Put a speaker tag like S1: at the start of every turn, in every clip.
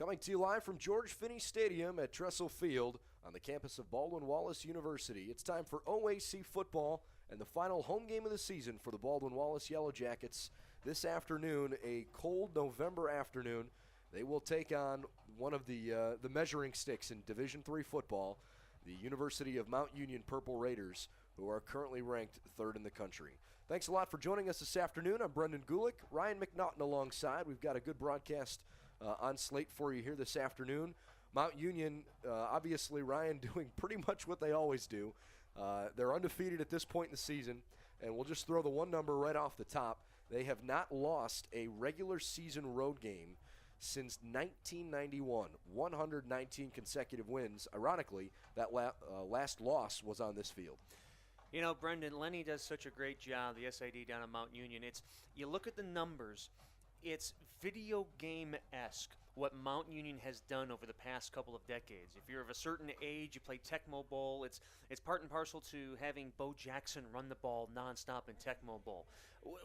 S1: Coming to you live from George Finnie Stadium at Tressel Field on the campus of Baldwin Wallace University. It's time for OAC football and the final home game of the season for the Baldwin Wallace Yellow Jackets. This afternoon, a cold November afternoon, they will take on one of the measuring sticks in Division III football, the University of Mount Union Purple Raiders, who are currently ranked third in the country. Thanks a lot for joining us this afternoon. I'm Brendan Gulick, Ryan McNaughton alongside. We've got a good broadcast on slate for you here this afternoon. Mount Union, obviously, Ryan, doing pretty much what they always do. They're undefeated at this point in the season, and we'll just throw the one number right off the top. They have not lost a regular season road game since 1991, 119 consecutive wins. Ironically, that last loss was on this field.
S2: You know, Brendan, Lenny does such a great job, the SID down at Mount Union. You look at the numbers, it's video game-esque what Mount Union has done over the past couple of decades. If you're of a certain age, you play Tecmo Bowl, it's part and parcel to having Bo Jackson run the ball nonstop in Tecmo Bowl.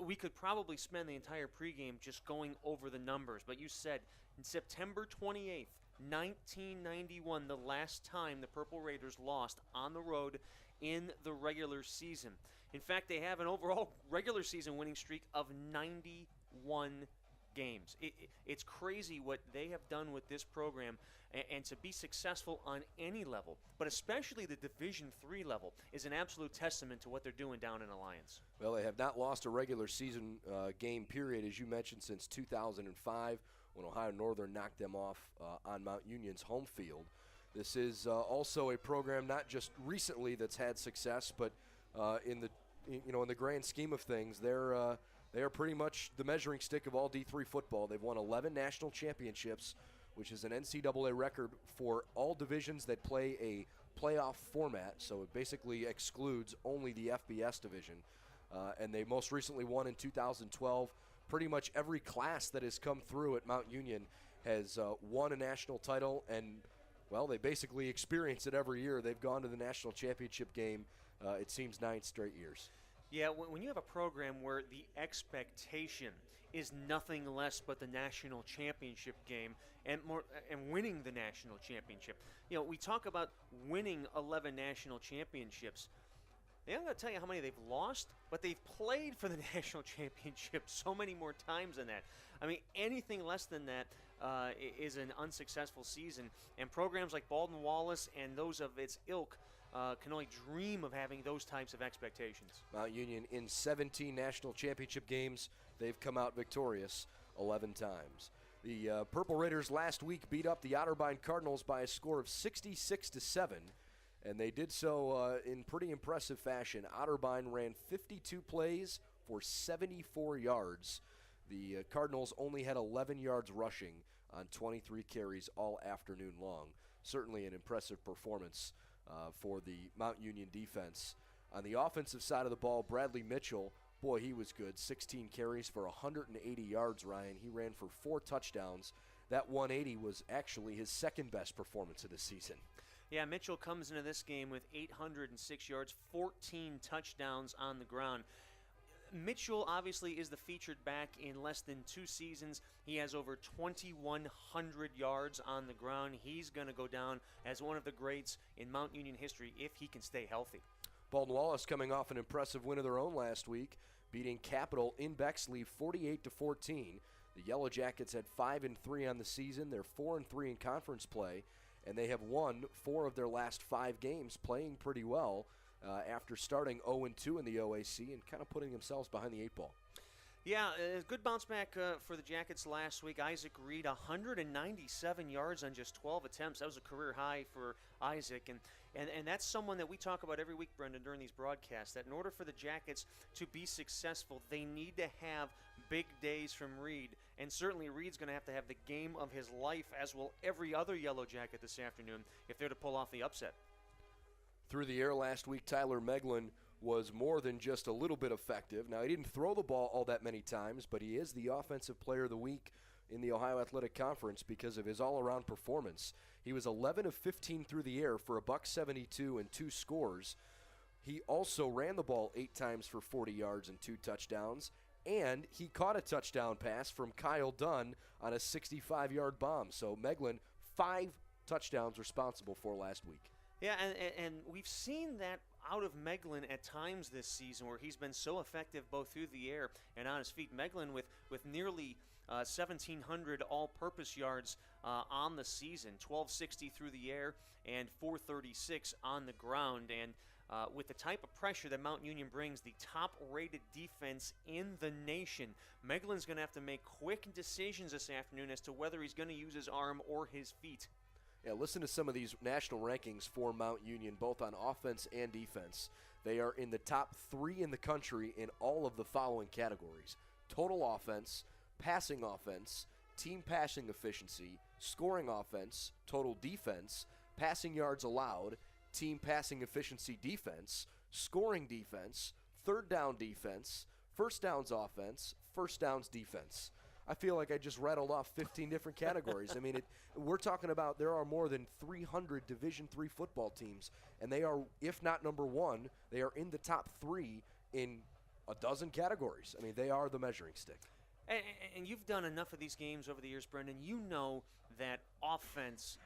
S2: We could probably spend the entire pregame just going over the numbers, but you said in September 28th, 1991, the last time the Purple Raiders lost on the road in the regular season. In fact, they have an overall regular season winning streak of 91 games. It's crazy what they have done with this program, and to be successful on any level, but especially the Division III level, is an absolute testament to what they're doing down in Alliance.
S1: Well, they have not lost a regular season game period, as you mentioned, since 2005, when Ohio Northern knocked them off on Mount Union's home field. This is also a program not just recently that's had success, but in the grand scheme of things, they are pretty much the measuring stick of all D3 football. They've won 11 national championships, which is an NCAA record for all divisions that play a playoff format, so it basically excludes only the FBS division. And they most recently won in 2012. Pretty much every class that has come through at Mount Union has won a national title, and, well, they basically experience it every year. They've gone to the national championship game, it seems, 9 straight years.
S2: Yeah, when you have a program where the expectation is nothing less but the national championship game and winning the national championship. You know, we talk about winning 11 national championships. They don't got to tell you how many they've lost, but they've played for the national championship so many more times than that. I mean, anything less than that is an unsuccessful season. And programs like Baldwin Wallace and those of its ilk can only dream of having those types of expectations.
S1: Mount Union, in 17 national championship games, they've come out victorious 11 times. The Purple Raiders last week beat up the Otterbein Cardinals by a score of 66-7. And they did so in pretty impressive fashion. Otterbein ran 52 plays for 74 yards. The Cardinals only had 11 yards rushing on 23 carries all afternoon long. Certainly an impressive performance for the Mount Union defense. On the offensive side of the ball, Bradley Mitchell, boy, he was good. 16 carries for 180 yards, Ryan. He ran for 4 touchdowns. That 180 was actually his second-best performance of the season.
S2: Yeah, Mitchell comes into this game with 806 yards, 14 touchdowns on the ground. Mitchell obviously is the featured back in less than 2 seasons. He has over 2,100 yards on the ground. He's going to go down as one of the greats in Mount Union history if he can stay healthy.
S1: Baldwin Wallace coming off an impressive win of their own last week, beating Capital in Bexley 48-14. The Yellow Jackets had 5-3 on the season. They're 4-3 in conference play, and they have won 4 of their last 5 games, playing pretty well after starting 0-2 in the OAC and kind of putting themselves behind the 8 ball.
S2: Yeah, a good bounce back for the Jackets last week. Isaac Reed, 197 yards on just 12 attempts. That was a career high for Isaac. And that's someone that we talk about every week, Brendan, during these broadcasts, that in order for the Jackets to be successful, they need to have big days from Reed. And certainly Reed's going to have the game of his life, as will every other Yellow Jacket this afternoon, if they're to pull off the upset.
S1: Through the air last week, Tyler Meglin was more than just a little bit effective. Now, he didn't throw the ball all that many times, but he is the Offensive Player of the Week in the Ohio Athletic Conference because of his all-around performance. He was 11 of 15 through the air for $172 and 2 scores. He also ran the ball 8 times for 40 yards and 2 touchdowns, and he caught a touchdown pass from Kyle Dunn on a 65-yard bomb. So Meglin, 5 touchdowns responsible for last week.
S2: Yeah, and we've seen that out of Meglin at times this season where he's been so effective both through the air and on his feet. Meglin with nearly 1,700 all-purpose yards on the season, 1,260 through the air and 436 on the ground. And with the type of pressure that Mount Union brings, the top-rated defense in the nation, Meglin's going to have to make quick decisions this afternoon as to whether he's going to use his arm or his feet.
S1: Yeah, listen to some of these national rankings for Mount Union, both on offense and defense. They are in the top 3 in the country in all of the following categories: total offense, passing offense, team passing efficiency, scoring offense, total defense, passing yards allowed, team passing efficiency defense, scoring defense, third down defense, first downs offense, first downs defense. I feel like I just rattled off 15 different categories. I mean, we're talking about there are more than 300 Division III football teams, and they are, if not number 1, they are in the top 3 in a dozen categories. I mean, they are the measuring stick.
S2: And you've done enough of these games over the years, Brendan. You know that offense,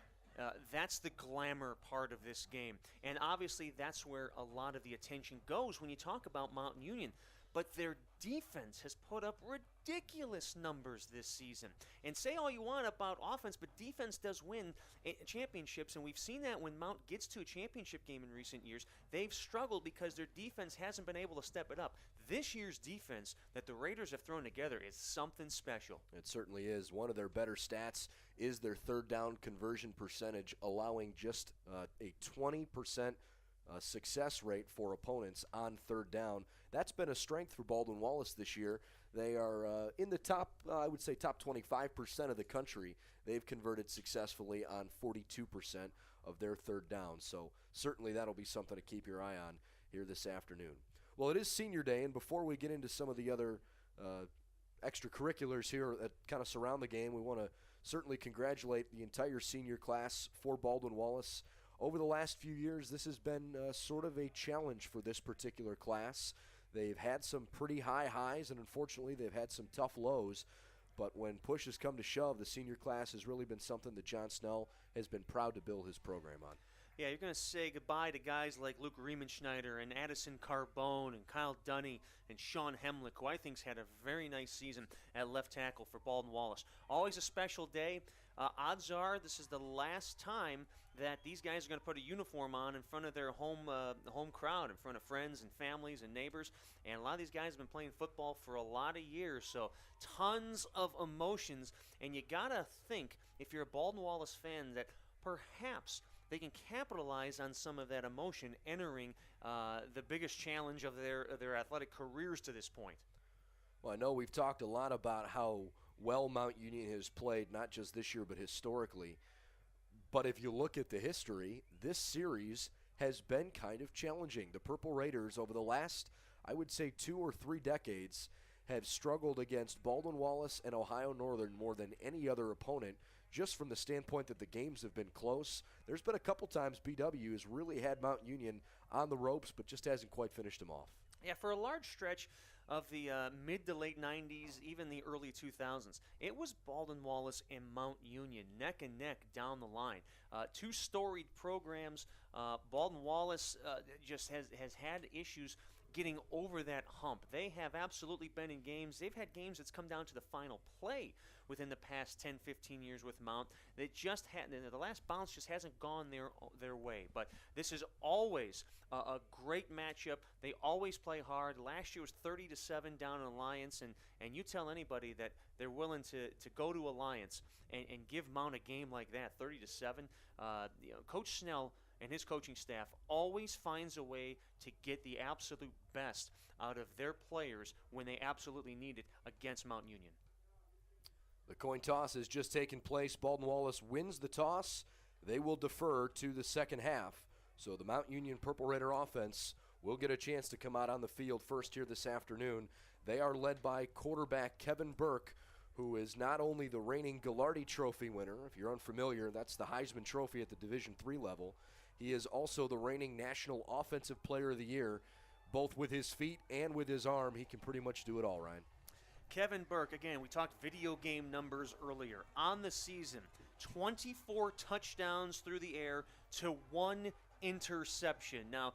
S2: that's the glamour part of this game. And obviously that's where a lot of the attention goes when you talk about Mountain Union. But their defense has put up ridiculous numbers this season. And say all you want about offense, but defense does win championships, and we've seen that when Mount gets to a championship game in recent years, they've struggled because their defense hasn't been able to step it up. This year's defense that the Raiders have thrown together is something special.
S1: It certainly is. One of their better stats is their third down conversion percentage, allowing just a 20% success rate for opponents on third down. That's been a strength for Baldwin Wallace this year. They are in the top, I would say top 25% of the country. They've converted successfully on 42% of their third down. So certainly that'll be something to keep your eye on here this afternoon. Well, it is senior day, and before we get into some of the other extracurriculars here that kind of surround the game, we want to certainly congratulate the entire senior class for Baldwin Wallace. Over the last few years, this has been sort of a challenge for this particular class. They've had some pretty high highs, and unfortunately they've had some tough lows. But when push has come to shove, the senior class has really been something that John Snell has been proud to build his program on.
S2: Yeah, you're going to say goodbye to guys like Luke Riemenschneider and Addison Carbone and Kyle Dunny and Sean Hemlick, who I think's had a very nice season at left tackle for Baldwin Wallace. Always a special day. Odds are this is the last time that these guys are going to put a uniform on in front of their home crowd, in front of friends and families and neighbors. And a lot of these guys have been playing football for a lot of years, so tons of emotions. And you got to think, if you're a Baldwin Wallace fan, that perhaps they can capitalize on some of that emotion entering the biggest challenge of their athletic careers to this point.
S1: Well, I know we've talked a lot about how well Mount Union has played, not just this year but historically. But if you look at the history, this series has been kind of challenging. The Purple Raiders over the last, I would say, 2 or 3 decades have struggled against Baldwin Wallace and Ohio Northern more than any other opponent, just from the standpoint that the games have been close. There's been a couple times BW has really had Mount Union on the ropes, but just hasn't quite finished them off.
S2: Yeah, for a large stretch of the mid to late 90s, even the early 2000s, it was Baldwin Wallace and Mount Union, neck and neck down the line. 2 storied programs. Baldwin Wallace just has had issues getting over that hump. They have absolutely been in games. They've had games that's come down to the final play within the past 10, 15 years with Mount. They just had the last bounce just hasn't gone their way. But this is always a great matchup. They always play hard. Last year was 30-7 down in Alliance, and you tell anybody that they're willing to go to Alliance and give Mount a game like that, 30-7. Coach Snell and his coaching staff always finds a way to get the absolute best out of their players when they absolutely need it against Mount Union.
S1: The coin toss has just taken place. Baldwin Wallace wins the toss. They will defer to the second half. So the Mount Union Purple Raider offense will get a chance to come out on the field first here this afternoon. They are led by quarterback Kevin Burke, who is not only the reigning Gallardi Trophy winner. If you're unfamiliar, that's the Heisman Trophy at the Division III level. He is also the reigning National Offensive Player of the Year. Both with his feet and with his arm, he can pretty much do it all, Ryan.
S2: Kevin Burke, again, we talked video game numbers earlier. On the season, 24 touchdowns through the air to 1 interception. Now,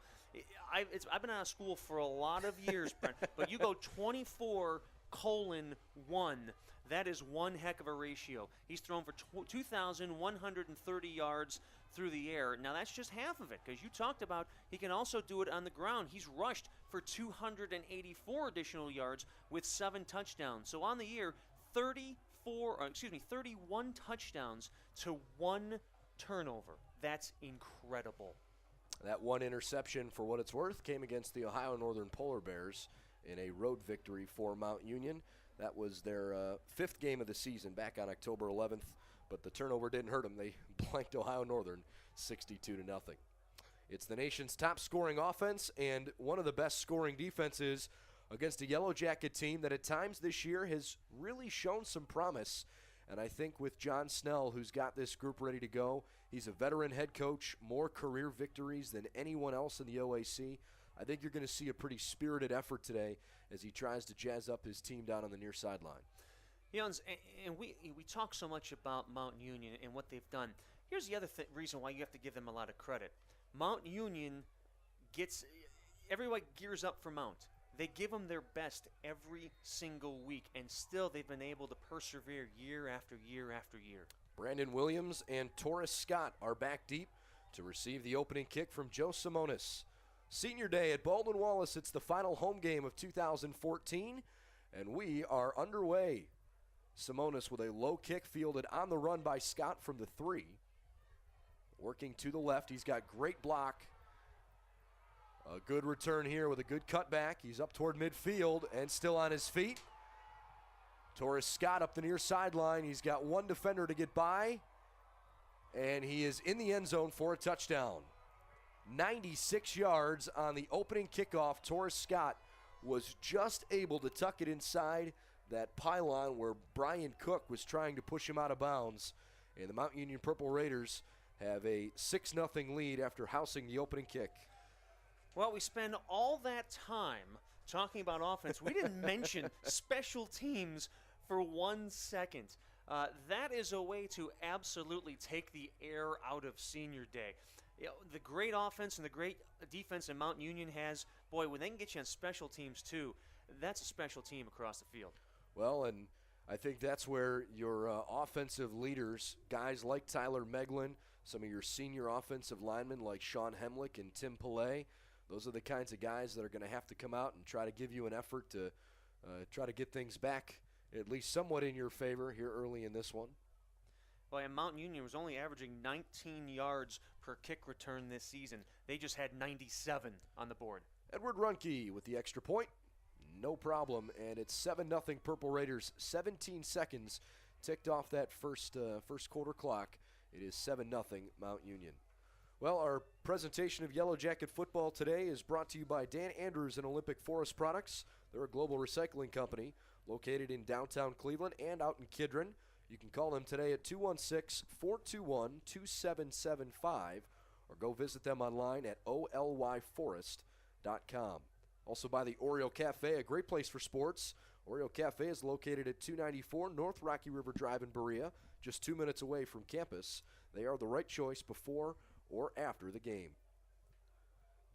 S2: I've been out of school for a lot of years, Brent, but you go 24:1. That is one heck of a ratio. He's thrown for 2,130 yards through the air. Now, that's just half of it, because you talked about he can also do it on the ground. He's rushed for 284 additional yards with 7 touchdowns. So on the year, 31 touchdowns to 1 turnover. That's incredible.
S1: That 1 interception, for what it's worth, came against the Ohio Northern Polar Bears in a road victory for Mount Union. That was their 5th game of the season back on October 11th, but the turnover didn't hurt them. They blanked Ohio Northern 62-0. It's the nation's top-scoring offense and one of the best scoring defenses against a Yellow Jacket team that at times this year has really shown some promise. And I think with John Snell, who's got this group ready to go, he's a veteran head coach, more career victories than anyone else in the OAC. I think you're going to see a pretty spirited effort today as he tries to jazz up his team down on the near sideline.
S2: Jans, and we talk so much about Mount Union and what they've done. Here's the other reason why you have to give them a lot of credit. Mount Union everyone gears up for Mount. They give them their best every single week, and still they've been able to persevere year after year after year.
S1: Brandon Williams and Taurus Scott are back deep to receive the opening kick from Joe Simonis. Senior Day at Baldwin Wallace. It's the final home game of 2014, and we are underway. Simonis with a low kick fielded on the run by Scott from the 3. Working to the left, he's got great block. A good return here with a good cutback. He's up toward midfield and still on his feet. Taurus Scott up the near sideline. He's got one defender to get by, and he is in the end zone for a touchdown. 96 yards on the opening kickoff. Taurus Scott was just able to tuck it inside that pylon where Brian Cook was trying to push him out of bounds. And the Mount Union Purple Raiders have a 6-0 lead after housing the opening kick.
S2: Well, we spend all that time talking about offense. We didn't mention special teams for 1 second. That is a way to absolutely take the air out of Senior Day. You know, the great offense and the great defense that Mount Union has, boy, when they can get you on special teams too, that's a special team across the field.
S1: Well, and I think that's where your offensive leaders, guys like Tyler Meglin, some of your senior offensive linemen like Sean Hemlick and Tim Pillay, those are the kinds of guys that are going to have to come out and try to give you an effort to try to get things back at least somewhat in your favor here early in this one.
S2: Well, and Mount Union was only averaging 19 yards per kick return this season. They just had 97 on the board.
S1: Edward Runke with the extra point. No problem, and it's 7-0 Purple Raiders. 17 seconds ticked off that first quarter clock. It is 7-0 Mount Union. Well, our presentation of Yellow Jacket football today is brought to you by Dan Andrews and Olympic Forest Products. They're a global recycling company located in downtown Cleveland and out in Kidron. You can call them today at 216-421-2775 or go visit them online at olyforest.com. Also by the Oriole Cafe, a great place for sports. Oriole Cafe is located at 294 North Rocky River Drive in Berea, just 2 minutes away from campus. They are the right choice before or after the game.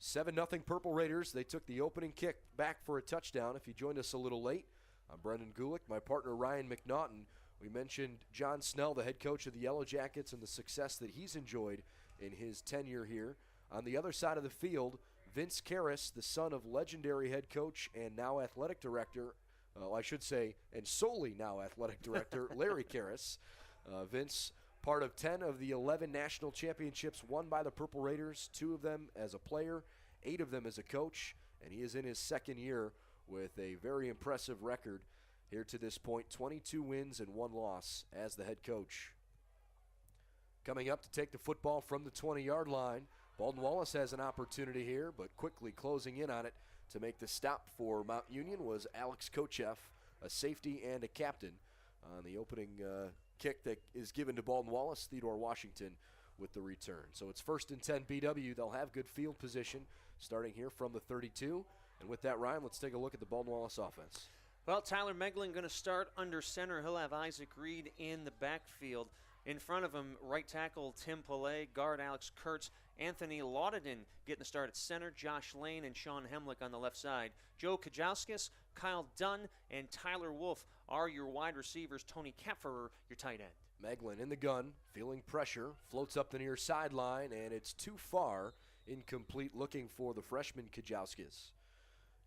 S1: 7-0 Purple Raiders. They took the opening kick back for a touchdown. If you joined us a little late, I'm Brendan Gulick, my partner Ryan McNaughton. We mentioned John Snell, the head coach of the Yellow Jackets, and the success that he's enjoyed in his tenure here. On the other side of the field, Vince Karras, the son of legendary head coach and now athletic director, and solely now athletic director, Larry Karras. Vince, part of 10 of the 11 national championships won by the Purple Raiders, 2 of them as a player, 8 of them as a coach, and he is in his second year with a very impressive record here to this point, 22 wins and 1 loss as the head coach. Coming up to take the football from the 20-yard line, Baldwin Wallace has an opportunity here, but quickly closing in on it to make the stop for Mount Union was Alex Kochev, a safety and a captain, on the opening kick that is given to Baldwin Wallace. Theodore Washington with the return. So it's 1st and 10 BW. They'll have good field position starting here from the 32. And with that, Ryan, let's take a look at the Baldwin Wallace offense.
S2: Well, Tyler Meglin going to start under center. He'll have Isaac Reed in the backfield. In front of him, right tackle Tim Pillay, guard Alex Kurtz, Anthony Lauderdon getting the start at center, Josh Lane and Sean Hemlick on the left side. Joe Kajauskas, Kyle Dunn, and Tyler Wolf are your wide receivers. Tony Kepferer, your tight end.
S1: Meglin in the gun, feeling pressure, floats up the near sideline, and it's too far, incomplete, looking for the freshman Kajauskas.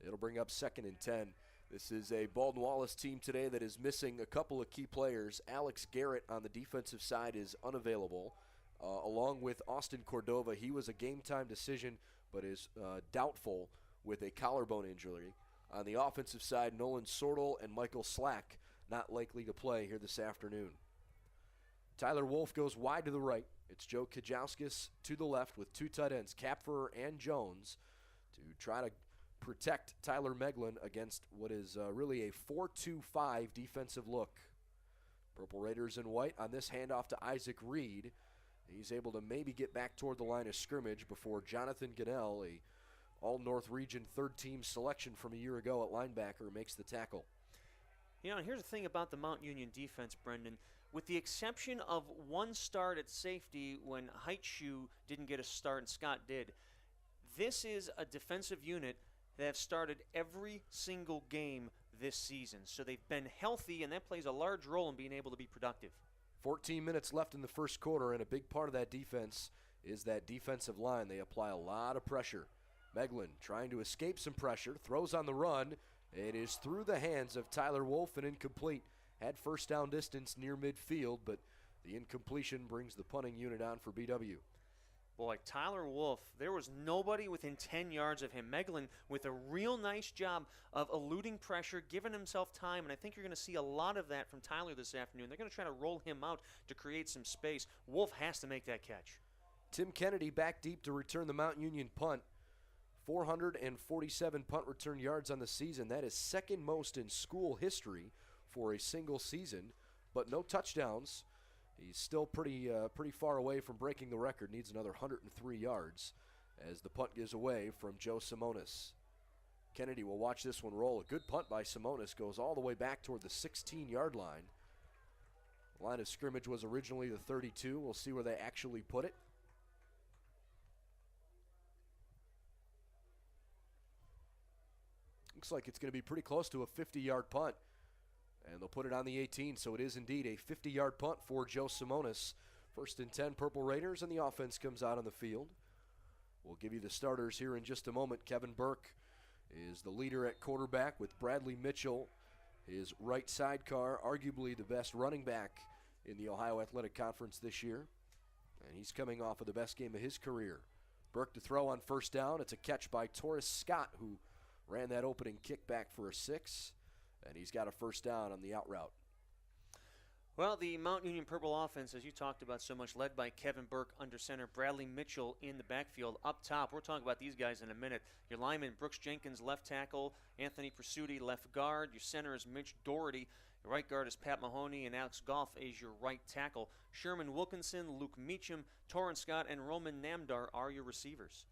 S1: It'll bring up 2nd and 10. This is a Baldwin Wallace team today that is missing a couple of key players. Alex Garrett on the defensive side is unavailable, along with Austin Cordova. He was a game-time decision, but is doubtful with a collarbone injury. On the offensive side, Nolan Sortel and Michael Slack not likely to play here this afternoon. Tyler Wolf goes wide to the right. It's Joe Kajauskas to the left with 2 tight ends, Kapfer and Jones, to try to protect Tyler Meglin against what is really a 4-2-5 defensive look. Purple Raiders in white on this handoff to Isaac Reed. He's able to maybe get back toward the line of scrimmage before Jonathan Goodell, a All-North Region third-team selection from a year ago at linebacker, makes the tackle.
S2: You know, here's the thing about the Mount Union defense, Brendan. With the exception of one start at safety when Heitschuh didn't get a start and Scott did, this is a defensive unit that have started every single game this season. So they've been healthy, and that plays a large role in being able to be productive.
S1: 14 minutes left in the first quarter, and a big part of that defense is that defensive line. They apply a lot of pressure. Meglin trying to escape some pressure, throws on the run. It is through the hands of Tyler Wolf and incomplete. Had first down distance near midfield, but the incompletion brings the punting unit on for BW.
S2: Boy, Tyler Wolf, there was nobody within 10 yards of him. Meglin with a real nice job of eluding pressure, giving himself time, and I think you're going to see a lot of that from Tyler this afternoon. They're going to try to roll him out to create some space. Wolf has to make that catch.
S1: Tim Kennedy back deep to return the Mount Union punt. 447 punt return yards on the season. That is second most in school history for a single season, but no touchdowns. He's still pretty far away from breaking the record. Needs another 103 yards as the punt gives away from Joe Simonis. Kennedy will watch this one roll. A good punt by Simonis goes all the way back toward the 16-yard line. The line of scrimmage was originally the 32. We'll see where they actually put it. Looks like it's going to be pretty close to a 50-yard punt. And they'll put it on the 18, so it is indeed a 50-yard punt for Joe Simonis. 1st and 10 Purple Raiders, and the offense comes out on the field. We'll give you the starters here in just a moment. Kevin Burke is the leader at quarterback with Bradley Mitchell, his right sidecar, arguably the best running back in the Ohio Athletic Conference this year. And he's coming off of the best game of his career. Burke to throw on first down. It's a catch by Torres Scott, who ran that opening kick back for a 6. And he's got a first down on the out route.
S2: Well, the Mount Union Purple offense, as you talked about so much, led by Kevin Burke under center, Bradley Mitchell in the backfield. Up top, we're talking about these guys in a minute. Your lineman, Brooks Jenkins, left tackle. Anthony Pursuti, left guard. Your center is Mitch Doherty. Your right guard is Pat Mahoney, and Alex Goff is your right tackle. Sherman Wilkinson, Luke Meacham, Torrance Scott, and Roman Namdar are your receivers.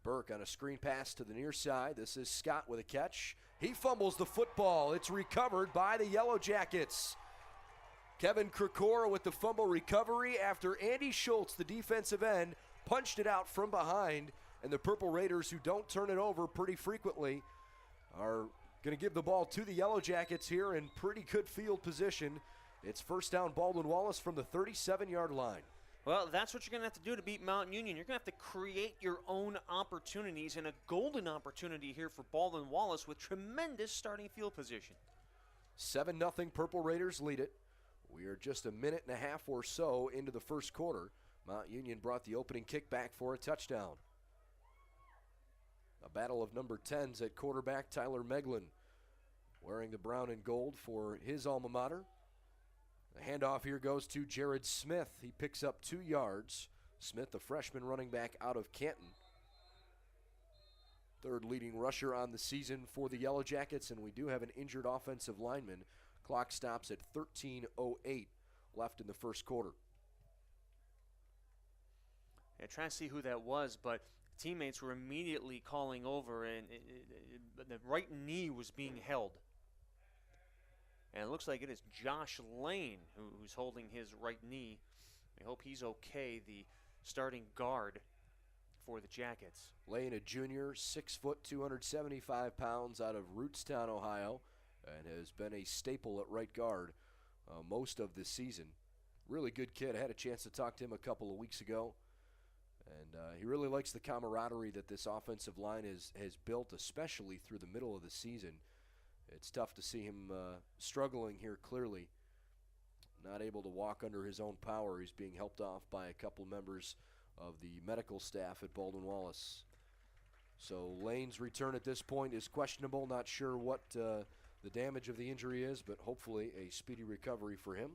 S1: Burke on a screen pass to the near side. This is Scott with a catch. He fumbles the football. It's recovered by the Yellow Jackets. Kevin Krikora with the fumble recovery after Andy Schultz, the defensive end, punched it out from behind. And the Purple Raiders, who don't turn it over pretty frequently, are going to give the ball to the Yellow Jackets here in pretty good field position. It's first down Baldwin Wallace from the 37-yard line.
S2: Well, that's what you're going to have to do to beat Mount Union. You're going to have to create your own opportunities, and a golden opportunity here for Baldwin Wallace with tremendous starting field position.
S1: 7-0 Purple Raiders lead it. We are just a minute and a half or so into the first quarter. Mount Union brought the opening kick back for a touchdown. A battle of number 10s at quarterback, Tyler Meglin, wearing the brown and gold for his alma mater. The handoff here goes to Jared Smith. He picks up 2 yards. Smith, the freshman running back out of Canton. Third leading rusher on the season for the Yellow Jackets, and we do have an injured offensive lineman. Clock stops at 13:08 left in the first quarter.
S2: Yeah, trying to see who that was, but teammates were immediately calling over, and the right knee was being held. And it looks like it is Josh Lane who's holding his right knee. We hope he's okay, the starting guard for the Jackets.
S1: Lane, a junior, 6 foot, 275 pounds, out of Rootstown, Ohio, and has been a staple at right guard most of this season. Really good kid. I had a chance to talk to him a couple of weeks ago, and he really likes the camaraderie that this offensive line has built, especially through the middle of the season. It's tough to see him struggling here, clearly. Not able to walk under his own power. He's being helped off by a couple members of the medical staff at Baldwin Wallace. So Lane's return at this point is questionable. Not sure what the damage of the injury is, but hopefully a speedy recovery for him.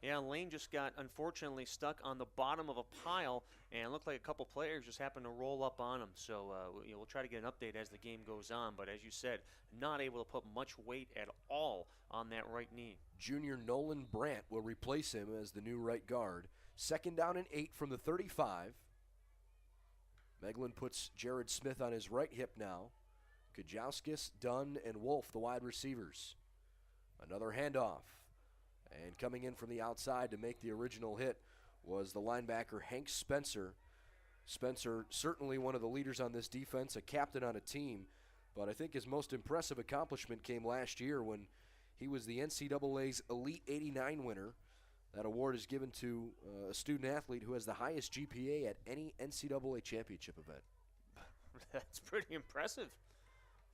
S2: Yeah, Lane just got, unfortunately, stuck on the bottom of a pile, and it looked like a couple players just happened to roll up on him. So we'll try to get an update as the game goes on. But as you said, not able to put much weight at all on that right knee.
S1: Junior Nolan Brandt will replace him as the new right guard. 2nd down and 8 from the 35. Meglin puts Jared Smith on his right hip now. Kajauskis, Dunn, and Wolf, the wide receivers. Another handoff. And coming in from the outside to make the original hit was the linebacker Hank Spencer. Spencer, certainly one of the leaders on this defense, a captain on a team, but I think his most impressive accomplishment came last year when he was the NCAA's Elite 89 winner. That award is given to a student athlete who has the highest GPA at any NCAA championship event.
S2: That's pretty impressive.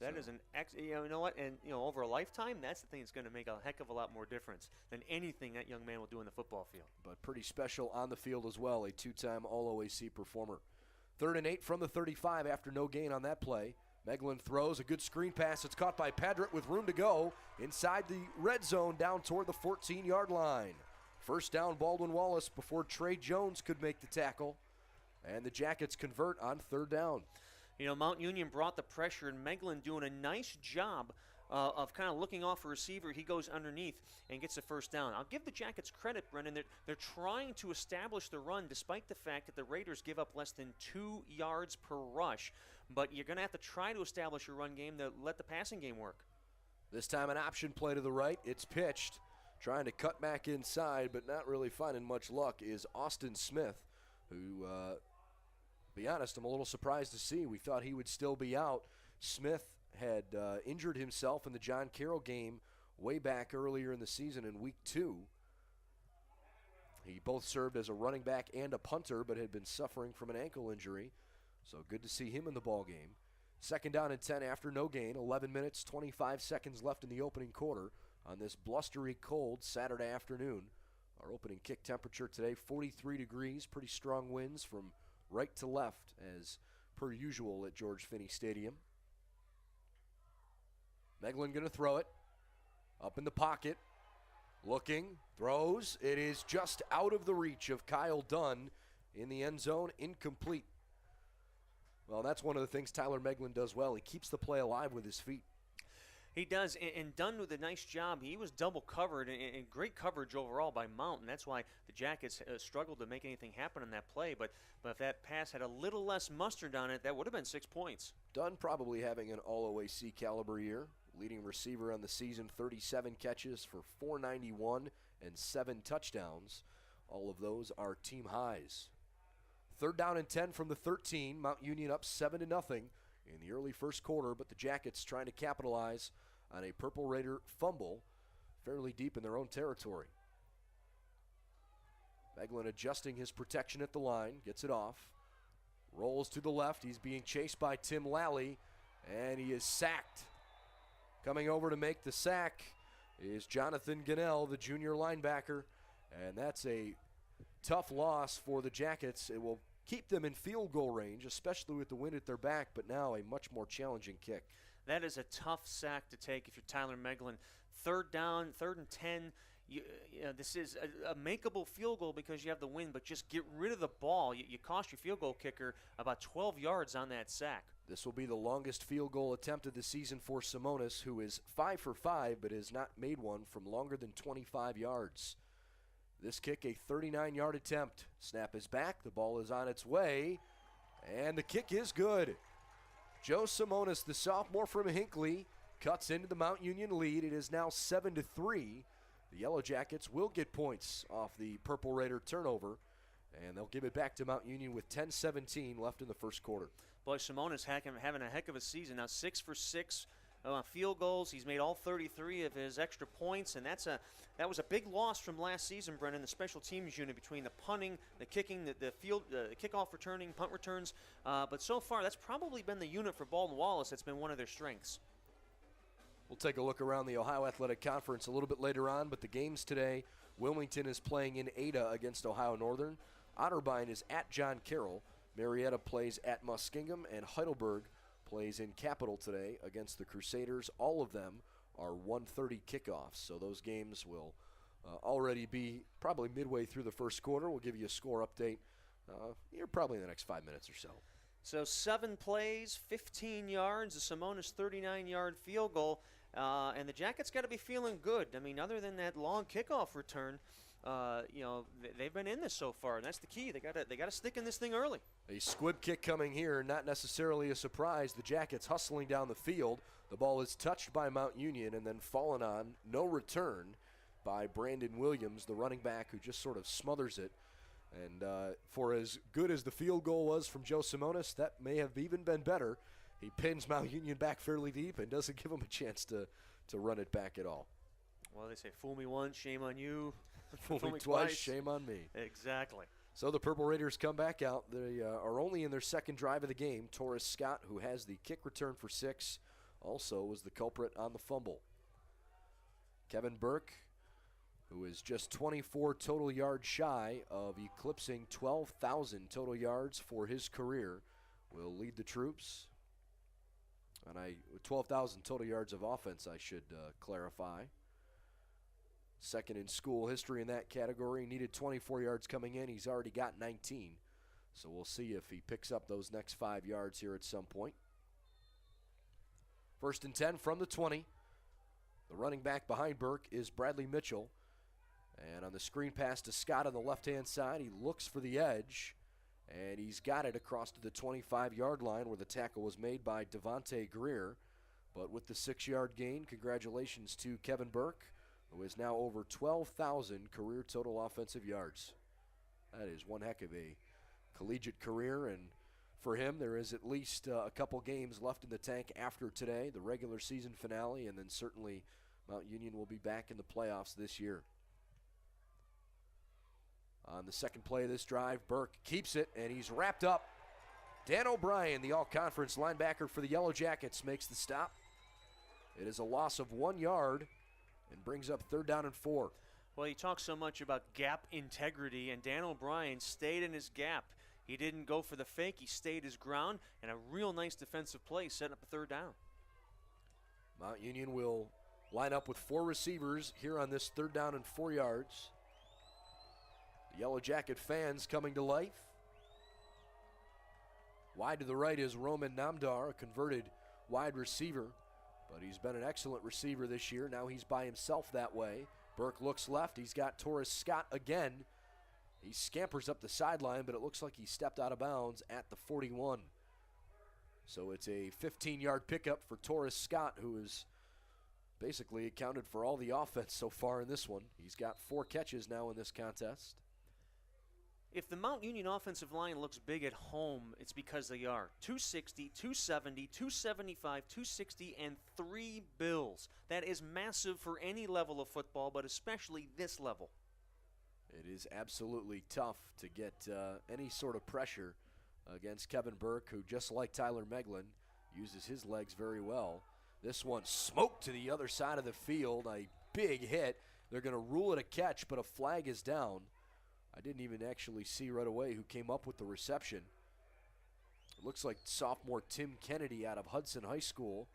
S2: That is you know what, and over a lifetime, that's the thing that's going to make a heck of a lot more difference than anything that young man will do in the football field.
S1: But pretty special on the field as well, a 2-time All-OAC performer. 3rd and 8 from the 35 after no gain on that play. Meglin throws a good screen pass. It's caught by Padrett with room to go inside the red zone down toward the 14-yard line. First down, Baldwin Wallace before Trey Jones could make the tackle. And the Jackets convert on 3rd down.
S2: Mount Union brought the pressure, and Meglin doing a nice job of kind of looking off a receiver. He goes underneath and gets the first down. I'll give the Jackets credit, Brendan. They're trying to establish the run despite the fact that the Raiders give up less than 2 yards per rush. But you're going to have to try to establish your run game to let the passing game work.
S1: This time an option play to the right. It's pitched. Trying to cut back inside, but not really finding much luck, is Austin Smith, who, be honest, I'm a little surprised to see. We thought he would still be out. Smith had injured himself in the John Carroll game way back earlier in the season in Week 2. He both served as a running back and a punter, but had been suffering from an ankle injury. So good to see him in the ball game. 2nd down and 10 after no gain. 11 minutes, 25 seconds left in the opening quarter on this blustery, cold Saturday afternoon. Our opening kick temperature today, 43 degrees. Pretty strong winds from right to left, as per usual at George Finnie Stadium. Meglin going to throw it. Up in the pocket. Looking. Throws. It is just out of the reach of Kyle Dunn in the end zone. Incomplete. Well, that's one of the things Tyler Meglin does well. He keeps the play alive with his feet.
S2: He does, and Dunn with a nice job. He was double covered, and great coverage overall by Mount, and that's why the Jackets struggled to make anything happen on that play. But if that pass had a little less mustard on it, that would have been 6 points.
S1: Dunn probably having an All-OAC caliber year. Leading receiver on the season, 37 catches for 491 and 7 touchdowns. All of those are team highs. 3rd down and 10 from the 13. Mount Union up 7-0 in the early first quarter, but the Jackets trying to capitalize on a Purple Raider fumble fairly deep in their own territory. Meglin adjusting his protection at the line, gets it off, rolls to the left. He's being chased by Tim Lally, and he is sacked. Coming over to make the sack is Jonathan Gunnell, the junior linebacker, and that's a tough loss for the Jackets. It will keep them in field goal range, especially with the wind at their back, but now a much more challenging kick.
S2: That is a tough sack to take if you're Tyler Meglin. 3rd down, 3rd and 10. This is a makeable field goal because you have the wind, but just get rid of the ball. You cost your field goal kicker about 12 yards on that sack. This
S1: will be the longest field goal attempt of the season for Simonis, who is 5 for 5, but has not made one from longer than 25 yards. This kick, a 39-yard attempt. Snap is back. The ball is on its way. And the kick is good. Joe Simonis, the sophomore from Hinckley, cuts into the Mount Union lead. It is now 7-3. The Yellow Jackets will get points off the Purple Raider turnover, and they'll give it back to Mount Union with 10:17 left in the first quarter.
S2: Boy, Simonis having a heck of a season now. 6 for 6 field goals. He's made all 33 of his extra points, and that was a big loss from last season, Brendan. The special teams unit between the punting, the kicking, the kickoff returning, punt returns. But so far, that's probably been the unit for Baldwin Wallace that's been one of their strengths.
S1: We'll take a look around the Ohio Athletic Conference a little bit later on, but the games today, Wilmington is playing in Ada against Ohio Northern. Otterbein is at John Carroll. Marietta plays at Muskingum, and Heidelberg plays in Capital today against the Crusaders. All of them are 1:30 kickoffs, so those games will already be probably midway through the first quarter. We'll give you a score update here probably in the next 5 minutes or so.
S2: So 7 plays, 15 yards, a Simonis 39-yard field goal, and the Jackets got to be feeling good. I mean, other than that long kickoff return, they've been in this so far, and that's the key. They got to stick in this thing early.
S1: A squib kick coming here, not necessarily a surprise. The Jackets hustling down the field. The ball is touched by Mount Union and then fallen on, no return, by Brandon Williams, the running back, who just sort of smothers it. And for as good as the field goal was from Joe Simonis, that may have even been better. He pins Mount Union back fairly deep and doesn't give him a chance to run it back at all.
S2: Well, they say, fool me once, shame on you.
S1: Fool me twice, shame on me.
S2: Exactly.
S1: So the Purple Raiders come back out. They are only in their second drive of the game. Torres Scott, who has the kick return for 6, also was the culprit on the fumble. Kevin Burke, who is just 24 total yards shy of eclipsing 12,000 total yards for his career, will lead the troops. And 12,000 total yards of offense, I should clarify. Second in school history in that category. Needed 24 yards coming in. He's already got 19. So we'll see if he picks up those next 5 yards here at some point. 1st and 10 from the 20. The running back behind Burke is Bradley Mitchell. And on the screen pass to Scott on the left-hand side, he looks for the edge. And he's got it across to the 25-yard line where the tackle was made by Devontae Greer. But with the 6-yard gain, congratulations to Kevin Burke, who is now over 12,000 career total offensive yards. That is one heck of a collegiate career, and for him, there is at least a couple games left in the tank after today, the regular season finale, and then certainly Mount Union will be back in the playoffs this year. On the second play of this drive, Burke keeps it, and he's wrapped up. Dan O'Brien, the all-conference linebacker for the Yellow Jackets, makes the stop. It is a loss of 1 yard and brings up 3rd down and 4.
S2: Well, you talk so much about gap integrity, and Dan O'Brien stayed in his gap. He didn't go for the fake. He stayed his ground, and a real nice defensive play setting up a 3rd down.
S1: Mount Union will line up with 4 receivers here on this 3rd down and 4 yards. The Yellow Jacket fans coming to life. Wide to the right is Roman Namdar, a converted wide receiver. But he's been an excellent receiver this year. Now he's by himself that way. Burke looks left. He's got Torres Scott again. He scampers up the sideline, but it looks like he stepped out of bounds at the 41. So it's a 15-yard pickup for Torres Scott, who has basically accounted for all the offense so far in this one. He's got 4 catches now in this contest.
S2: If the Mount Union offensive line looks big at home, it's because they are. 260, 270, 275, 260, and 3 bills. That is massive for any level of football, but especially this level.
S1: It is absolutely tough to get any sort of pressure against Kevin Burke, who, just like Tyler Meglin, uses his legs very well. This one smoked to the other side of the field, a big hit. They're going to rule it a catch, but a flag is down. I didn't even actually see right away who came up with the reception. It looks like sophomore Tim Kennedy out of Hudson High School.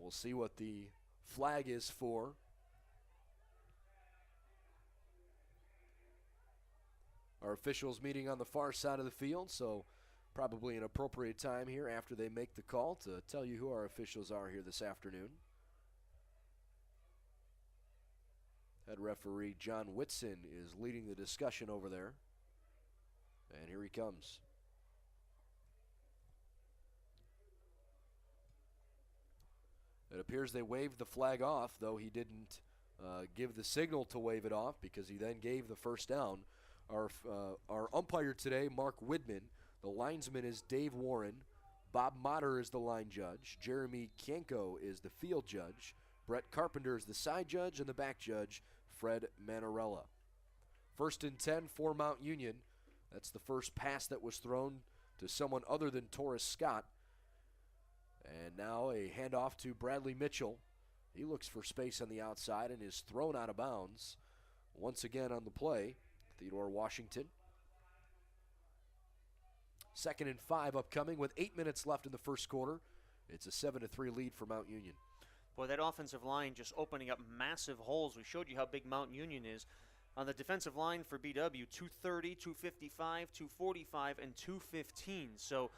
S1: We'll see what the flag is for. Our officials meeting on the far side of the field, so probably an appropriate time here after they make the call to tell you who our officials are here this afternoon. Head referee John Whitson is leading the discussion over there. And here he comes. It appears they waved the flag off, though he didn't give the signal to wave it off because he then gave the first down. Our umpire today, Mark Widman. The linesman is Dave Warren. Bob Motter is the line judge. Jeremy Kienko is the field judge. Brett Carpenter is the side judge, and the back judge, Fred Manarella. 1st and 10 for Mount Union. That's the first pass that was thrown to someone other than Torres Scott. And now a handoff to Bradley Mitchell. He looks for space on the outside and is thrown out of bounds. Once again on the play, Theodore Washington. 2nd and 5 upcoming with 8 minutes left in the first quarter. It's a 7-3 lead for Mount Union.
S2: Boy, that offensive line just opening up massive holes. We showed you how big Mount Union is. On the defensive line for BW, 230, 255, 245, and 215. So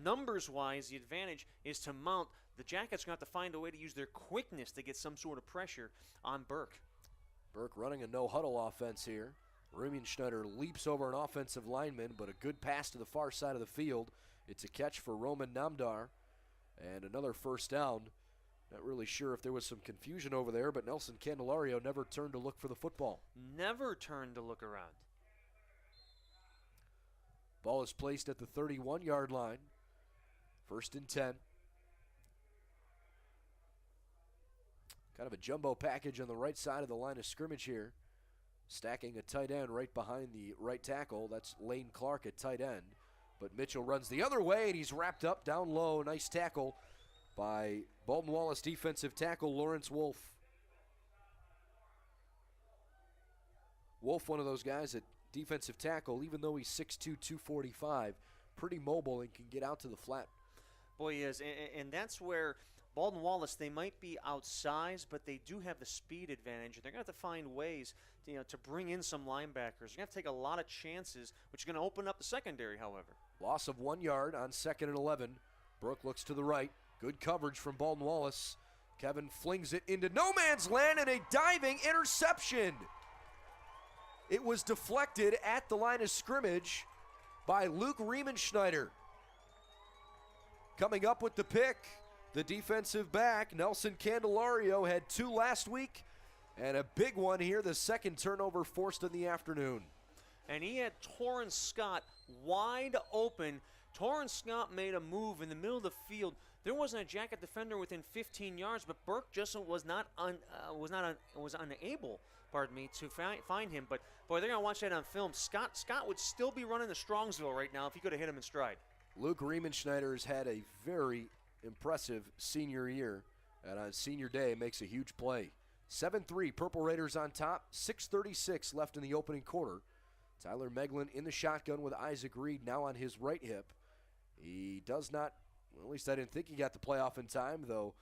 S2: numbers-wise, the advantage is to Mount. The Jackets are going to have to find a way to use their quickness to get some sort of pressure on Burke.
S1: Burke running a no-huddle offense here. Riemenschneider leaps over an offensive lineman, but a good pass to the far side of the field. It's a catch for Roman Namdar, and another first down. Not really sure if there was some confusion over there, but Nelson Candelario never turned to look for the football.
S2: Never turned to look around.
S1: Ball is placed at the 31-yard line. 1st and 10. Kind of a jumbo package on the right side of the line of scrimmage here. Stacking a tight end right behind the right tackle. That's Lane Clark at tight end. But Mitchell runs the other way, and he's wrapped up down low. Nice tackle by Baldwin Wallace defensive tackle Lawrence Wolf. Wolf, one of those guys at defensive tackle, even though he's 6'2", 245, pretty mobile and can get out to the flat.
S2: Boy, he is, and that's where Baldwin Wallace, they might be outsized, but they do have the speed advantage. They're going to have to find ways to bring in some linebackers. They're going to have to take a lot of chances, which is going to open up the secondary, however.
S1: Loss of 1 yard on 2nd and 11. Brooke looks to the right. Good coverage from Baldwin Wallace. Kevin flings it into no man's land and a diving interception. It was deflected at the line of scrimmage by Luke Riemenschneider. Coming up with the pick, the defensive back, Nelson Candelario, had 2 last week and a big one here, the second turnover forced in the afternoon.
S2: And he had Torrance Scott wide open. Torrance Scott made a move in the middle of the field. There wasn't a Jacket defender within 15 yards, but Burke just was unable, to find him. But boy, they're gonna watch that on film. Scott would still be running to Strongsville right now if he could have hit him in stride.
S1: Luke Riemenschneider has had a very impressive senior year, and on senior day makes a huge play. 7-3, Purple Raiders on top. 6:36 left in the opening quarter. Tyler Meglin in the shotgun with Isaac Reed now on his right hip. He does not, well, at least I didn't think he got the play off in time, though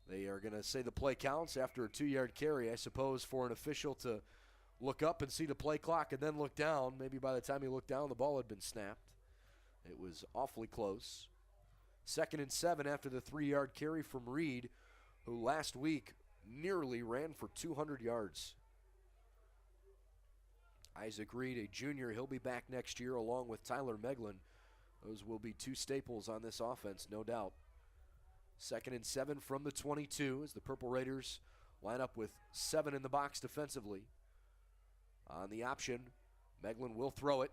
S1: they are going to say the play counts after a 2-yard carry, I suppose, for an official to look up and see the play clock and then look down. Maybe by the time he looked down, the ball had been snapped. It was awfully close. 2nd and 7 after the 3-yard carry from Reed, who last week nearly ran for 200 yards. Isaac Reed, a junior, he'll be back next year along with Tyler Meglin. Those will be 2 staples on this offense, no doubt. 2nd and 7 from the 22 as the Purple Raiders line up with 7 in the box defensively. On the option, Meglin will throw it.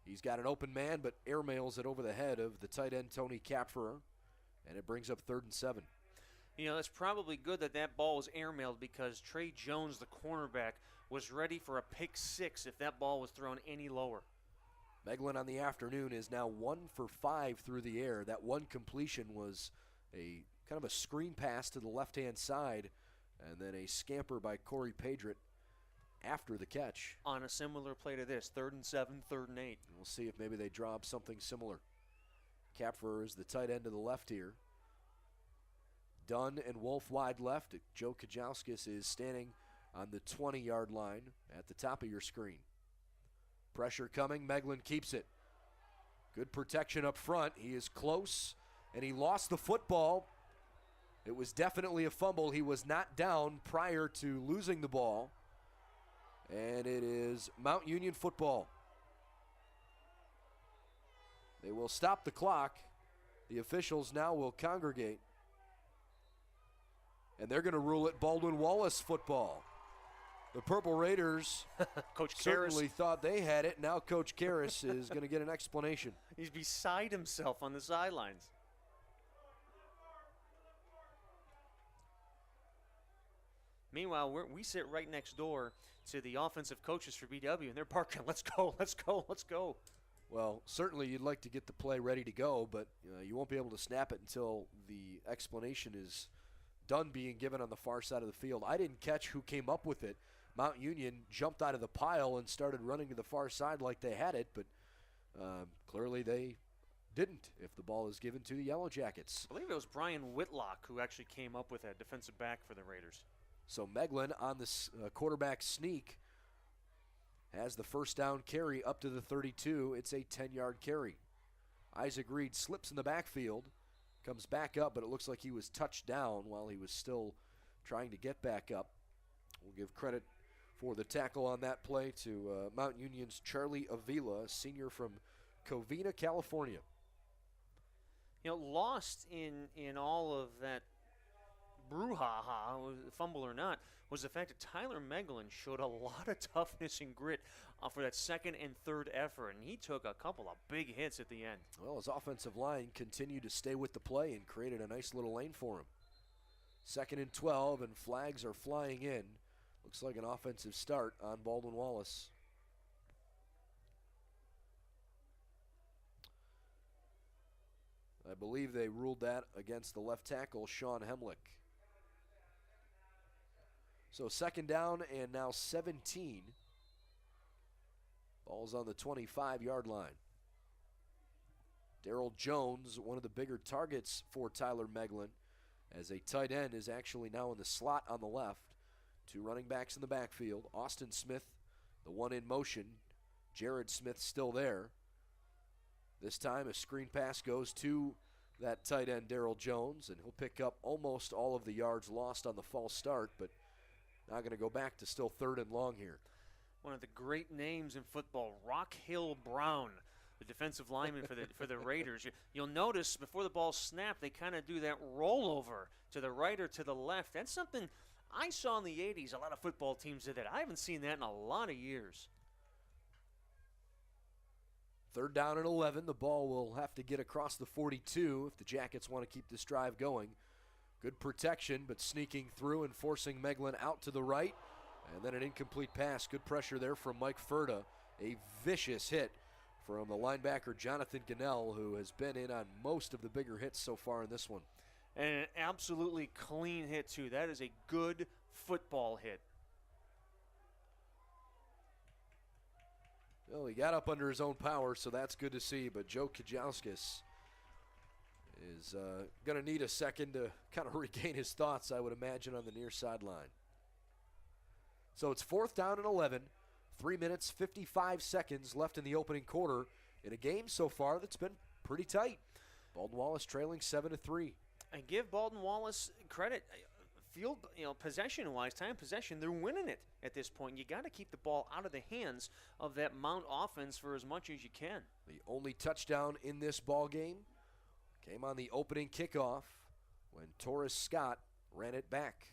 S1: He's got an open man, but airmails it over the head of the tight end, Tony Kapferer, and it brings up 3rd and 7.
S2: You know, it's probably good that ball was airmailed because Trey Jones, the cornerback, was ready for a pick 6 if that ball was thrown any lower.
S1: Meglin on the afternoon is now 1 for 5 through the air. That one completion was a kind of a screen pass to the left-hand side, and then a scamper by Corey Padrett after the catch.
S2: On a similar play to this, 3rd and 7, 3rd and 8.
S1: We'll see if maybe they draw up something similar. Kapferer is the tight end to the left here. Dunn and Wolf wide left. Joe Kajalskis is standing on the 20-yard line at the top of your screen. Pressure coming. Meglin keeps it. Good protection up front. He is close, and he lost the football. It was definitely a fumble. He was not down prior to losing the ball. And it is Mount Union football. They will stop the clock. The officials now will congregate. And they're going to rule it Baldwin Wallace football. The Purple Raiders
S2: Coach
S1: certainly
S2: Karras,
S1: thought they had it. Now Coach Karras is going to get an explanation.
S2: he's beside himself on the sidelines. Meanwhile, we sit right next door to the offensive coaches for BW, and they're barking, let's go, let's go, let's go.
S1: Well, certainly you'd like to get the play ready to go, but you won't be able to snap it until the explanation is done being given on the far side of the field. I didn't catch who came up with it. Mount Union jumped out of the pile and started running to the far side like they had it, but clearly they didn't if the ball is given to the Yellow Jackets.
S2: I believe it was Brian Whitlock who actually came up with that defensive back for the Raiders.
S1: So Meglin on this quarterback sneak has the first down carry up to the 32. It's a 10-yard carry. Isaac Reed slips in the backfield, comes back up, but it looks like he was touched down while he was still trying to get back up. We'll give credit for the tackle on that play to Mount Union's Charlie Avila, a senior from Covina, California.
S2: Lost in all of that brouhaha, fumble or not, was the fact that Tyler Meglin showed a lot of toughness and grit for that second and third effort, and he took a couple of big hits at the end.
S1: Well, his offensive line continued to stay with the play and created a nice little lane for him. 2nd and 12, and flags are flying in. Looks like an offensive start on Baldwin Wallace. I believe they ruled that against the left tackle, Sean Hemlick. So 2nd down and now 17. Ball's on the 25-yard line. Darrell Jones, one of the bigger targets for Tyler Meglin, as a tight end is actually now in the slot on the left. 2 running backs in the backfield. Austin Smith, the one in motion. Jared Smith still there. This time a screen pass goes to that tight end, Darrell Jones, and he'll pick up almost all of the yards lost on the false start, but now going to go back to still 3rd and long here.
S2: One of the great names in football, Rock Hill Brown, the defensive lineman for the Raiders. You'll notice before the ball snapped, they kind of do that rollover to the right or to the left. That's something I saw in the 80s. A lot of football teams did that. I haven't seen that in a lot of years.
S1: 3rd down and 11. The ball will have to get across the 42 if the Jackets want to keep this drive going. Good protection, but sneaking through and forcing Meglin out to the right. And then an incomplete pass. Good pressure there from Mike Ferda. A vicious hit from the linebacker Jonathan Gannell, who has been in on most of the bigger hits so far in this one.
S2: And an absolutely clean hit, too. That is a good football hit.
S1: Well, he got up under his own power, so that's good to see. But Joe Kajauskas is going to need a second to kind of regain his thoughts, I would imagine, on the near sideline. So it's 4th down and 11. 3 minutes, 55 seconds left in the opening quarter in a game so far that's been pretty tight. Baldwin Wallace trailing 7-3.
S2: And give Baldwin Wallace credit. Field, possession-wise, time possession, they're winning it at this point. You got to keep the ball out of the hands of that Mount offense for as much as you can.
S1: The only touchdown in this ball game came on the opening kickoff when Torres Scott ran it back.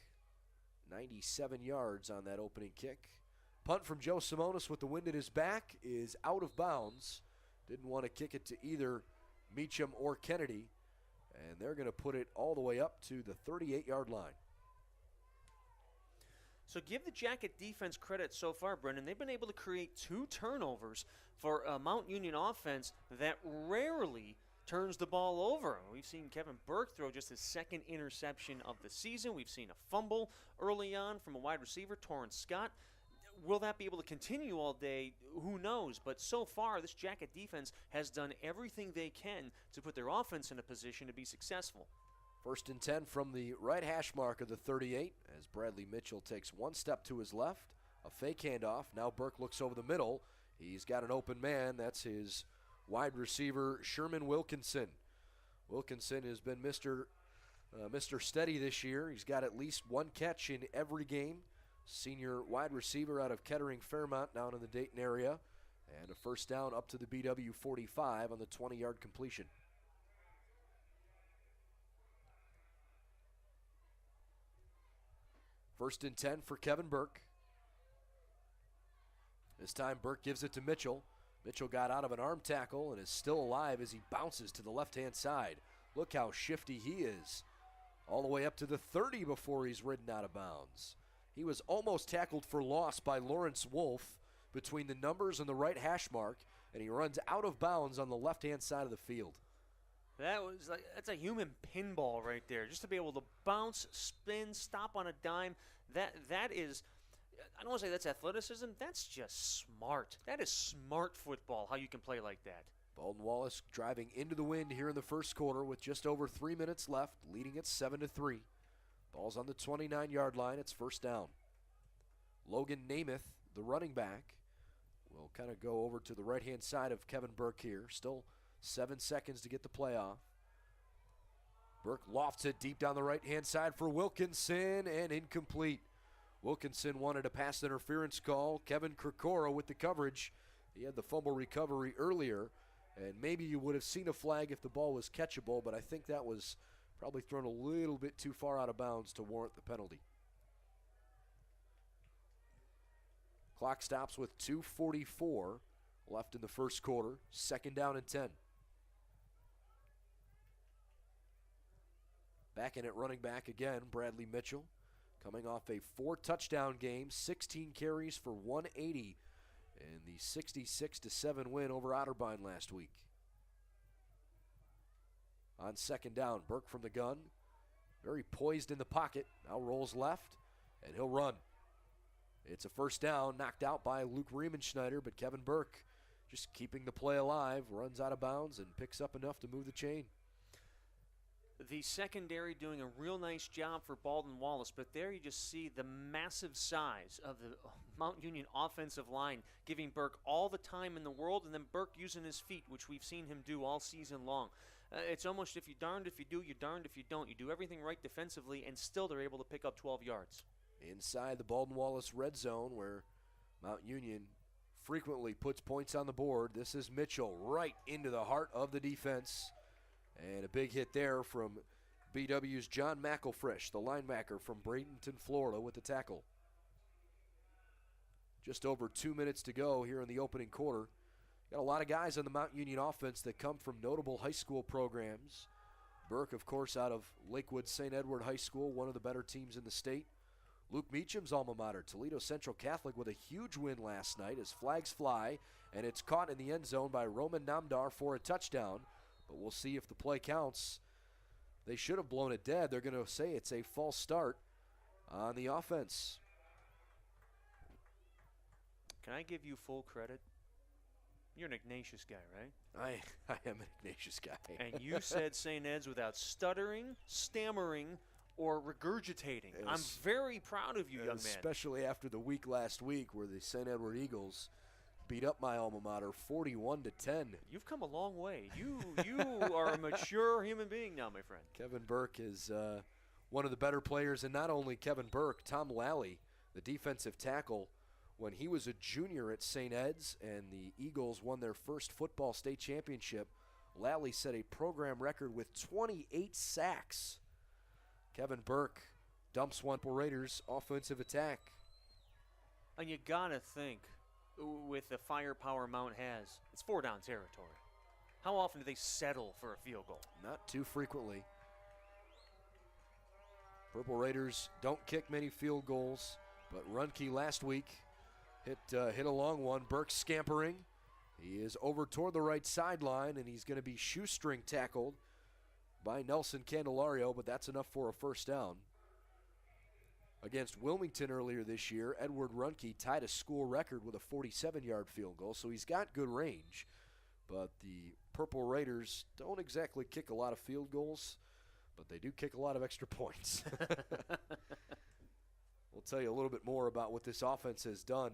S1: 97 yards on that opening kick. Punt from Joe Simonis with the wind at his back is out of bounds. Didn't want to kick it to either Meacham or Kennedy. And they're going to put it all the way up to the 38-yard line.
S2: So give the Jacket defense credit so far, Brendan. They've been able to create 2 turnovers for a Mount Union offense that rarely turns the ball over. We've seen Kevin Burke throw just his 2nd interception of the season. We've seen a fumble early on from a wide receiver, Torrance Scott. Will that be able to continue all day? Who knows? But so far, this Jacket defense has done everything they can to put their offense in a position to be successful.
S1: 1st and 10 from the right hash mark of the 38 as Bradley Mitchell takes one step to his left. A fake handoff. Now Burke looks over the middle. He's got an open man. That's his wide receiver, Sherman Wilkinson. Wilkinson has been Mr. Steady this year. He's got at least 1 catch in every game. Senior wide receiver out of Kettering Fairmont down in the Dayton area. And a first down up to the BW 45 on the 20-yard completion. First and 10 for Kevin Burke. This time Burke gives it to Mitchell. Mitchell got out of an arm tackle and is still alive as he bounces to the left-hand side. Look how shifty he is. All the way up to the 30 before he's ridden out of bounds. He was almost tackled for loss by Lawrence Wolf between the numbers and the right hash mark, and he runs out of bounds on the left-hand side of the field.
S2: That's a human pinball right there. Just to be able to bounce, spin, stop on a dime, that is, I don't want to say that's athleticism, that's just smart. That is smart football, how you can play like that.
S1: Baldwin Wallace driving into the wind here in the first quarter with just over 3 minutes left, leading it 7-3. Ball's on the 29-yard line. It's first down. Logan Namath, the running back, will kind of go over to the right-hand side of Kevin Burke here. Still 7 seconds to get the play off. Burke lofts it deep down the right-hand side for Wilkinson, and incomplete. Wilkinson wanted a pass interference call. Kevin Krikora with the coverage. He had the fumble recovery earlier, and maybe you would have seen a flag if the ball was catchable, but I think that was probably thrown a little bit too far out of bounds to warrant the penalty. Clock stops with 2:44 left in the first quarter. Second down and 10. Back in at running back again, Bradley Mitchell. Coming off a 4-touchdown game, 16 carries for 180 in the 66-7 win over Otterbein last week. On second down, Burke from the gun, very poised in the pocket, now rolls left, and he'll run. It's a first down, knocked out by Luke Riemenschneider, but Kevin Burke just keeping the play alive, runs out of bounds and picks up enough to move the chain.
S2: The secondary doing a real nice job for Baldwin Wallace, but there you just see the massive size of the Mount Union offensive line, giving Burke all the time in the world, and then Burke using his feet, which we've seen him do all season long. It's almost if you're darned if you do, you're darned if you don't. You do everything right defensively, and still they're able to pick up 12 yards.
S1: Inside the Baldwin Wallace red zone, where Mount Union frequently puts points on the board, this is Mitchell right into the heart of the defense. And a big hit there from BW's John McElfresh, the linebacker from Bradenton, Florida, with the tackle. Just over 2 minutes to go here in the opening quarter. Got a lot of guys on the Mount Union offense that come from notable high school programs. Burke, of course, out of Lakewood St. Edward High School, one of the better teams in the state. Luke Meacham's alma mater, Toledo Central Catholic, with a huge win last night as flags fly, and it's caught in the end zone by Roman Namdar for a touchdown. But we'll see if the play counts. They should have blown it dead. They're going to say it's a false start on the offense.
S2: Can I give you full credit? You're an Ignatius guy, right?
S1: I am an Ignatius guy.
S2: And you said St. Ed's without stuttering, stammering, or regurgitating. I'm very proud of you, young man.
S1: Especially after the week last week where the St. Edward Eagles beat up my alma mater 41-10.
S2: You've come a long way. You are a mature human being now, my friend.
S1: Kevin Burke is one of the better players, and not only Kevin Burke, Tom Lally, the defensive tackle, when he was a junior at St. Ed's and the Eagles won their first football state championship, Lally set a program record with 28 sacks. Kevin Burke dumps one for Raiders' offensive attack.
S2: And you gotta think, with the firepower Mount has, it's 4-down territory. How often do they settle for a field goal?
S1: Not too frequently. Purple Raiders don't kick many field goals, but Runke last week hit a long one. Burke scampering. He is over toward the right sideline, and he's going to be shoestring tackled by Nelson Candelario, but that's enough for a first down. Against Wilmington earlier this year, Edward Runke tied a school record with a 47-yard field goal, so he's got good range. But the Purple Raiders don't exactly kick a lot of field goals, but they do kick a lot of extra points. We'll tell you a little bit more about what this offense has done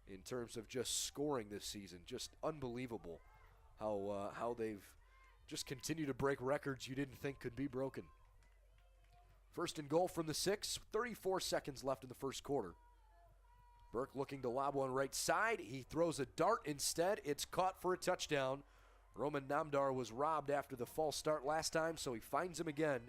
S1: in terms of just scoring this season. Just unbelievable how they've just continued to break records you didn't think could be broken. First and goal from the 6, 34 seconds left in the first quarter. Burke looking to lob one right side. He throws a dart instead. It's caught for a touchdown. Roman Namdar was robbed after the false start last time, so he finds him again.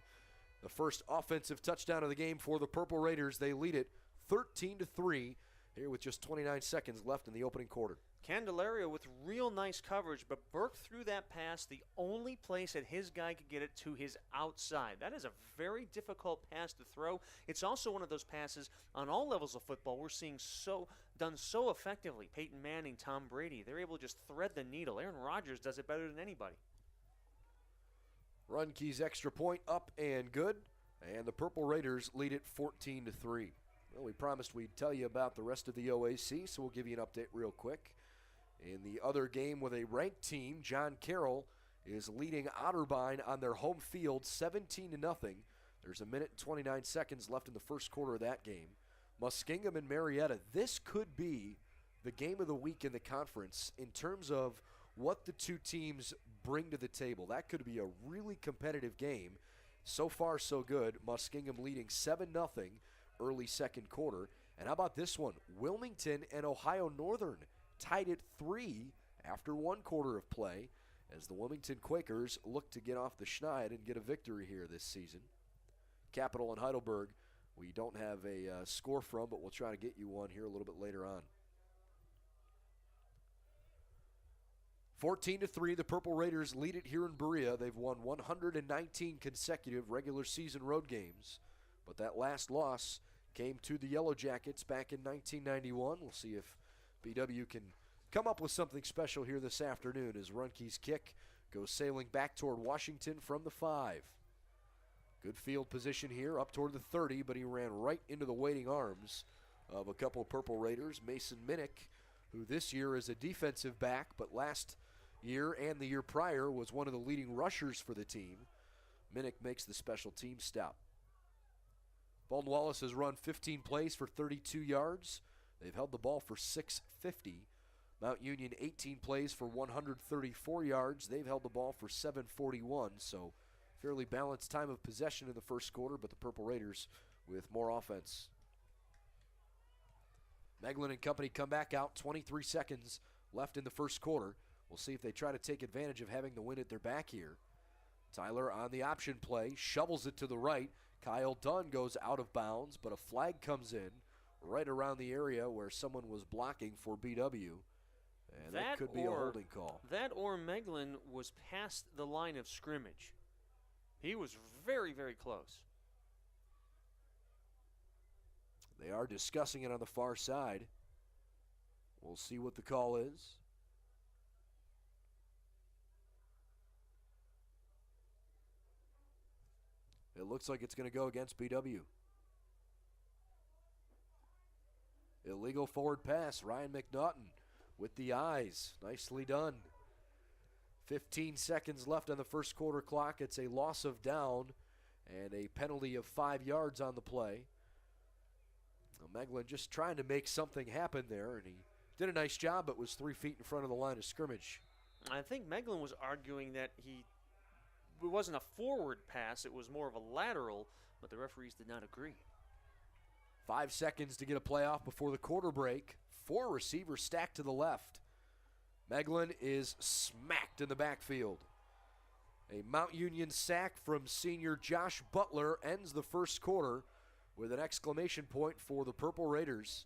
S1: The first offensive touchdown of the game for the Purple Raiders. They lead it 13-3 here with just 29 seconds left in the opening quarter.
S2: Candelario with real nice coverage, but Burke threw that pass the only place that his guy could get it to his outside. That is a very difficult pass to throw. It's also one of those passes on all levels of football we're seeing done so effectively. Peyton Manning, Tom Brady, they're able to just thread the needle. Aaron Rodgers does it better than anybody.
S1: Runke's extra point up and good, and the Purple Raiders lead it 14-3. Well, we promised we'd tell you about the rest of the OAC, so we'll give you an update real quick. In the other game with a ranked team, John Carroll is leading Otterbein on their home field 17-0. There's 1:29 seconds left in the first quarter of that game. Muskingum and Marietta, this could be the game of the week in the conference in terms of what the two teams bring to the table. That could be a really competitive game. So far, so good. Muskingum leading 7-0 early second quarter. And how about this one? Wilmington and Ohio Northern tied at 3 after one quarter of play as the Wilmington Quakers look to get off the schneid and get a victory here this season. Capital and Heidelberg, we don't have a score from, but we'll try to get you one here a little bit later on. 14-3, the Purple Raiders lead it here in Berea. They've won 119 consecutive regular season road games, but that last loss came to the Yellow Jackets back in 1991. We'll see if BW can come up with something special here this afternoon as Runke's kick goes sailing back toward Washington from the 5. Good field position here up toward the 30, but he ran right into the waiting arms of a couple of Purple Raiders. Mason Minnick, who this year is a defensive back, but last year and the year prior was one of the leading rushers for the team. Minnick makes the special team stop. Baldwin Wallace has run 15 plays for 32 yards. They've held the ball for 650. Mount Union 18 plays for 134 yards. They've held the ball for 741. So fairly balanced time of possession in the first quarter, but the Purple Raiders with more offense. Meglin and company come back out. 23 seconds left in the first quarter. We'll see if they try to take advantage of having the win at their back here. Tyler on the option play, shovels it to the right. Kyle Dunn goes out of bounds, but a flag comes in right around the area where someone was blocking for BW. And that could be a holding call.
S2: That or Meglin was past the line of scrimmage. He was very, very close.
S1: They are discussing it on the far side. We'll see what the call is. It looks like it's going to go against BW. Illegal forward pass. Ryan McNaughton with the eyes. Nicely done. 15 seconds left on the first quarter clock. It's a loss of down and a penalty of 5 yards on the play. Well, Meglin just trying to make something happen there, and he did a nice job, but was 3 feet in front of the line of scrimmage.
S2: I think Meglin was arguing that it wasn't a forward pass, it was more of a lateral, but the referees did not agree.
S1: 5 seconds to get a play off before the quarter break. 4 receivers stacked to the left. Meglin is smacked in the backfield. A Mount Union sack from senior Josh Butler ends the first quarter with an exclamation point for the Purple Raiders.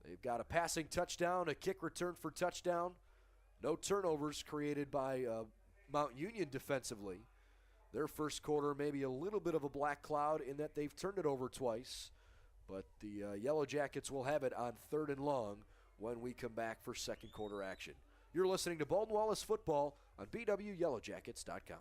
S1: They've got a passing touchdown, a kick return for touchdown. No turnovers created by Mount Union defensively. Their first quarter maybe a little bit of a black cloud in that they've turned it over twice. But the Yellow Jackets will have it on 3rd and long when we come back for second quarter action. You're listening to Baldwin Wallace Football on BWYellowJackets.com.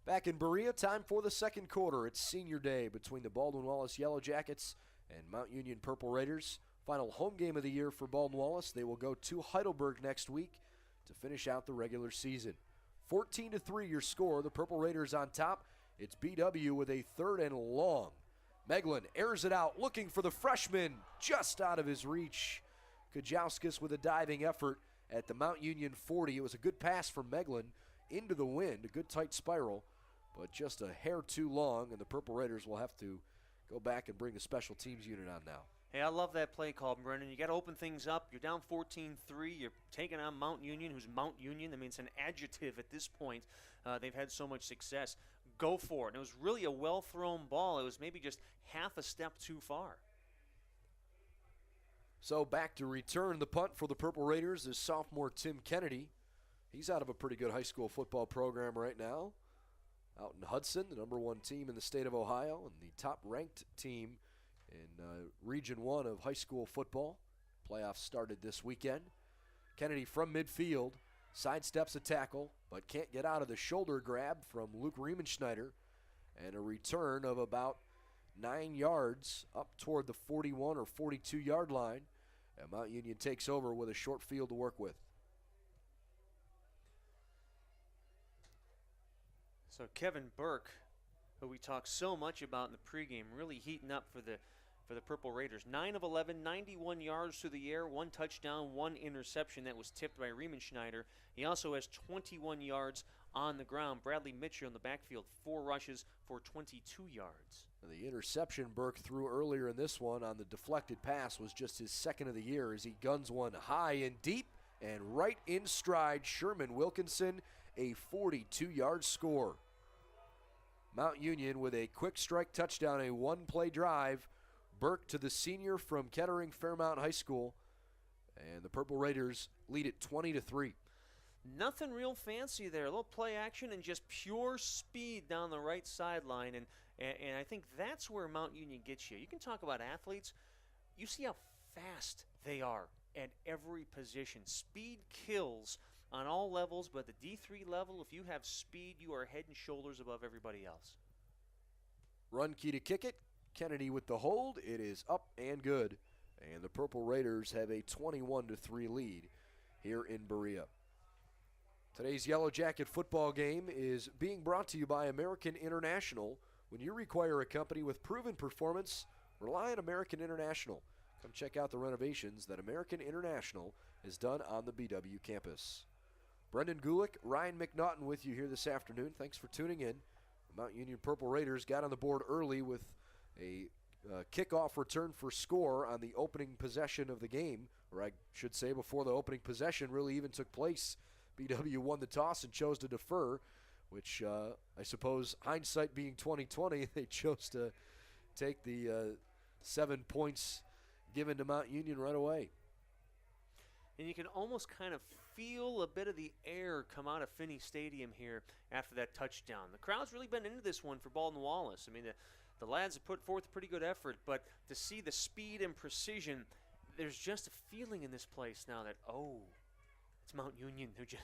S1: Back in Berea, time for the second quarter. It's senior day between the Baldwin Wallace Yellow Jackets and Mount Union Purple Raiders. Final home game of the year for Baldwin Wallace. They will go to Heidelberg next week to finish out the regular season. 14-3 your score. The Purple Raiders on top. It's BW with a third and long. Meglin airs it out, looking for the freshman, just out of his reach. Kajauskas with a diving effort at the Mount Union 40. It was a good pass from Meglin into the wind, a good tight spiral, but just a hair too long, and the Purple Raiders will have to go back and bring the special teams unit on now.
S2: Hey, I love that play call, Brendan. You got to open things up. You're down 14-3. You're taking on Mount Union, who's Mount Union. I mean, it's an adjective at this point. They've had so much success. Go for it. And it was really a well-thrown ball. It was maybe just half a step too far.
S1: So back to return the punt for the Purple Raiders is sophomore Tim Kennedy. He's out of a pretty good high school football program right now. Out in Hudson, the number one team in the state of Ohio and the top-ranked team in Region 1 of high school football. Playoffs started this weekend. Kennedy from midfield, sidesteps a tackle, but can't get out of the shoulder grab from Luke Riemenschneider, and a return of about 9 yards up toward the 41 or 42-yard line. And Mount Union takes over with a short field to work with.
S2: So Kevin Burke, who we talked so much about in the pregame, really heating up for the Purple Raiders. 9 of 11, 91 yards through the air, 1 touchdown, 1 interception that was tipped by Riemenschneider. He also has 21 yards on the ground. Bradley Mitchell in the backfield, 4 rushes for 22 yards.
S1: The interception Burke threw earlier in this one on the deflected pass was just his second of the year as he guns one high and deep and right in stride Sherman Wilkinson, a 42-yard score. Mount Union with a quick strike touchdown, a one-play drive. Burke to the senior from Kettering Fairmount High School, and the Purple Raiders lead it 20-3.
S2: Nothing real fancy there. A little play action and just pure speed down the right sideline, and I think that's where Mount Union gets you. You can talk about athletes. You see how fast they are at every position. Speed kills on all levels, but the D3 level, if you have speed, you are head and shoulders above everybody else.
S1: Runke to kick it. Kennedy with the hold. It is up and good. And the Purple Raiders have a 21-3 lead here in Berea. Today's Yellow Jacket football game is being brought to you by American International. When you require a company with proven performance, rely on American International. Come check out the renovations that American International has done on the BW campus. Brendan Gulick, Ryan McNaughton with you here this afternoon. Thanks for tuning in. The Mount Union Purple Raiders got on the board early with a kickoff return for score on the opening possession of the game, or I should say before the opening possession really even took place. BW won the toss and chose to defer, which I suppose hindsight being 20/20, they chose to take the 7 points given to Mount Union right away.
S2: And you can almost kind of feel a bit of the air come out of Finnie Stadium here after that touchdown. The crowd's really been into this one for Baldwin Wallace. I mean, the lads have put forth a pretty good effort, but to see the speed and precision, there's just a feeling in this place now that, oh, it's Mount Union. Who just,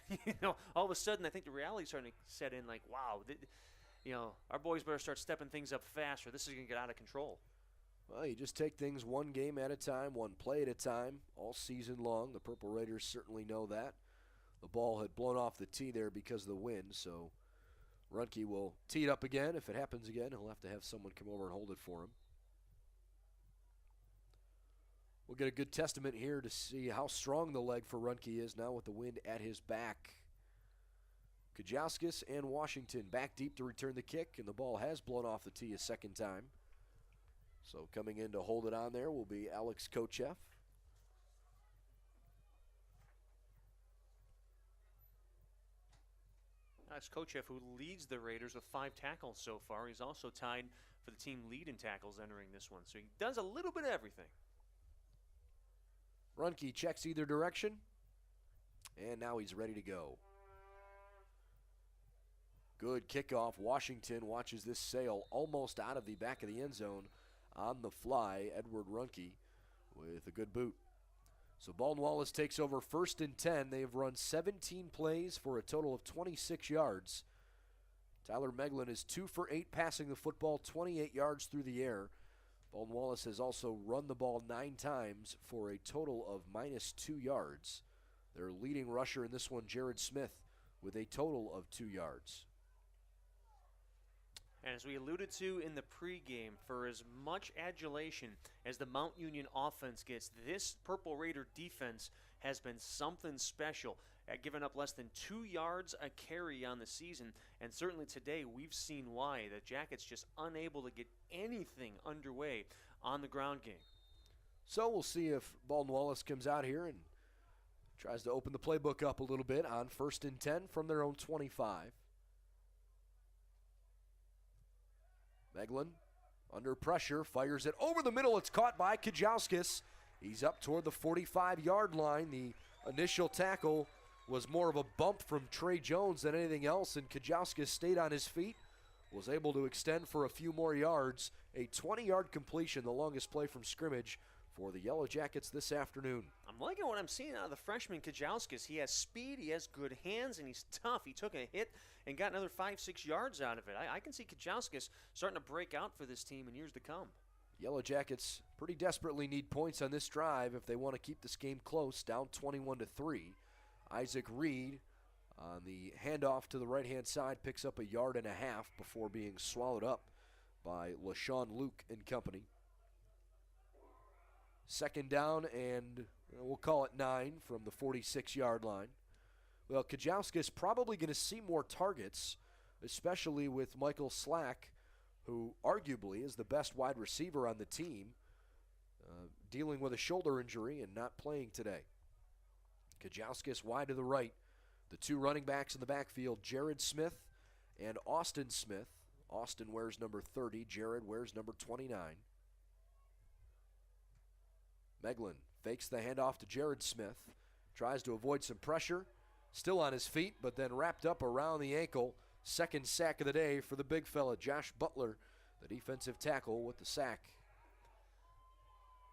S2: all of a sudden I think the reality's starting to set in like, wow, our boys better start stepping things up fast or this is going to get out of control.
S1: Well, you just take things one game at a time, one play at a time, all season long. The Purple Raiders certainly know that. The ball had blown off the tee there because of the wind, so Runke will tee it up again. If it happens again, he'll have to have someone come over and hold it for him. We'll get a good testament here to see how strong the leg for Runke is now with the wind at his back. Kajauskas and Washington back deep to return the kick, and the ball has blown off the tee a second time. So coming in to hold it on there will be Alex Kochev.
S2: Alex Kochev, who leads the Raiders with 5 tackles so far. He's also tied for the team lead in tackles entering this one. So he does a little bit of everything.
S1: Runke checks either direction, and now he's ready to go. Good kickoff. Washington watches this sail almost out of the back of the end zone on the fly. Edward Runke with a good boot. So Baldwin Wallace takes over 1st and 10. They have run 17 plays for a total of 26 yards. Tyler Meglin is 2 for 8 passing the football, 28 yards through the air. Baldwin Wallace has also run the ball 9 times for a total of -2 yards. Their leading rusher in this one, Jared Smith, with a total of 2 yards.
S2: And as we alluded to in the pregame, for as much adulation as the Mount Union offense gets, this Purple Raider defense has been something special, at giving up less than 2 yards a carry on the season. And certainly today we've seen why. The Jackets just unable to get anything underway on the ground game.
S1: So we'll see if Baldwin Wallace comes out here and tries to open the playbook up a little bit on 1st and 10 from their own 25. Meglin, under pressure, fires it over the middle. It's caught by Kajauskis. He's up toward the 45-yard line. The initial tackle was more of a bump from Trey Jones than anything else, and Kajauskis stayed on his feet, was able to extend for a few more yards. A 20-yard completion, the longest play from scrimmage for the Yellow Jackets this afternoon.
S2: I'm liking what I'm seeing out of the freshman Kajauskis. He has speed, he has good hands, and he's tough. He took a hit and got another 5-6 yards out of it. I can see Kajauskis starting to break out for this team in years to come.
S1: Yellow Jackets pretty desperately need points on this drive if they want to keep this game close, down 21-3. Isaac Reed on the handoff to the right-hand side picks up 1.5 yards before being swallowed up by LaShawn Luke and company. 2nd down, and we'll call it 9 from the 46-yard line. Well, Kajauskis probably going to see more targets, especially with Michael Slack, who arguably is the best wide receiver on the team, dealing with a shoulder injury and not playing today. Kajauskis wide to the right. The 2 running backs in the backfield, Jared Smith and Austin Smith. Austin wears number 30. Jared wears number 29. Meglin fakes the handoff to Jared Smith. Tries to avoid some pressure. Still on his feet, but then wrapped up around the ankle. 2nd sack of the day for the big fella, Josh Butler, the defensive tackle with the sack.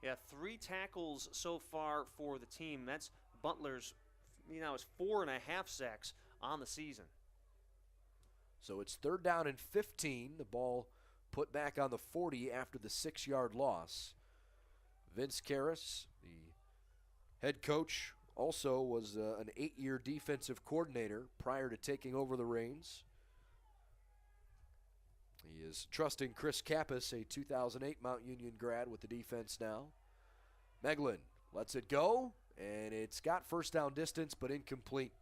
S2: Yeah, 3 tackles so far for the team. That's Butler's, his 4.5 sacks on the season.
S1: So it's 3rd down and 15. The ball put back on the 40 after the 6-yard loss. Vince Karras, the head coach, also was an 8-year defensive coordinator prior to taking over the reins. He is trusting Chris Kappas, a 2008 Mount Union grad, with the defense now. Meglin lets it go, and it's got 1st down distance, but incomplete.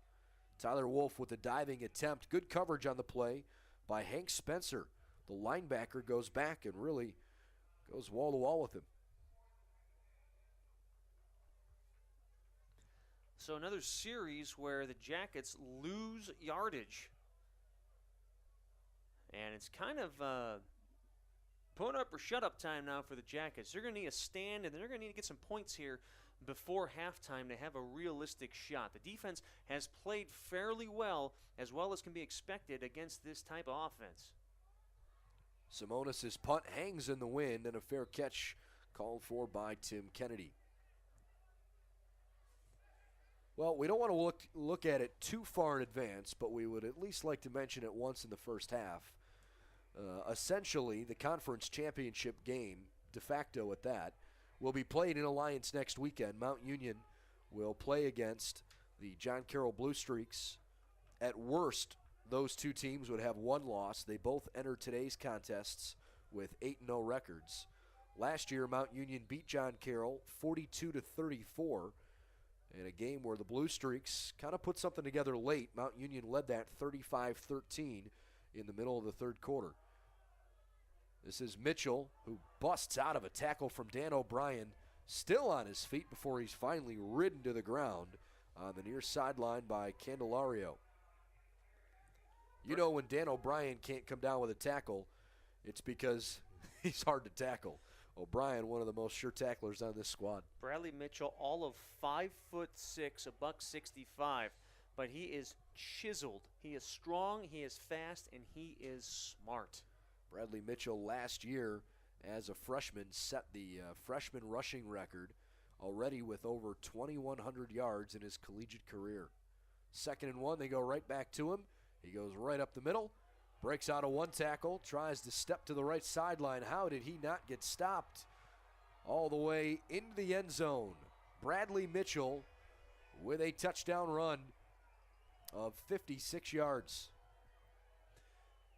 S1: Tyler Wolf with a diving attempt. Good coverage on the play by Hank Spencer. The linebacker goes back and really goes wall-to-wall with him.
S2: So another series where the Jackets lose yardage. And it's kind of put up or shut up time now for the Jackets. They're going to need a stand, and they're going to need to get some points here before halftime to have a realistic shot. The defense has played fairly well as can be expected against this type of offense.
S1: Simonis' punt hangs in the wind, and a fair catch called for by Tim Kennedy. Well, we don't want to look at it too far in advance, but we would at least like to mention it once in the first half. Essentially, the conference championship game, de facto at that, will be played in Alliance next weekend. Mount Union will play against the John Carroll Blue Streaks. At worst, those 2 teams would have 1 loss. They both enter today's contests with 8-0 records. Last year, Mount Union beat John Carroll 42-34 in a game where the Blue Streaks kind of put something together late. Mount Union led that 35-13 in the middle of the 3rd quarter. This is Mitchell, who busts out of a tackle from Dan O'Brien, still on his feet before he's finally ridden to the ground on the near sideline by Candelario. You know, when Dan O'Brien can't come down with a tackle, it's because he's hard to tackle. O'Brien, one of the most sure tacklers on this squad.
S2: Bradley Mitchell, all of 5'6", $165, but he is chiseled. He is strong, he is fast, and he is smart.
S1: Bradley Mitchell last year as a freshman set the freshman rushing record already with over 2,100 yards in his collegiate career. 2nd and 1, they go right back to him. He goes right up the middle, Breaks out of one tackle, tries to step to the right sideline. How did he not get stopped? All the way into the end zone. Bradley Mitchell with a touchdown run of 56 yards.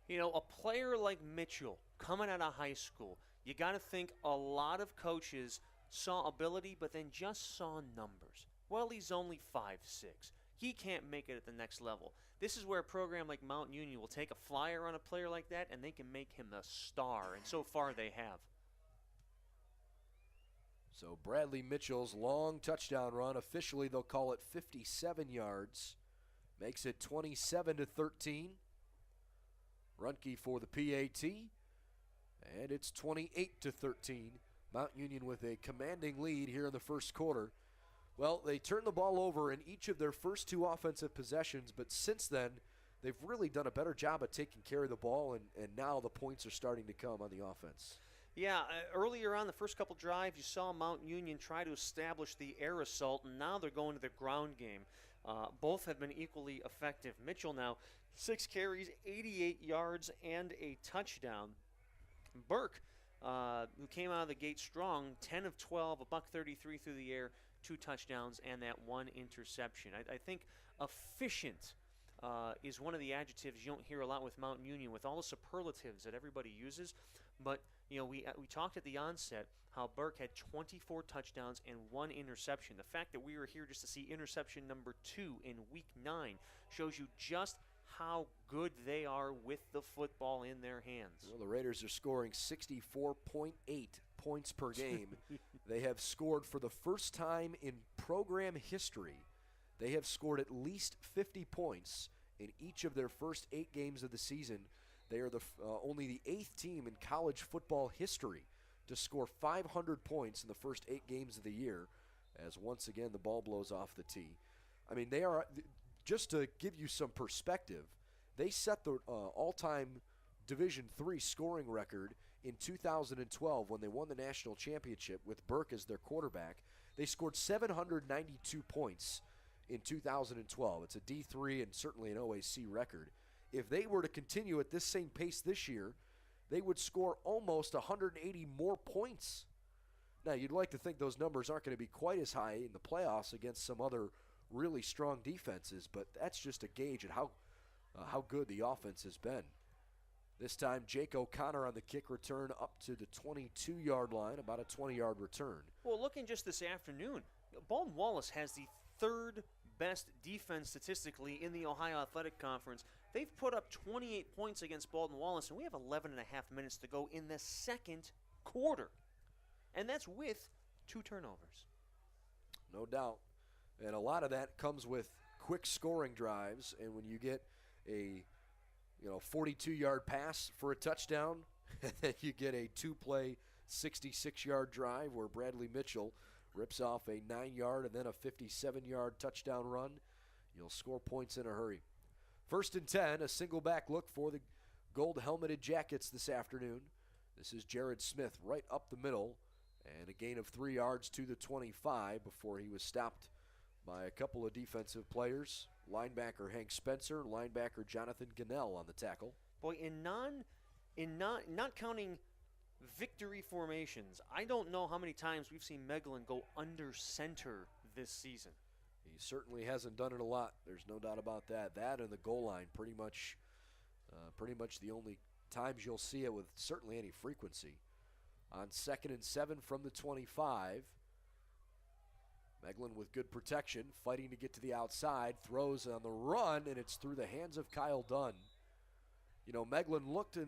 S2: You know, a player like Mitchell coming out of high school, you got to think a lot of coaches saw ability but then just saw numbers. Well, he's only 5'6". He can't make it at the next level. This is where a program like Mount Union will take a flyer on a player like that and they can make him a star, and so far they have.
S1: So Bradley Mitchell's long touchdown run, officially they'll call it 57 yards, makes it 27-13. Runke for the PAT, and it's 28-13. Mount Union with a commanding lead here in the first quarter. Well, they turned the ball over in each of their first two offensive possessions, but since then, they've really done a better job of taking care of the ball, and now the points are starting to come on the offense.
S2: Yeah, earlier on the first couple drives, you saw Mount Union try to establish the air assault, and now they're going to the ground game. Both have been equally effective. Mitchell now 6 carries, 88 yards, and a touchdown. Burke, who came out of the gate strong, 10 of 12, $133 through the air, 2 touchdowns, and that 1 interception. I think efficient is one of the adjectives you don't hear a lot with Mount Union, with all the superlatives that everybody uses. But you know, we talked at the onset how Burke had 24 touchdowns and 1 interception. The fact that we were here just to see interception number 2 in Week 9 shows you just how good they are with the football in their hands.
S1: Well, the Raiders are scoring 64.8 points per game. They have scored for the first time in program history. They have scored at least 50 points in each of their first 8 games of the season. They are only the 8th team in college football history to score 500 points in the first 8 games of the year, as once again the ball blows off the tee. I mean, they are, just to give you some perspective, they set the all-time Division III scoring record in 2012 when they won the national championship with Burke as their quarterback. They scored 792 points in 2012. It's a D3 and certainly an OAC record. If they were to continue at this same pace this year, they would score almost 180 more points. Now, you'd like to think those numbers aren't going to be quite as high in the playoffs against some other really strong defenses, but that's just a gauge at how good the offense has been. This time, Jake O'Connor on the kick return up to the 22-yard line, about a 20-yard return.
S2: Well, looking just this afternoon, Baldwin Wallace has the 3rd best defense statistically in the Ohio Athletic Conference. They've put up 28 points against Baldwin Wallace, and we have 11 and a half minutes to go in the second quarter. And that's with 2 turnovers.
S1: No doubt. And a lot of that comes with quick scoring drives, and when you get a 42-yard pass for a touchdown, and then you get a 2-play 66-yard drive where Bradley Mitchell rips off a 9-yard and then a 57-yard touchdown run, you'll score points in a hurry. 1st and 10, a single back look for the gold-helmeted Jackets this afternoon. This is Jared Smith right up the middle, and a gain of 3 yards to the 25 before he was stopped by a couple of defensive players. Linebacker Hank Spencer, linebacker Jonathan Gunnell on the tackle.
S2: Boy, not counting victory formations, I don't know how many times we've seen Meglin go under center this season.
S1: He certainly hasn't done it a lot. There's no doubt about that. That and the goal line, pretty much the only times you'll see it with certainly any frequency. On 2nd and 7 from the 25, Meglin with good protection, fighting to get to the outside, throws on the run, and it's through the hands of Kyle Dunn. You know, Meglin looked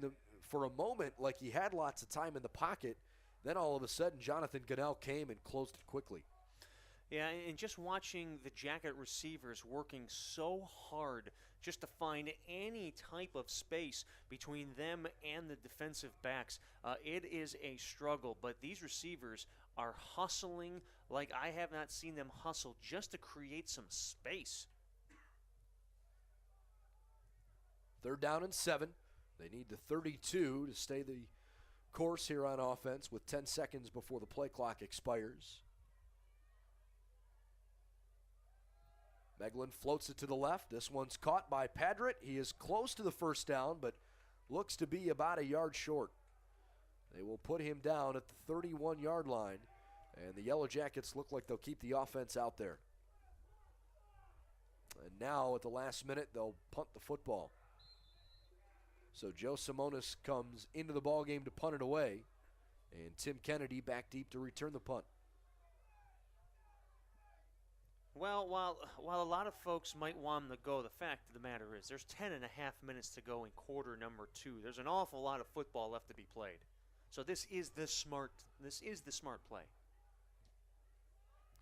S1: for a moment like he had lots of time in the pocket. Then all of a sudden, Jonathan Gunnell came and closed it quickly.
S2: Yeah, and just watching the Jacket receivers working so hard just to find any type of space between them and the defensive backs, it is a struggle. But these receivers are hustling like I have not seen them hustle just to create some space.
S1: 3rd down and 7. They need the 32 to stay the course here on offense with 10 seconds before the play clock expires. Meglin floats it to the left. This one's caught by Padrett. He is close to the 1st down, but looks to be about a yard short. They will put him down at the 31-yard line, and the Yellow Jackets look like they'll keep the offense out there. And now at the last minute, they'll punt the football. So Joe Simonis comes into the ballgame to punt it away, and Tim Kennedy back deep to return the punt.
S2: Well, while a lot of folks might want him to go, the fact of the matter is there's 10 and a half minutes to go in quarter number 2. There's an awful lot of football left to be played. So this is the smart play.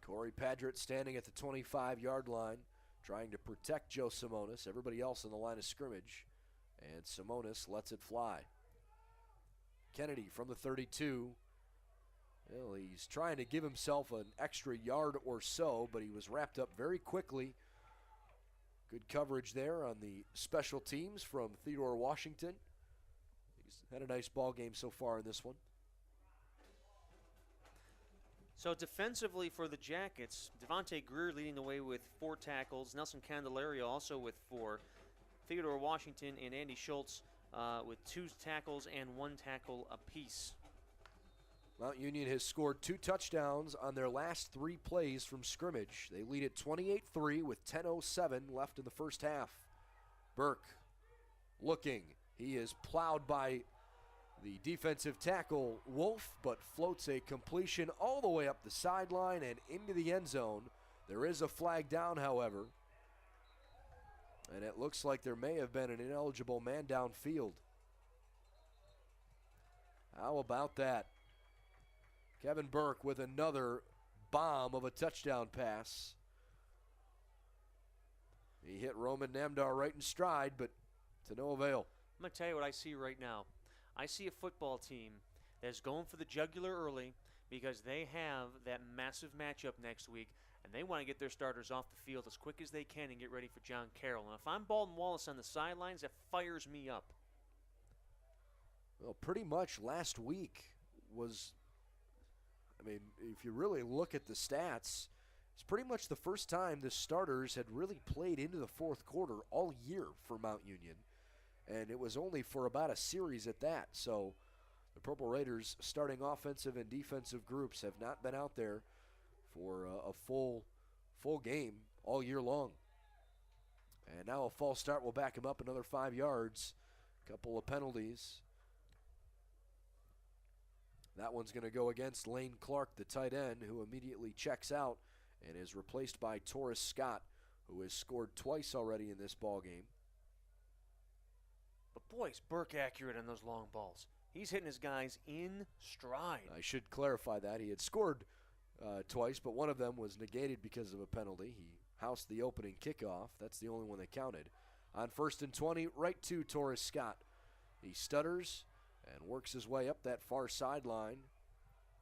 S1: Corey Padgett standing at the 25-yard line, trying to protect Joe Simonis. Everybody else in the line of scrimmage. And Simonis lets it fly. Kennedy from the 32. Well, he's trying to give himself an extra yard or so, but he was wrapped up very quickly. Good coverage there on the special teams from Theodore Washington. He's had a nice ball game so far in this one.
S2: So defensively for the Jackets, Devontae Greer leading the way with 4 tackles. Nelson Candelario also with 4. Theodore Washington and Andy Schultz with 2 tackles and 1 tackle apiece.
S1: Mount Union has scored 2 touchdowns on their last 3 plays from scrimmage. They lead at 28-3 with 10:07 left in the first half. Burke looking. He is plowed by the defensive tackle, Wolf, but floats a completion all the way up the sideline and into the end zone. There is a flag down, however, and it looks like there may have been an ineligible man downfield. How about that? Kevin Burke with another bomb of a touchdown pass. He hit Roman Namdar right in stride, but to no avail.
S2: I'm going to tell you what I see right now. I see a football team that's going for the jugular early because they have that massive matchup next week, and they want to get their starters off the field as quick as they can and get ready for John Carroll. And if I'm Baldwin Wallace on the sidelines, that fires me up.
S1: Well, pretty much last week was, I mean, if you really look at the stats, it's pretty much the first time the starters had really played into the fourth quarter all year for Mount Union. And it was only for about a series at that. So the Purple Raiders starting offensive and defensive groups have not been out there for a full game all year long. And now a false start will back him up another 5 yards. Couple of penalties. That one's going to go against Lane Clark, the tight end, who immediately checks out and is replaced by Torres Scott, who has scored twice already in this ball game.
S2: But boy, is Burke accurate on those long balls. He's hitting his guys in stride.
S1: I should clarify that. He had scored twice, but one of them was negated because of a penalty. He housed the opening kickoff. That's the only one that counted. On 1st and 20, right to Torres Scott. He stutters and works his way up that far sideline.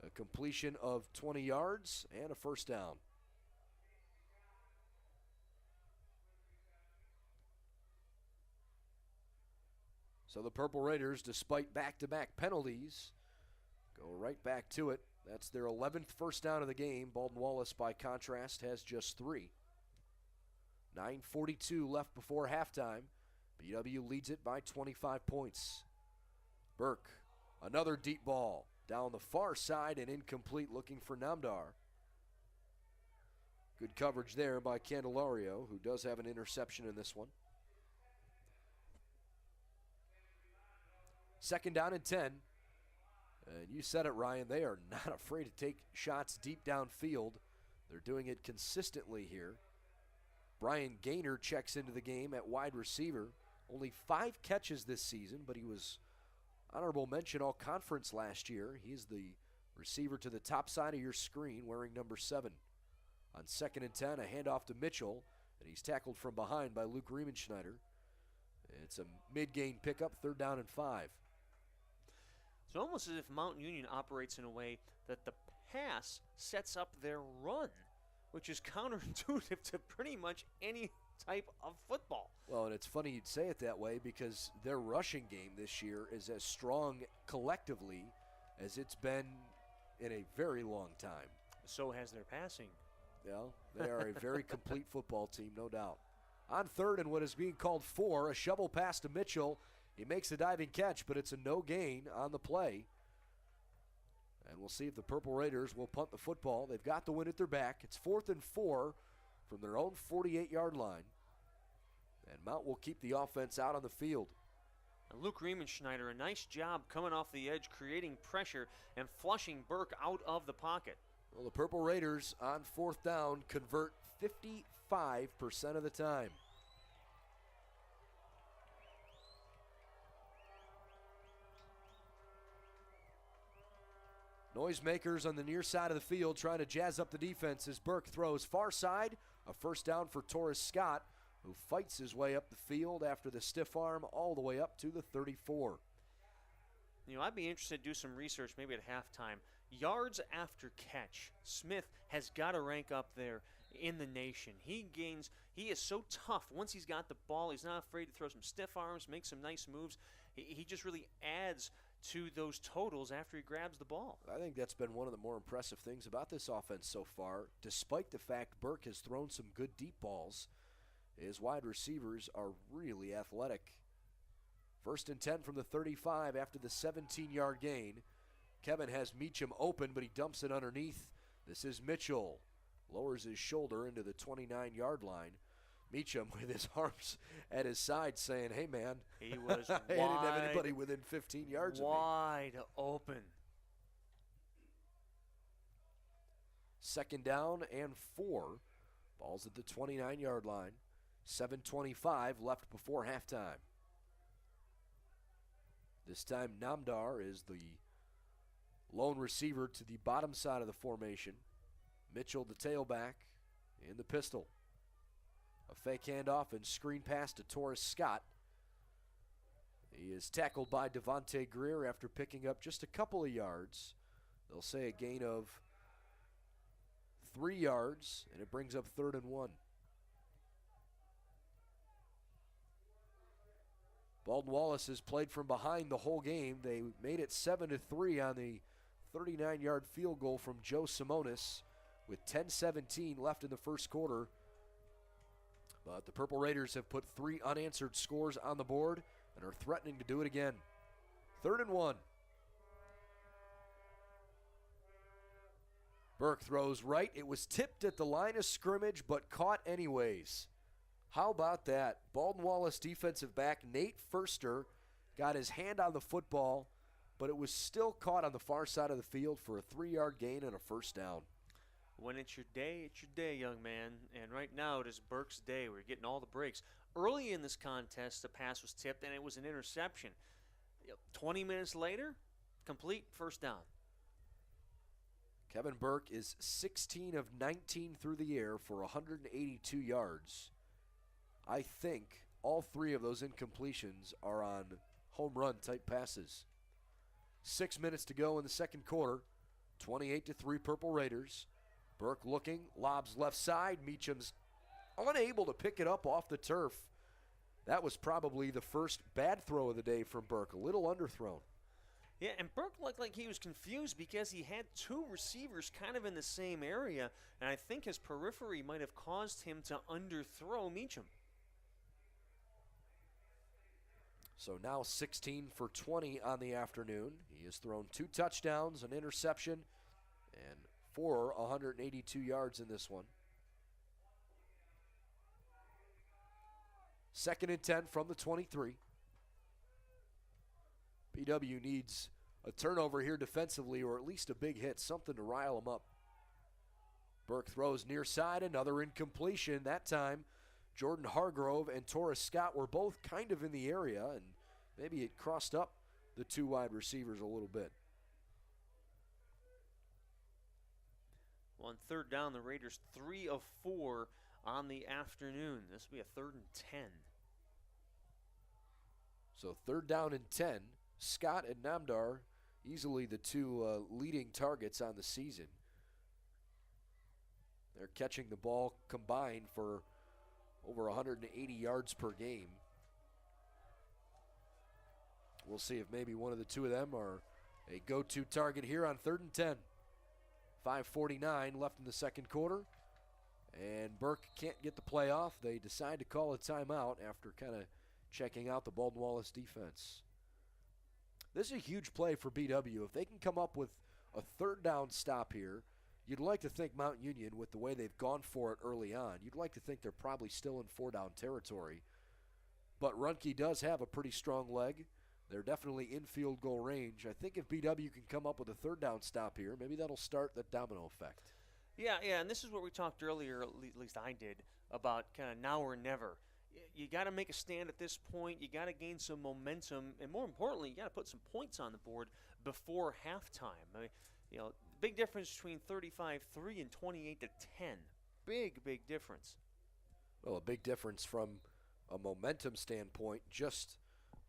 S1: A completion of 20 yards and a first down. So the Purple Raiders, despite back-to-back penalties, go right back to it. That's their 11th first down of the game. Baldwin Wallace, by contrast, has just 3. 9:42 left before halftime. BW leads it by 25 points. Burke, another deep ball down the far side and incomplete, looking for Namdar. Good coverage there by Candelario, who does have an interception in this one. 2nd down and 10. And you said it, Ryan. They are not afraid to take shots deep downfield. They're doing it consistently here. Brian Gaynor checks into the game at wide receiver. Only 5 catches this season, but he was honorable mention all conference last year. He's the receiver to the top side of your screen wearing number 7. On 2nd and 10, a handoff to Mitchell, and he's tackled from behind by Luke Riemenschneider. It's a mid-gain pickup, 3rd down and 5.
S2: It's almost as if Mount Union operates in a way that the pass sets up their run, which is counterintuitive to pretty much any type of football.
S1: Well, and it's funny you'd say it that way because their rushing game this year is as strong collectively as it's been in a very long time.
S2: So has their passing.
S1: Well, they are a very complete football team, no doubt. On 3rd and what is being called 4, a shovel pass to Mitchell. He makes a diving catch, but it's a no gain on the play. And we'll see if the Purple Raiders will punt the football. They've got the win at their back. It's 4th and 4 from their own 48-yard line. And Mount will keep the offense out on the field.
S2: Luke Riemenschneider, a nice job coming off the edge, creating pressure and flushing Burke out of the pocket.
S1: Well, the Purple Raiders on 4th down convert 55% of the time. Noisemakers on the near side of the field trying to jazz up the defense as Burke throws far side. A first down for Torres Scott, who fights his way up the field after the stiff arm all the way up to the 34.
S2: I'd be interested to do some research maybe at halftime. Yards after catch, Smith has got to rank up there in the nation. He is so tough. Once he's got the ball, he's not afraid to throw some stiff arms, make some nice moves. He just really adds to those totals after he grabs the ball.
S1: I think that's been one of the more impressive things about this offense so far. Despite the fact Burke has thrown some good deep balls, his wide receivers are really athletic. 1st and 10 from the 35 after the 17-yard gain. Kevin has Meacham open, but he dumps it underneath. This is Mitchell. Lowers his shoulder into the 29-yard line. Meacham with his arms at his side saying, hey, man,
S2: he was
S1: I didn't have anybody within 15 yards of me.
S2: Wide open.
S1: 2nd down and 4. Ball's at the 29-yard line. 7:25 left before halftime. This time Namdar is the lone receiver to the bottom side of the formation. Mitchell, the tailback, in the pistol. A fake handoff and screen pass to Torres Scott. He is tackled by Devontae Greer after picking up just a couple of yards. They'll say a gain of 3 yards, and it brings up 3rd and 1. Baldwin Wallace has played from behind the whole game. They made it 7-3 on the 39-yard field goal from Joe Simonis with 10:17 left in the first quarter. But the Purple Raiders have put 3 unanswered scores on the board and are threatening to do it again. 3rd and 1. Burke throws right. It was tipped at the line of scrimmage, but caught anyways. How about that? Baldwin Wallace defensive back Nate Furster got his hand on the football, but it was still caught on the far side of the field for a 3-yard gain and a first down.
S2: When it's your day, young man. And right now it is Burke's day. We're getting all the breaks. Early in this contest, the pass was tipped, and it was an interception. 20 minutes later, complete first down.
S1: Kevin Burke is 16 of 19 through the air for 182 yards. I think all 3 of those incompletions are on home run type passes. 6 minutes to go in the second quarter. 28-3 Purple Raiders. Burke looking, lobs left side. Meacham's unable to pick it up off the turf. That was probably the first bad throw of the day from Burke, a little underthrown.
S2: Yeah, and Burke looked like he was confused because he had 2 receivers kind of in the same area, and I think his periphery might have caused him to underthrow Meacham.
S1: So now 16 for 20 on the afternoon. He has thrown 2 touchdowns, an interception, and 182 yards in this one. 2nd and 10 from the 23. PW needs a turnover here defensively, or at least a big hit, something to rile them up. Burke throws near side, another incompletion. That time, Jordan Hargrove and Torres Scott were both kind of in the area, and maybe it crossed up the 2 wide receivers a little bit.
S2: On 3rd down, the Raiders 3 of 4 on the afternoon. This will be a 3rd and 10.
S1: So 3rd down and 10. Scott and Namdar, easily the 2 leading targets on the season. They're catching the ball combined for over 180 yards per game. We'll see if maybe one of the 2 of them are a go-to target here on 3rd and 10. 5:49 left in the second quarter, and Burke can't get the play off. They decide to call a timeout after kind of checking out the Baldwin Wallace defense. This is a huge play for BW. If they can come up with a third down stop here, you'd like to think Mount Union, with the way they've gone for it early on, you'd like to think they're probably still in four-down territory. But Runke does have a pretty strong leg. They're definitely in field goal range. I think if BW can come up with a third down stop here, maybe that'll start the domino effect.
S2: Yeah, and this is what we talked earlier, at least I did, about kind of now or never. You got to make a stand at this point. You got to gain some momentum, and more importantly, you got to put some points on the board before halftime. I mean, big difference between 35-3 and 28-10. Big difference.
S1: Well, a big difference from a momentum standpoint just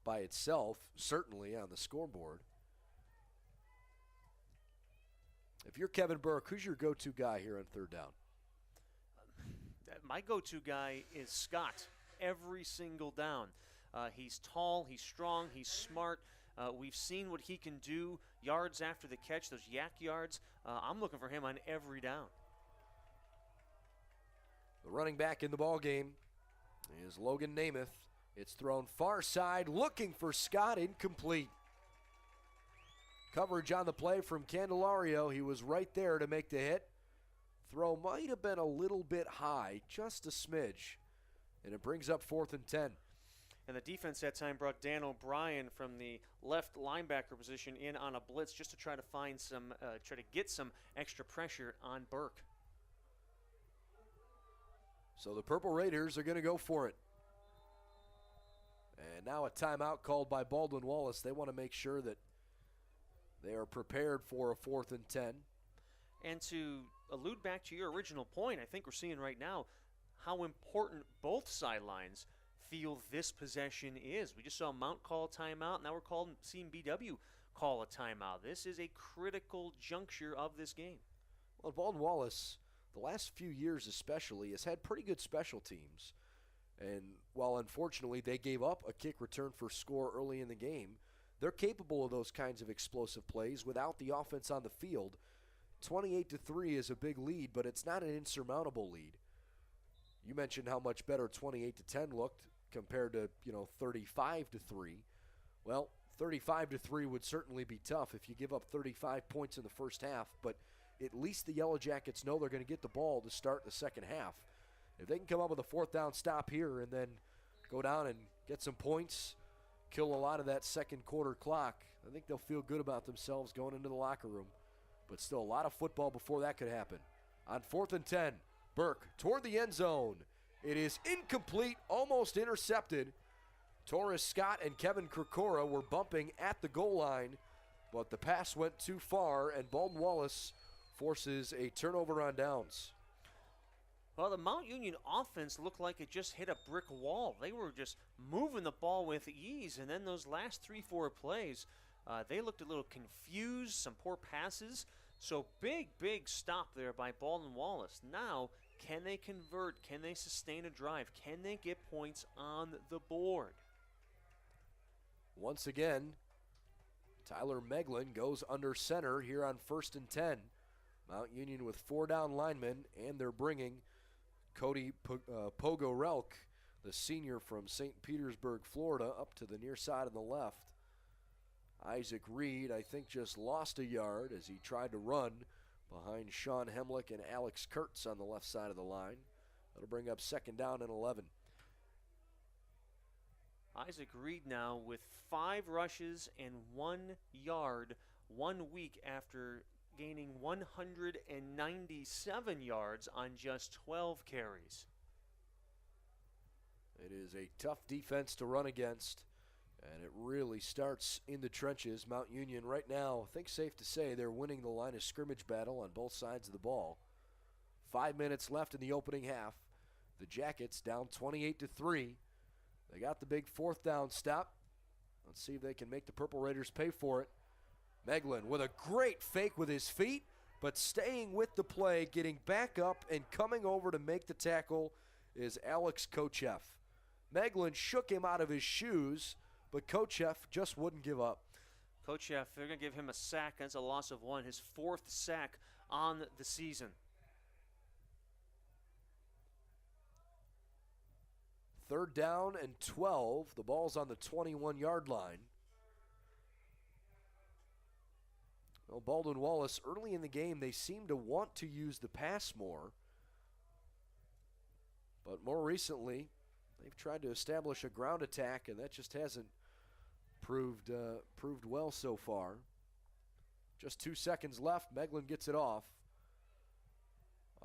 S1: by itself, certainly on the scoreboard. If you're Kevin Burke, who's your go-to guy here on third down?
S2: My go-to guy is Scott every single down. He's tall, he's strong, he's smart. We've seen what he can do, yards after the catch, those yak yards. I'm looking for him on every down.
S1: The running back in the ball game is Logan Namath. It's thrown far side, looking for Scott, incomplete. Coverage on the play from Candelario. He was right there to make the hit. Throw might have been a little bit high, just a smidge. And it brings up 4th and 10.
S2: And the defense that time brought Dan O'Brien from the left linebacker position in on a blitz just to try to find some, try to get some extra pressure on Burke.
S1: So the Purple Raiders are going to go for it. And now a timeout called by Baldwin Wallace. They want to make sure that they are prepared for a 4th and 10.
S2: And to allude back to your original point, I think we're seeing right now how important both sidelines feel this possession is. We just saw Mount call a timeout. Now we're seeing BW call a timeout. This is a critical juncture of this game.
S1: Well, Baldwin Wallace, the last few years especially, has had pretty good special teams. And while unfortunately they gave up a kick return for score early in the game, they're capable of those kinds of explosive plays without the offense on the field. 28-3 is a big lead, but it's not an insurmountable lead. You mentioned how much better 28-10 looked compared to, 35-3. Well, 35-3 would certainly be tough if you give up 35 points in the first half, but at least the Yellow Jackets know they're going to get the ball to start the second half. If they can come up with a 4th down stop here and then go down and get some points, kill a lot of that second quarter clock, I think they'll feel good about themselves going into the locker room. But still a lot of football before that could happen. On 4th and 10, Burke toward the end zone. It is incomplete, almost intercepted. Torres Scott and Kevin Krikora were bumping at the goal line, but the pass went too far, and Baldwin Wallace forces a turnover on downs.
S2: Well, the Mount Union offense looked like it just hit a brick wall. They were just moving the ball with ease, and then those last 3-4 plays, they looked a little confused, some poor passes. So big stop there by Baldwin Wallace. Now, can they convert? Can they sustain a drive? Can they get points on the board?
S1: Once again, Tyler Meglin goes under center here on 1st and 10. Mount Union with 4 down linemen, and they're bringing Cody Pogorelk, the senior from St. Petersburg, Florida, up to the near side on the left. Isaac Reed, I think, just lost a yard as he tried to run behind Sean Hemlick and Alex Kurtz on the left side of the line. That'll bring up 2nd down and 11.
S2: Isaac Reed now with 5 rushes and 1 yard 1 week after gaining 197 yards on just 12 carries.
S1: It is a tough defense to run against, and it really starts in the trenches. Mount Union right now, I think safe to say, they're winning the line of scrimmage battle on both sides of the ball. 5 minutes left in the opening half. The Jackets down 28-3. They got the big 4th down stop. Let's see if they can make the Purple Raiders pay for it. Meglin with a great fake with his feet, but staying with the play, getting back up and coming over to make the tackle is Alex Kochev. Meglin shook him out of his shoes, but Kochev just wouldn't give up.
S2: Kochev, they're going to give him a sack. That's a loss of 1, his 4th sack on the season.
S1: 3rd down and 12. The ball's on the 21-yard line. Well, Baldwin Wallace, early in the game, they seemed to want to use the pass more. But more recently, they've tried to establish a ground attack, and that just hasn't proved well so far. Just 2 seconds left. Meglin gets it off.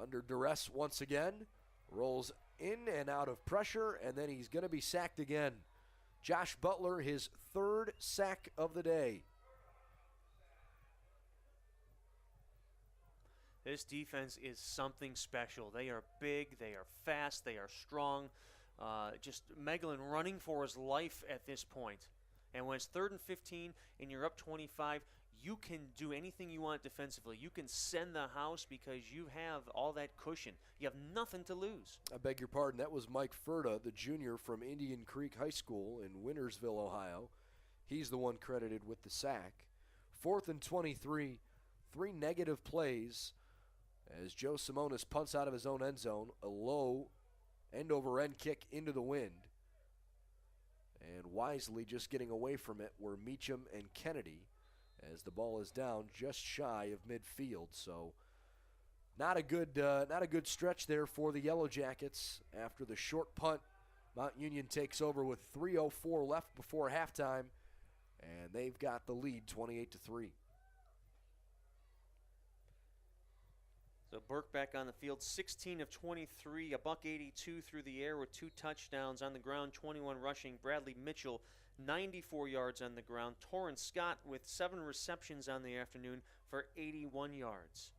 S1: Under duress once again. Rolls in and out of pressure, and then he's going to be sacked again. Josh Butler, his 3rd sack of the day.
S2: This defense is something special. They are big, they are fast, they are strong. Just Meglin running for his life at this point. And when it's 3rd and 15 and you're up 25, you can do anything you want defensively. You can send the house because you have all that cushion. You have nothing to lose.
S1: I beg your pardon. That was Mike Furta, the junior from Indian Creek High School in Wintersville, Ohio. He's the one credited with the sack. 4th and 23, 3 negative plays as Joe Simonis punts out of his own end zone, a low end-over-end kick into the wind. And wisely just getting away from it were Meacham and Kennedy as the ball is down just shy of midfield. So not a good stretch there for the Yellow Jackets after the short punt. Mount Union takes over with 3:04 left before halftime, and they've got the lead 28-3.
S2: So Burke back on the field, 16 of 23, a $182 through the air with 2 touchdowns on the ground, 21 rushing. Bradley Mitchell, 94 yards on the ground. Torrance Scott with 7 receptions on the afternoon for 81 yards.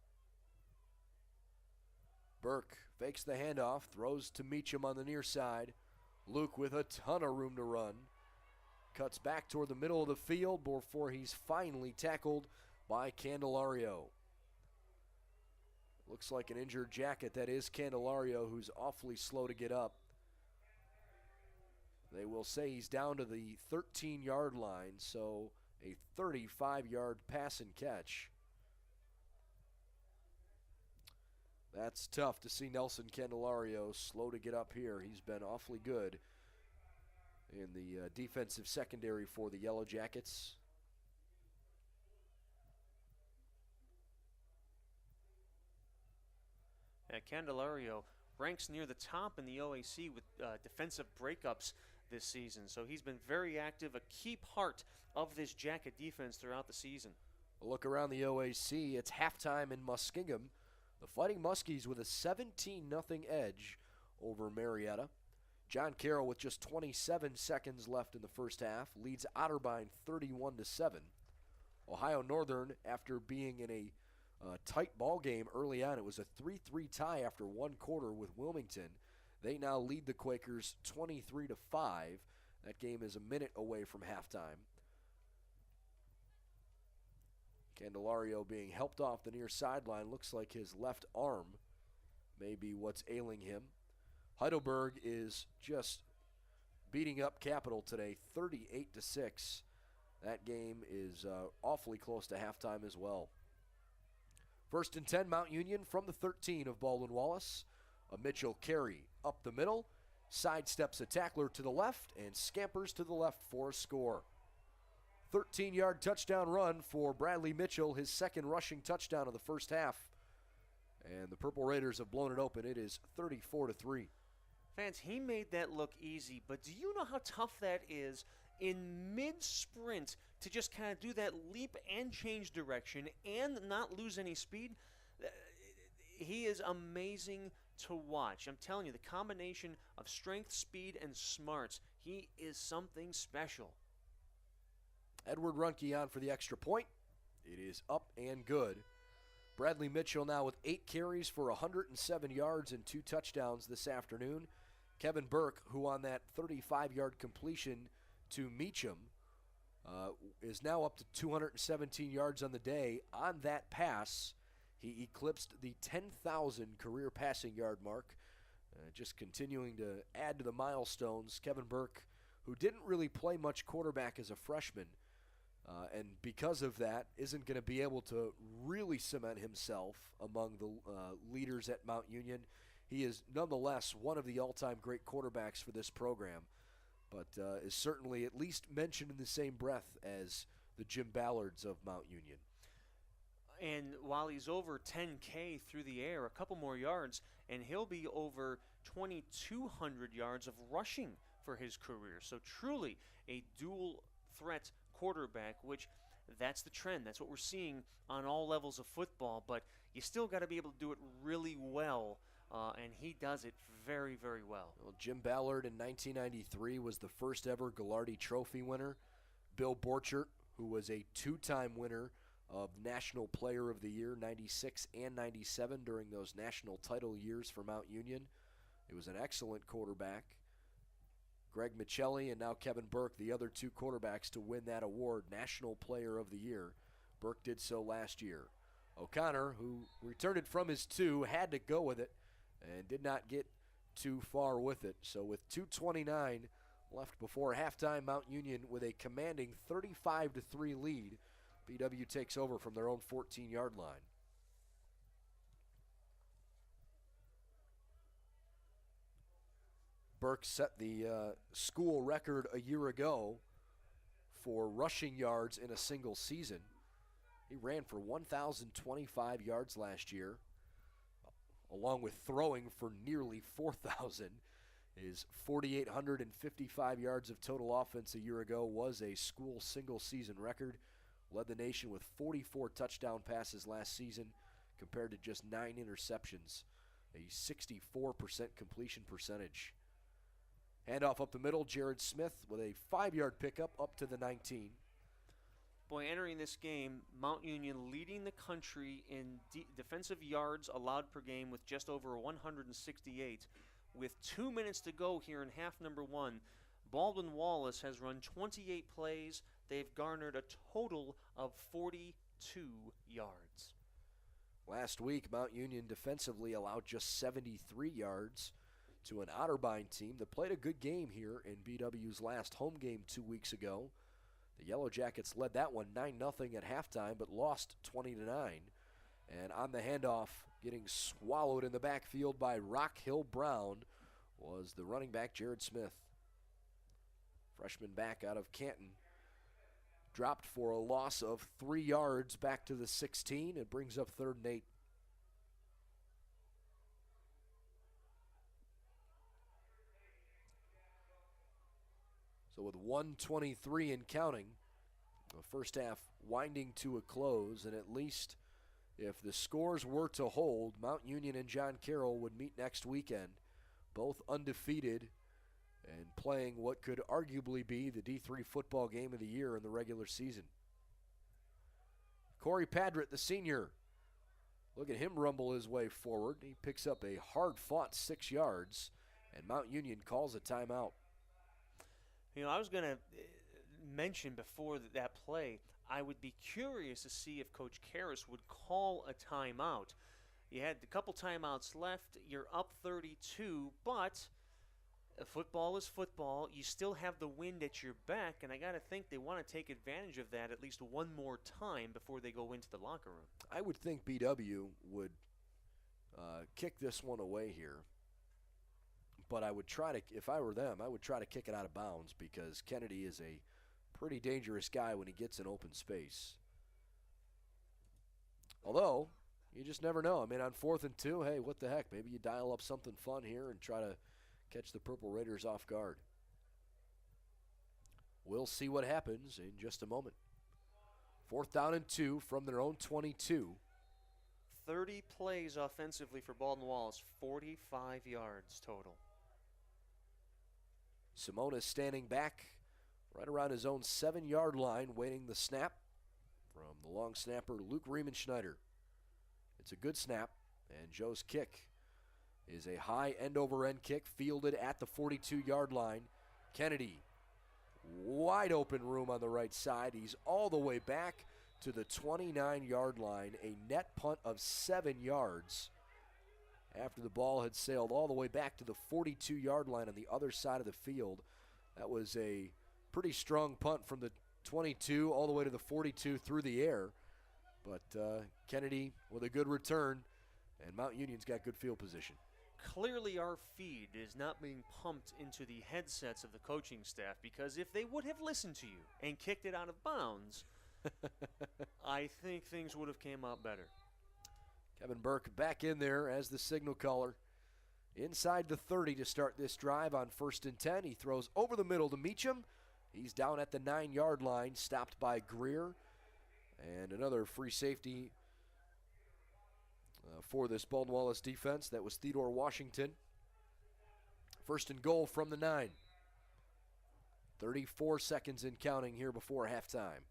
S1: Burke fakes the handoff, throws to Meacham on the near side. Luke with a ton of room to run. Cuts back toward the middle of the field before he's finally tackled by Candelario. Looks like an injured Jacket. That is Candelario, who's awfully slow to get up. They will say he's down to the 13-yard line, so a 35-yard pass and catch. That's tough to see Nelson Candelario slow to get up here. He's been awfully good in the defensive secondary for the Yellow Jackets.
S2: Candelario ranks near the top in the OAC with defensive breakups this season, so he's been very active, a key part of this Jacket defense throughout the season.
S1: A look around the OAC, it's halftime in Muskingum. The Fighting Muskies with a 17-0 edge over Marietta. John Carroll with just 27 seconds left in the first half leads Otterbein 31-7. Ohio Northern, after being in a tight ball game early on, it was a 3-3 tie after 1 quarter with Wilmington. They now lead the Quakers 23-5. That game is a minute away from halftime. Candelario being helped off the near sideline. Looks like his left arm may be what's ailing him. Heidelberg is just beating up Capital today, 38-6. That game is awfully close to halftime as well. 1st and 10, Mount Union from the 13 of Baldwin Wallace. A Mitchell carry up the middle, sidesteps a tackler to the left, and scampers to the left for a score. 13-yard touchdown run for Bradley Mitchell, his 2nd rushing touchdown of the first half. And the Purple Raiders have blown it open. It is 34-3.
S2: Fans, he made that look easy, but do you know how tough that is in mid-sprint to just kind of do that leap and change direction and not lose any speed? He is amazing to watch. I'm telling you, the combination of strength, speed, and smarts, he is something special.
S1: Edward Runke on for the extra point. It is up and good. Bradley Mitchell now with 8 carries for 107 yards and 2 touchdowns this afternoon. Kevin Burke, who on that 35-yard completion to Meacham, is now up to 217 yards on the day. On that pass, he eclipsed the 10,000 career passing yard mark. Just continuing to add to the milestones. Kevin Burke, who didn't really play much quarterback as a freshman, and because of that, isn't going to be able to really cement himself among the leaders at Mount Union. he is nonetheless one of the all-time great quarterbacks for this program, but is certainly at least mentioned in the same breath as the Jim Ballards of Mount Union.
S2: And while he's over 10K through the air, a couple more yards, and he'll be over 2,200 yards of rushing for his career. So truly a dual threat quarterback, which that's the trend. That's what we're seeing on all levels of football, but you still got to be able to do it really well, and he does it very, very well.
S1: Well, Jim Ballard in 1993 was the first ever Gagliardi Trophy winner. Bill Borchert, who was a two-time winner of National Player of the Year, 96 and 97 during those national title years for Mount Union. It was an excellent quarterback. Greg Michelli and now Kevin Burke, the other two quarterbacks to win that award, National Player of the Year. Burke did so last year. O'Connor, who returned it from his two, had to go with it and did not get too far with it. So with 2:29 left before halftime, Mount Union with a commanding 35-3 lead. BW takes over from their own 14-yard line. Burke set the school record a year ago for rushing yards in a single season. He ran for 1,025 yards last year, along with throwing for nearly 4,000. His 4,855 yards of total offense a year ago was a school single-season record. Led the nation with 44 touchdown passes last season compared to just 9 interceptions, a 64% completion percentage. Handoff up the middle, Jared Smith with a 5-yard pickup up to the 19.
S2: Boy, entering this game, Mount Union leading the country in defensive yards allowed per game with just over 168. With 2 minutes to go here in half number one, Baldwin Wallace has run 28 plays. They've garnered a total of 42 yards.
S1: Last week, Mount Union defensively allowed just 73 yards to an Otterbein team that played a good game here in BW's last home game 2 weeks ago. The Yellow Jackets led that one 9-0 at halftime, but lost 20-9. And on the handoff, getting swallowed in the backfield by Rock Hill Brown was the running back Jared Smith. Freshman back out of Canton. Dropped for a loss of 3 yards back to the 16. It brings up 3rd and 8. So with 1:23 and counting, the first half winding to a close, and at least if the scores were to hold, Mount Union and John Carroll would meet next weekend, both undefeated and playing what could arguably be the D3 football game of the year in the regular season. Corey Padrett, the senior, look at him rumble his way forward. He picks up a hard-fought 6 yards, and Mount Union calls a timeout.
S2: You know, I was going to mention before that play, I would be curious to see if Coach Karras would call a timeout. You had a couple timeouts left. You're up 32, but football is football. You still have the wind at your back, and I got to think they want to take advantage of that at least one more time before they go into the locker room.
S1: I would think BW would kick this one away here. But I would try to, if I were them, I would try to kick it out of bounds because Kennedy is a pretty dangerous guy when he gets in open space. Although, you just never know. I mean, on 4th and 2, hey, what the heck? Maybe you dial up something fun here and try to catch the Purple Raiders off guard. We'll see what happens in just a moment. 4th down and 2 from their own 22.
S2: 30 plays offensively for Baldwin Wallace, 45 yards total.
S1: Simone is standing back right around his own 7-yard line, waiting the snap from the long snapper, Luke Riemenschneider. It's a good snap, and Joe's kick is a high end-over-end kick fielded at the 42-yard line. Kennedy, wide open room on the right side. He's all the way back to the 29-yard line, a net punt of 7 yards after the ball had sailed all the way back to the 42-yard line on the other side of the field. That was a pretty strong punt from the 22 all the way to the 42 through the air. But Kennedy with a good return, and Mount Union's got good field position.
S2: clearly our feed is not being pumped into the headsets of the coaching staff, because if they would have listened to you and kicked it out of bounds, I think things would have came out better.
S1: Kevin Burke back in there as the signal caller. Inside the 30 to start this drive on 1st and 10. He throws over the middle to Meacham. He's down at the 9-yard line, stopped by Greer. And another free safety for this Baldwin Wallace defense. That was Theodore Washington. 1st and goal from the 9. 34 seconds in counting here before halftime.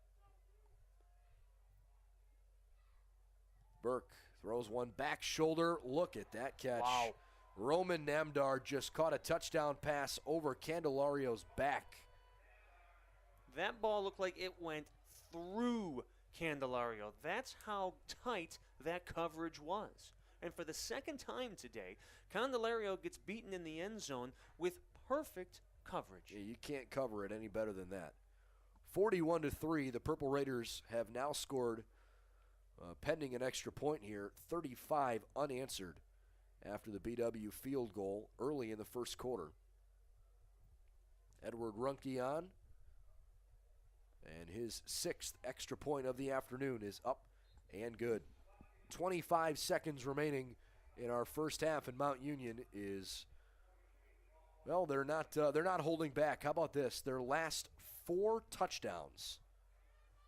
S1: Burke throws one back shoulder. Look at that catch.
S2: Wow.
S1: Roman Namdar just caught a touchdown pass over Candelario's back.
S2: That ball looked like it went through Candelario. That's how tight that coverage was. And for the second time today, Candelario gets beaten in the end zone with perfect coverage.
S1: Yeah, you can't cover it any better than that. 41-3, the Purple Raiders have now scored, pending an extra point here, 35 unanswered after the BW field goal early in the first quarter. Edward Runke on. And his 6th extra point of the afternoon is up and good. 25 seconds remaining in our first half, and Mount Union is, well, they're not holding back. How about this? Their last 4 touchdowns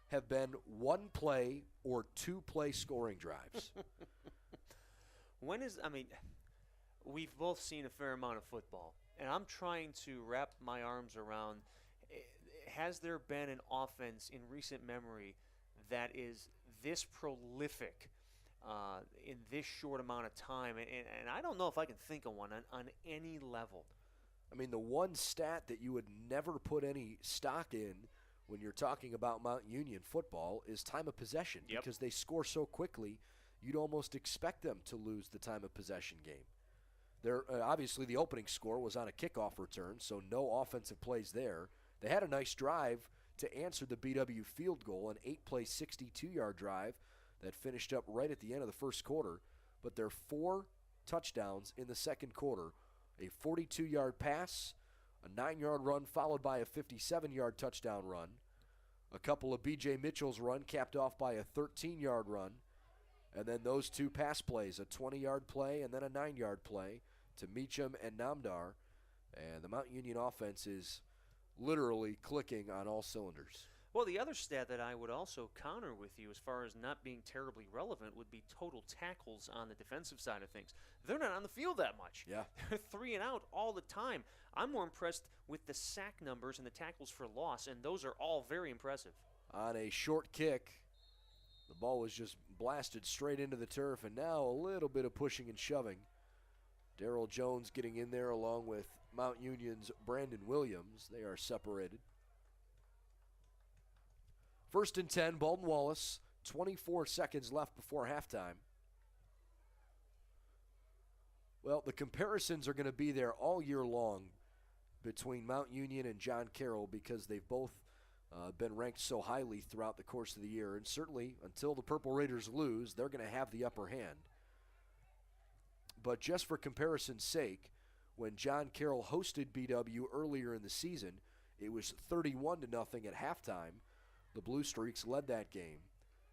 S1: have been 1-play or 2-play scoring drives.
S2: We've both seen a fair amount of football, and I'm trying to wrap my arms around, has there been an offense in recent memory that is this prolific in this short amount of time? And I don't know if I can think of one on any level.
S1: I mean, the one stat that you would never put any stock in when you're talking about Mount Union football is time of possession.
S2: Yep.
S1: Because they score so quickly, you'd almost expect them to lose the time of possession game. Obviously, the opening score was on a kickoff return, so no offensive plays there. They had a nice drive to answer the BW field goal, an 8-play, 62-yard drive that finished up right at the end of the first quarter. But there are 4 touchdowns in the second quarter, a 42-yard pass, a 9-yard run followed by a 57-yard touchdown run, a couple of B.J. Mitchell's run capped off by a 13-yard run, and then those 2 pass plays, a 20-yard play and then a 9-yard play to Meacham and Namdar. And the Mount Union offense is literally clicking on all cylinders.
S2: Well, the other stat that I would also counter with you as far as not being terribly relevant would be total tackles on the defensive side of things. They're not on the field that much.
S1: Yeah.
S2: They're 3 and out all the time. I'm more impressed with the sack numbers and the tackles for loss, and those are all very impressive.
S1: On a short kick, the ball was just blasted straight into the turf, and now a little bit of pushing and shoving. Darrell Jones getting in there along with Mount Union's Brandon Williams. They are separated. 1st and 10, Baldwin Wallace. 24 seconds left before halftime. Well, the comparisons are going to be there all year long between Mount Union and John Carroll because they've both been ranked so highly throughout the course of the year. And certainly, until the Purple Raiders lose, they're going to have the upper hand. But just for comparison's sake, when John Carroll hosted BW earlier in the season, it was 31-0 at halftime. The Blue Streaks led that game.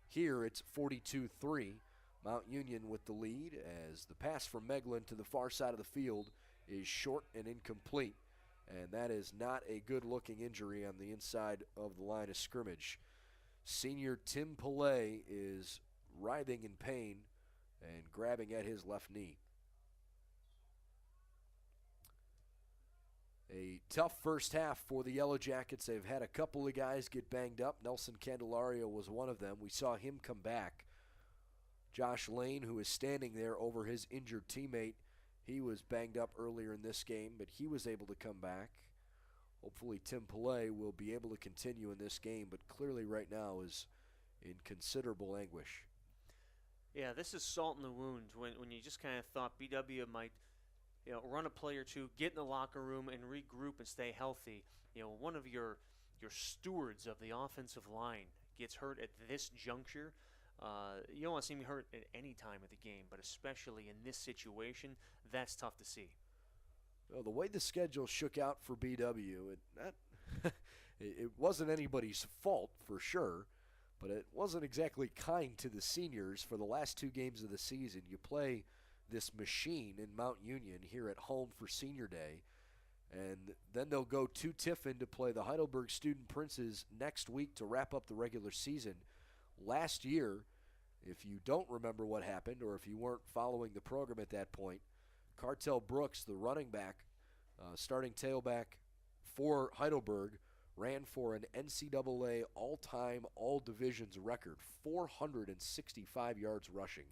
S1: Here it's 42-3. Mount Union with the lead as the pass from Meglin to the far side of the field is short and incomplete. And that is not a good-looking injury on the inside of the line of scrimmage. Senior Tim Pillay is writhing in pain and grabbing at his left knee. A tough first half for the Yellow Jackets. They've had a couple of guys get banged up. Nelson Candelario was one of them. We saw him come back. Josh Lane, who is standing there over his injured teammate, he was banged up earlier in this game, but he was able to come back. Hopefully Tim Pillay will be able to continue in this game, but clearly right now is in considerable anguish.
S2: Yeah, this is salt in the wound when you just kind of thought BW might run a play or two, get in the locker room and regroup and stay healthy. One of your stewards of the offensive line gets hurt at this juncture. You don't want to see him hurt at any time of the game, but especially in this situation, that's tough to see.
S1: Well, the way the schedule shook out for BW, it wasn't anybody's fault for sure, but it wasn't exactly kind to the seniors for the last 2 games of the season. You play this machine in Mount Union here at home for Senior Day, and then they'll go to Tiffin to play the Heidelberg Student Princes next week to wrap up the regular season. Last year, if you don't remember what happened or if you weren't following the program at that point, Cartel Brooks, the running back, starting tailback for Heidelberg, ran for an NCAA all-time, all-divisions record, 465 yards rushing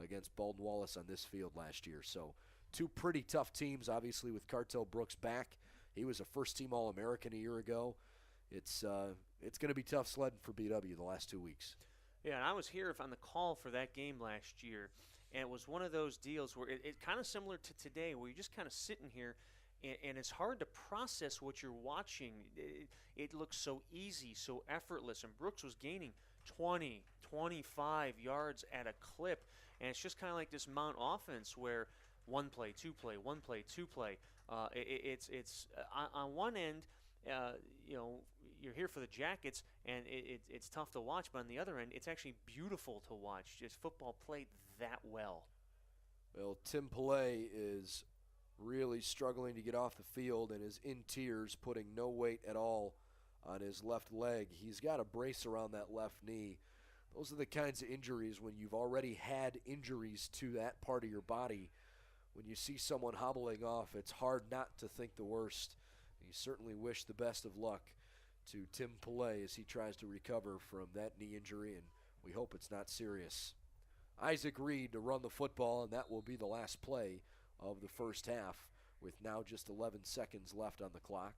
S1: against Baldwin Wallace on this field last year. So 2 pretty tough teams, obviously, with Cartel Brooks back. He was a first-team All-American a year ago. It's going to be tough sledding for BW the last 2 weeks.
S2: Yeah, and I was here on the call for that game last year, and it was one of those deals where it kind of similar to today, where you're just kind of sitting here, and it's hard to process what you're watching. It looks so easy, so effortless, and Brooks was gaining 20, 25 yards at a clip, and it's just kind of like this Mount offense where one play, two play, one play, two play. It's on one end, you're here for the Jackets, and it's tough to watch. But on the other end, it's actually beautiful to watch. Just football played that well.
S1: Well, Tim Pillay is really struggling to get off the field and is in tears, putting no weight at all on his left leg. He's got a brace around that left knee. Those are the kinds of injuries when you've already had injuries to that part of your body. When you see someone hobbling off, it's hard not to think the worst. You certainly wish the best of luck to Tim Pillay as he tries to recover from that knee injury, and we hope it's not serious. Isaac Reed to run the football, and that will be the last play of the first half with now just 11 seconds left on the clock.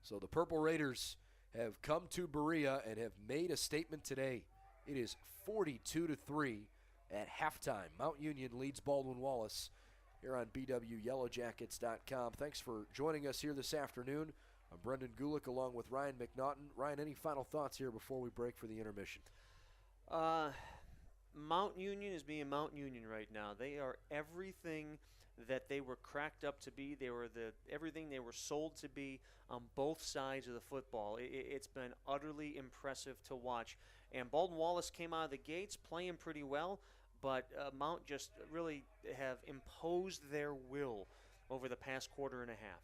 S1: So the Purple Raiders have come to Berea and have made a statement today. It is 42-3 at halftime. Mount Union leads Baldwin Wallace here on BWYellowJackets.com. Thanks for joining us here this afternoon. I'm Brendan Gulick along with Ryan McNaughton. Ryan, any final thoughts here before we break for the intermission?
S2: Mount Union is being Mount Union right now. They are everything that they were cracked up to be. They were everything they were sold to be on both sides of the football. It's been utterly impressive to watch. And Baldwin Wallace came out of the gates playing pretty well, but Mount just really have imposed their will over the past quarter and a half.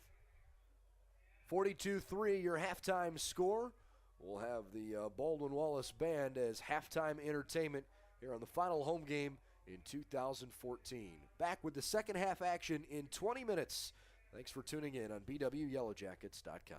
S1: 42-3, your halftime score. We'll have the Baldwin Wallace Band as halftime entertainment here on the final home game in 2014. Back with the second half action in 20 minutes. Thanks for tuning in on BWYellowJackets.com.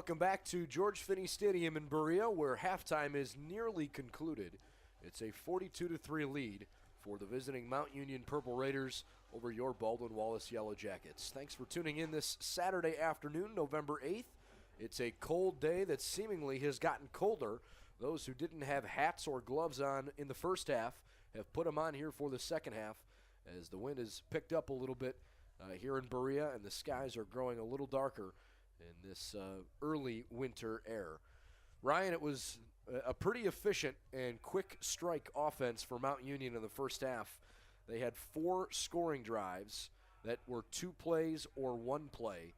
S1: Welcome back to George Finnie Stadium in Berea, where halftime is nearly concluded. It's a 42-3 lead for the visiting Mount Union Purple Raiders over your Baldwin Wallace Yellow Jackets. Thanks for tuning in this Saturday afternoon, November 8th. It's a cold day that seemingly has gotten colder. Those who didn't have hats or gloves on in the first half have put them on here for the second half, as the wind has picked up a little bit here in Berea, and the skies are growing a little darker in this early winter air. Ryan, it was a pretty efficient and quick strike offense for Mount Union in the first half. They had 4 scoring drives that were 2 plays or 1 play.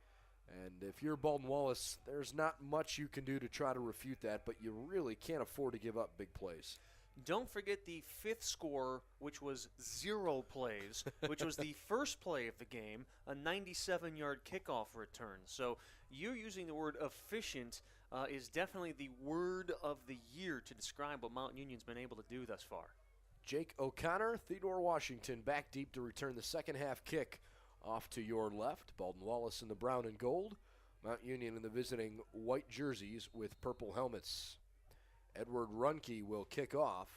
S1: And if you're Baldwin Wallace, there's not much you can do to try to refute that, but you really can't afford to give up big plays.
S2: Don't forget the 5th score, which was 0 plays, which was the first play of the game, a 97-yard kickoff return. So you using the word efficient is definitely the word of the year to describe what Mount Union's been able to do thus far.
S1: Jake O'Connor, Theodore Washington back deep to return the second half kick off to your left. Baldwin Wallace in the brown and gold. Mount Union in the visiting white jerseys with purple helmets. Edward Runke will kick off.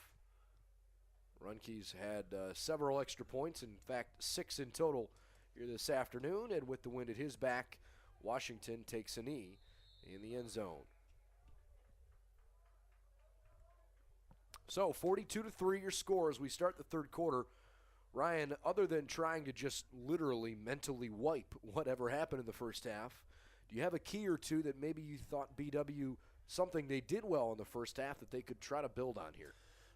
S1: Runke's had several extra points, in fact 6 in total here this afternoon, and with the wind at his back, Washington takes a knee in the end zone. So 42-3 your score as we start the third quarter. Ryan, other than trying to just literally mentally wipe whatever happened in the first half, do you have a key or two that maybe you thought BW, something they did well in the first half, that they could try to build on here?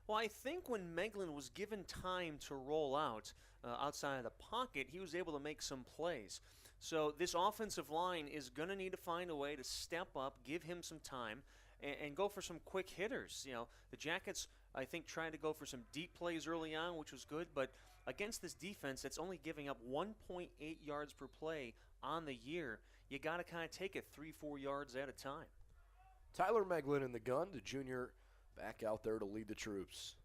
S2: Well, I think when Meglin was given time to roll out outside of the pocket, he was able to make some plays. So this offensive line is going to need to find a way to step up, give him some time, and go for some quick hitters. You know, the Jackets, I think, tried to go for some deep plays early on, which was good, but against this defense that's only giving up 1.8 yards per play on the year, you got to kind of take it 3-4 yards at a time.
S1: Tyler Meglin in the gun, the junior, back out there to lead the troops.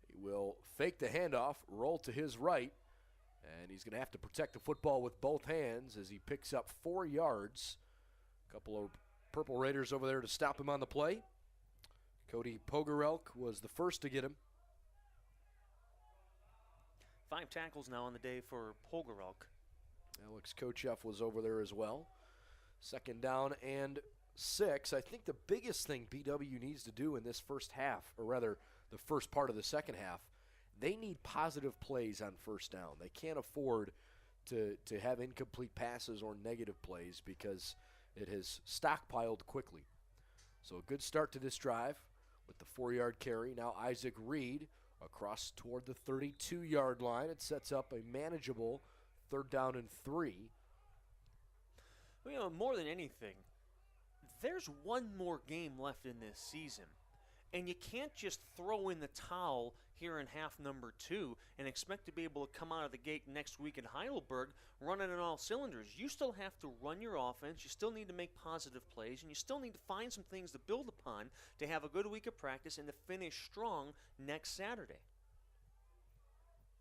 S1: He will fake the handoff, roll to his right, and he's going to have to protect the football with both hands as he picks up 4 yards. A couple of Purple Raiders over there to stop him on the play. Cody Pogarelk was the first to get him.
S2: 5 tackles now on the day for Pogarelk.
S1: Alex Kochev was over there as well. Second down and 6. I think the biggest thing BW needs to do in this first half, or rather the first part of the second half, they need positive plays on first down. They can't afford to have incomplete passes or negative plays because it has stockpiled quickly. So a good start to this drive with the 4-yard carry. Now Isaac Reed across toward the 32-yard line. It sets up a manageable 3rd down and 3.
S2: Well, you know, more than anything, there's one more game left in this season, and you can't just throw in the towel here in half number 2 and expect to be able to come out of the gate next week in Heidelberg running on all cylinders. You still have to run your offense, you still need to make positive plays, and you still need to find some things to build upon to have a good week of practice and to finish strong next Saturday.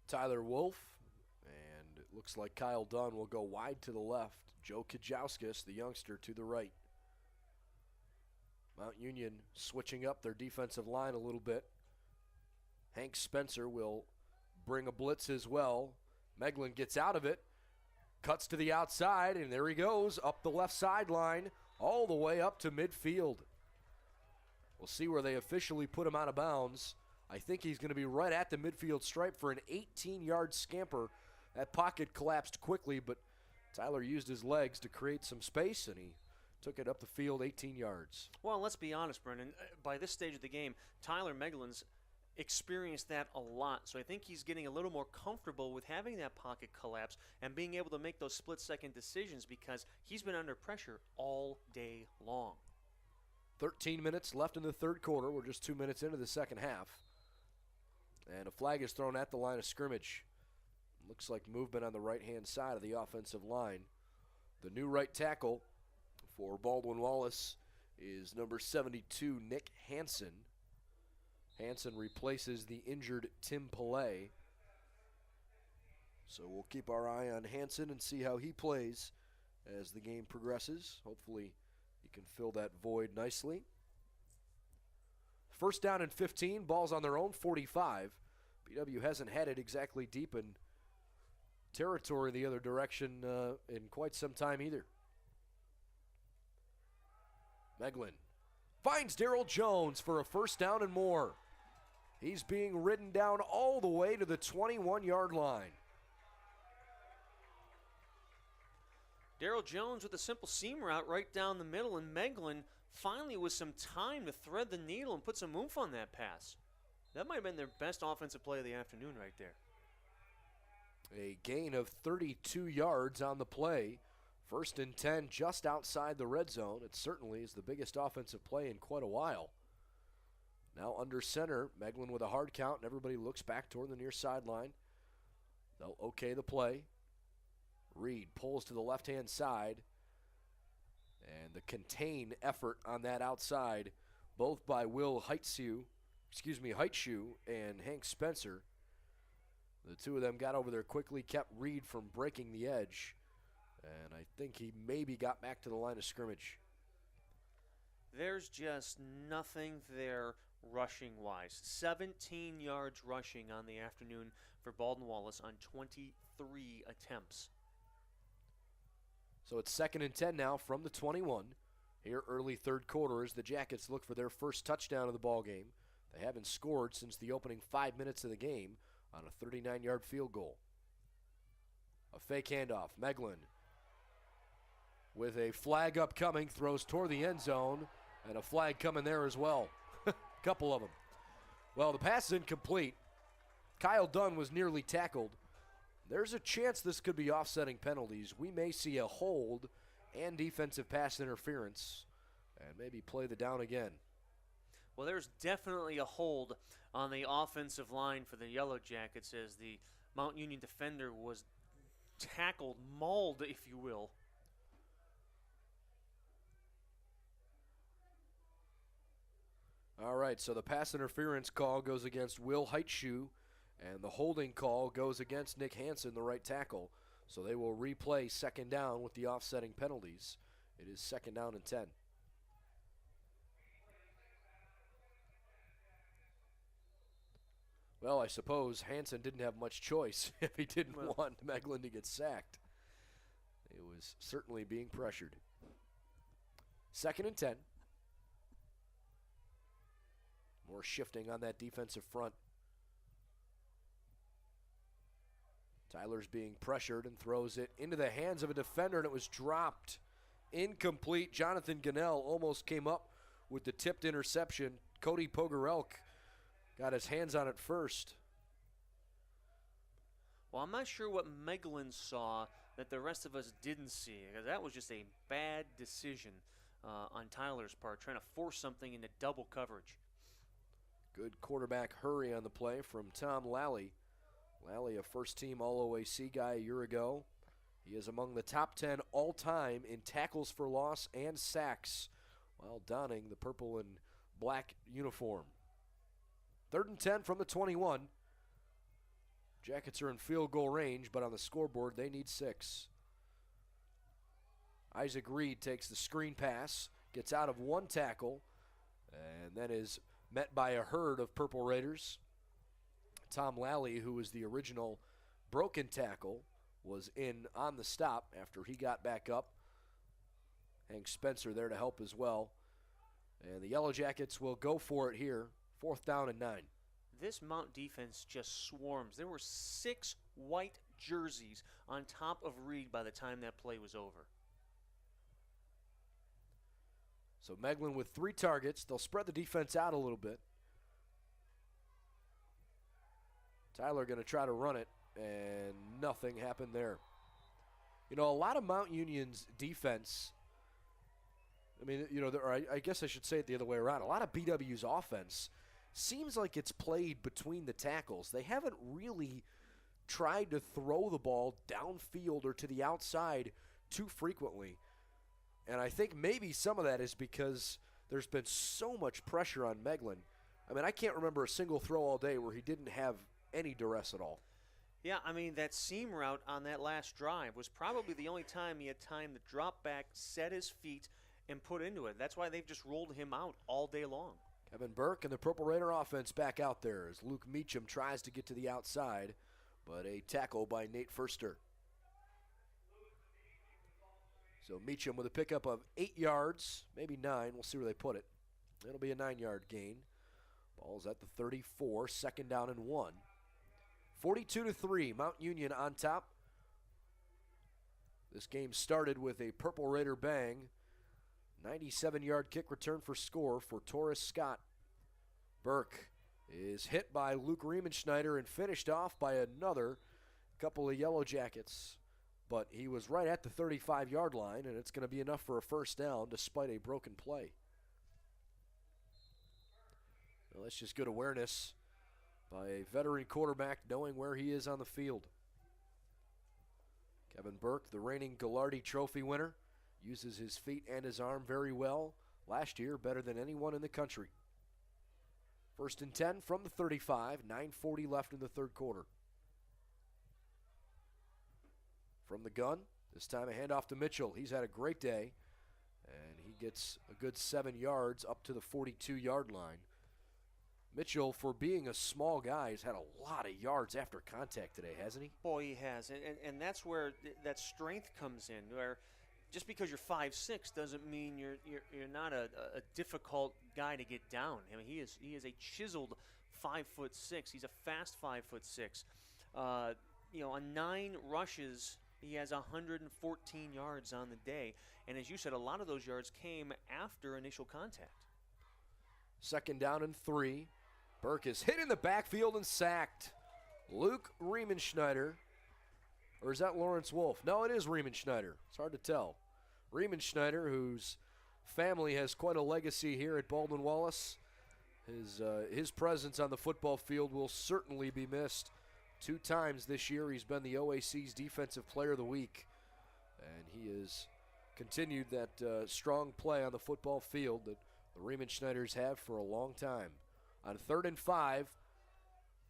S1: Tyler Wolf, and it looks like Kyle Dunn will go wide to the left. Joe Kajauskas, the youngster, to the right. Mount Union switching up their defensive line a little bit. Hank Spencer will bring a blitz as well. Meglin gets out of it, cuts to the outside, and there he goes up the left sideline all the way up to midfield. We'll see where they officially put him out of bounds. I think he's going to be right at the midfield stripe for an 18-yard scamper. That pocket collapsed quickly, but Tyler used his legs to create some space, and he took it up the field 18 yards.
S2: Well, let's be honest, Brendan. By this stage of the game, Tyler Meglin's experienced that a lot, so I think he's getting a little more comfortable with having that pocket collapse and being able to make those split-second decisions because he's been under pressure all day long.
S1: 13 minutes left in the third quarter. We're just 2 minutes into the second half. And a flag is thrown at the line of scrimmage. Looks like movement on the right-hand side of the offensive line. The new right tackle for Baldwin Wallace is number 72, Nick Hansen. Hansen replaces the injured Tim Pillay. So we'll keep our eye on Hansen and see how he plays as the game progresses. Hopefully he can fill that void nicely. First down and 15, ball's on their own 45. BW hasn't had it exactly deep in territory the other direction in quite some time either. Meglin finds Darryl Jones for a first down and more. He's being ridden down all the way to the 21-yard line.
S2: Darryl Jones with a simple seam route right down the middle, and Meglin finally with some time to thread the needle and put some oomph on that pass. That might have been their best offensive play of the afternoon right there.
S1: A gain of 32 yards on the play. First and 10 just outside the red zone. It certainly is the biggest offensive play in quite a while. Now under center, Meglin with a hard count, and everybody looks back toward the near sideline. They'll okay the play. Reed pulls to the left-hand side. And the contain effort on that outside, both by Will Heitshu and Hank Spencer. The two of them got over there quickly, kept Reed from breaking the edge. And I think he maybe got back to the line of scrimmage.
S2: There's just nothing there rushing-wise. 17 yards rushing on the afternoon for Baldwin Wallace on 23 attempts.
S1: So it's second and 10 now from the 21. Here early third quarter as the Jackets look for their first touchdown of the ball game. They haven't scored since the opening 5 minutes of the game on a 39-yard field goal. A fake handoff. Meglin with a flag upcoming, throws toward the end zone, and a flag coming there as well. Couple of them. Well, the pass is incomplete. Kyle Dunn was nearly tackled. There's a chance this could be offsetting penalties. We may see a hold and defensive pass interference and maybe play the down again.
S2: Well, there's definitely a hold on the offensive line for the Yellow Jackets as the Mount Union defender was tackled, mauled, if you will.
S1: All right, so the pass interference call goes against Will Heitshu, and the holding call goes against Nick Hansen, the right tackle. So they will replay second down with the offsetting penalties. It is second down and 10. Well, I suppose Hansen didn't have much choice if he didn't want Meglin to get sacked. It was certainly being pressured. Second and 10. More shifting on that defensive front. Tyler's being pressured and throws it into the hands of a defender, and it was dropped. Incomplete. Jonathan Gunnell almost came up with the tipped interception. Cody Pogarelk got his hands on it first.
S2: Well, I'm not sure what Meglin saw that the rest of us didn't see, because that was just a bad decision on Tyler's part, trying to force something into double coverage.
S1: Good quarterback hurry on the play from Tom Lally. Lally, a first-team All-OAC guy a year ago. He is among the top 10 all-time in tackles for loss and sacks while donning the purple and black uniform. Third and 10 from the 21. Jackets are in field goal range, but on the scoreboard they need 6. Isaac Reed takes the screen pass, gets out of one tackle, and then is met by a herd of Purple Raiders. Tom Lally, who was the original broken tackle, was in on the stop after he got back up. Hank Spencer there to help as well. And the Yellow Jackets will go for it here. 4th down and 9.
S2: This Mount defense just swarms. There were 6 white jerseys on top of Reed by the time that play was over.
S1: So Meglin with 3 targets. They'll spread the defense out a little bit. Tyler going to try to run it, and nothing happened there. You know, a lot of Mount Union's defense, I mean, you know, I guess I should say it the other way around. A lot of BW's offense seems like it's played between the tackles. They haven't really tried to throw the ball downfield or to the outside too frequently. And I think maybe some of that is because there's been so much pressure on Meglin. I mean, I can't remember a single throw all day where he didn't have any duress at all.
S2: Yeah, I mean, that seam route on that last drive was probably the only time he had time to drop back, set his feet, and put into it. That's why they've just rolled him out all day long.
S1: Kevin Burke and the Purple Raider offense back out there as Luke Meacham tries to get to the outside, but a tackle by Nate Furster. So Meacham with a pickup of 8 yards, maybe 9. We'll see where they put it. It'll be a 9-yard gain. Ball's at the 34, second down and 1. 42-3, Mount Union on top. This game started with a Purple Raider bang. 97-yard kick return for score for Torres Scott. Burke is hit by Luke Riemenschneider and finished off by another couple of Yellow Jackets. But he was right at the 35-yard line, and it's going to be enough for a first down despite a broken play. Well, that's just good awareness by a veteran quarterback knowing where he is on the field. Kevin Burke, the reigning Gallardi Trophy winner, uses his feet and his arm very well. Last year, better than anyone in the country. First and 10 from the 35, 9:40 left in the third quarter. From the gun, this time a handoff to Mitchell. He's had a great day, and he gets a good 7 yards up to the 42-yard line. Mitchell, for being a small guy, has had a lot of yards after contact today, hasn't he?
S2: Boy, he has, and that's where that strength comes in, where just because you're 5'6" doesn't mean you're not a difficult guy to get down. I mean, he is a chiseled 5'6". He's a fast 5'6". On 9 rushes, he has 114 yards on the day, and as you said, a lot of those yards came after initial contact.
S1: Second down and 3. Burke is hit in the backfield and sacked. Luke Riemenschneider, or is that Lawrence Wolf? No, it is Riemenschneider. It's hard to tell. Riemenschneider, whose family has quite a legacy here at Baldwin Wallace. His presence on the football field will certainly be missed. 2 times this year he's been the OAC's Defensive Player of the Week. And he has continued that strong play on the football field that the Riemenschneiders have for a long time. On 3rd and 5,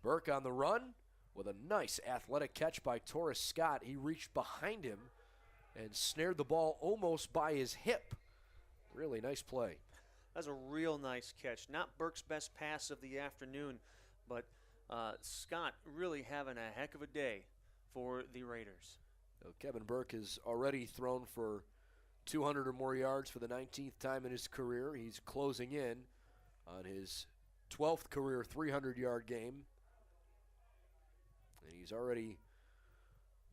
S1: Burke on the run with a nice athletic catch by Torres Scott. He reached behind him and snared the ball almost by his hip. Really nice play.
S2: That's a real nice catch. Not Burke's best pass of the afternoon, but Scott really having a heck of a day for the Raiders.
S1: Kevin Burke has already thrown for 200 or more yards for the 19th time in his career. He's closing in on his 12th career 300-yard game. And he's already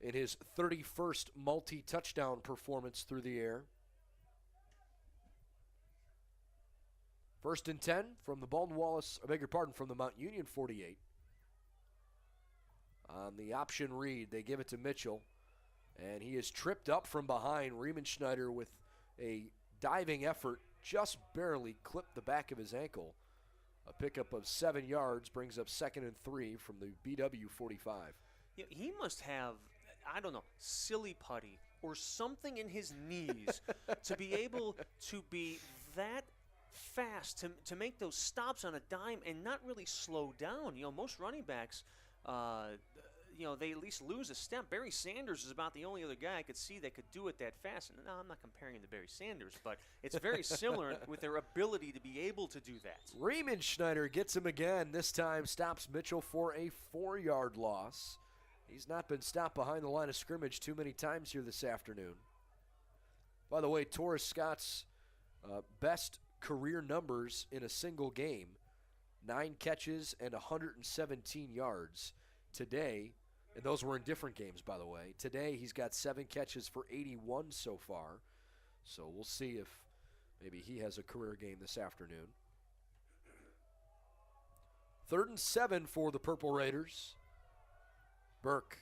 S1: in his 31st multi-touchdown performance through the air. First and 10 from the Baldwin Wallace, from the Mount Union 48. On the option read, they give it to Mitchell. And he is tripped up from behind. Riemenschneider with a diving effort just barely clipped the back of his ankle. A pickup of 7 yards brings up 2nd and 3 from the BW 45.
S2: Yeah, he must have, I don't know, silly putty or something in his knees to be able to be that fast, to make those stops on a dime and not really slow down. Most running backs, they at least lose a step. Barry Sanders is about the only other guy I could see that could do it that fast. And no, I'm not comparing him to Barry Sanders, but it's very similar with their ability to be able to do that.
S1: Riemenschneider gets him again. This time stops Mitchell for a 4-yard loss. He's not been stopped behind the line of scrimmage too many times here this afternoon. By the way, Torres Scott's best career numbers in a single game, 9 catches and 117 yards. Today, and those were in different games, by the way. Today, he's got 7 catches for 81 so far. So we'll see if maybe he has a career game this afternoon. 3rd and 7 for the Purple Raiders. Burke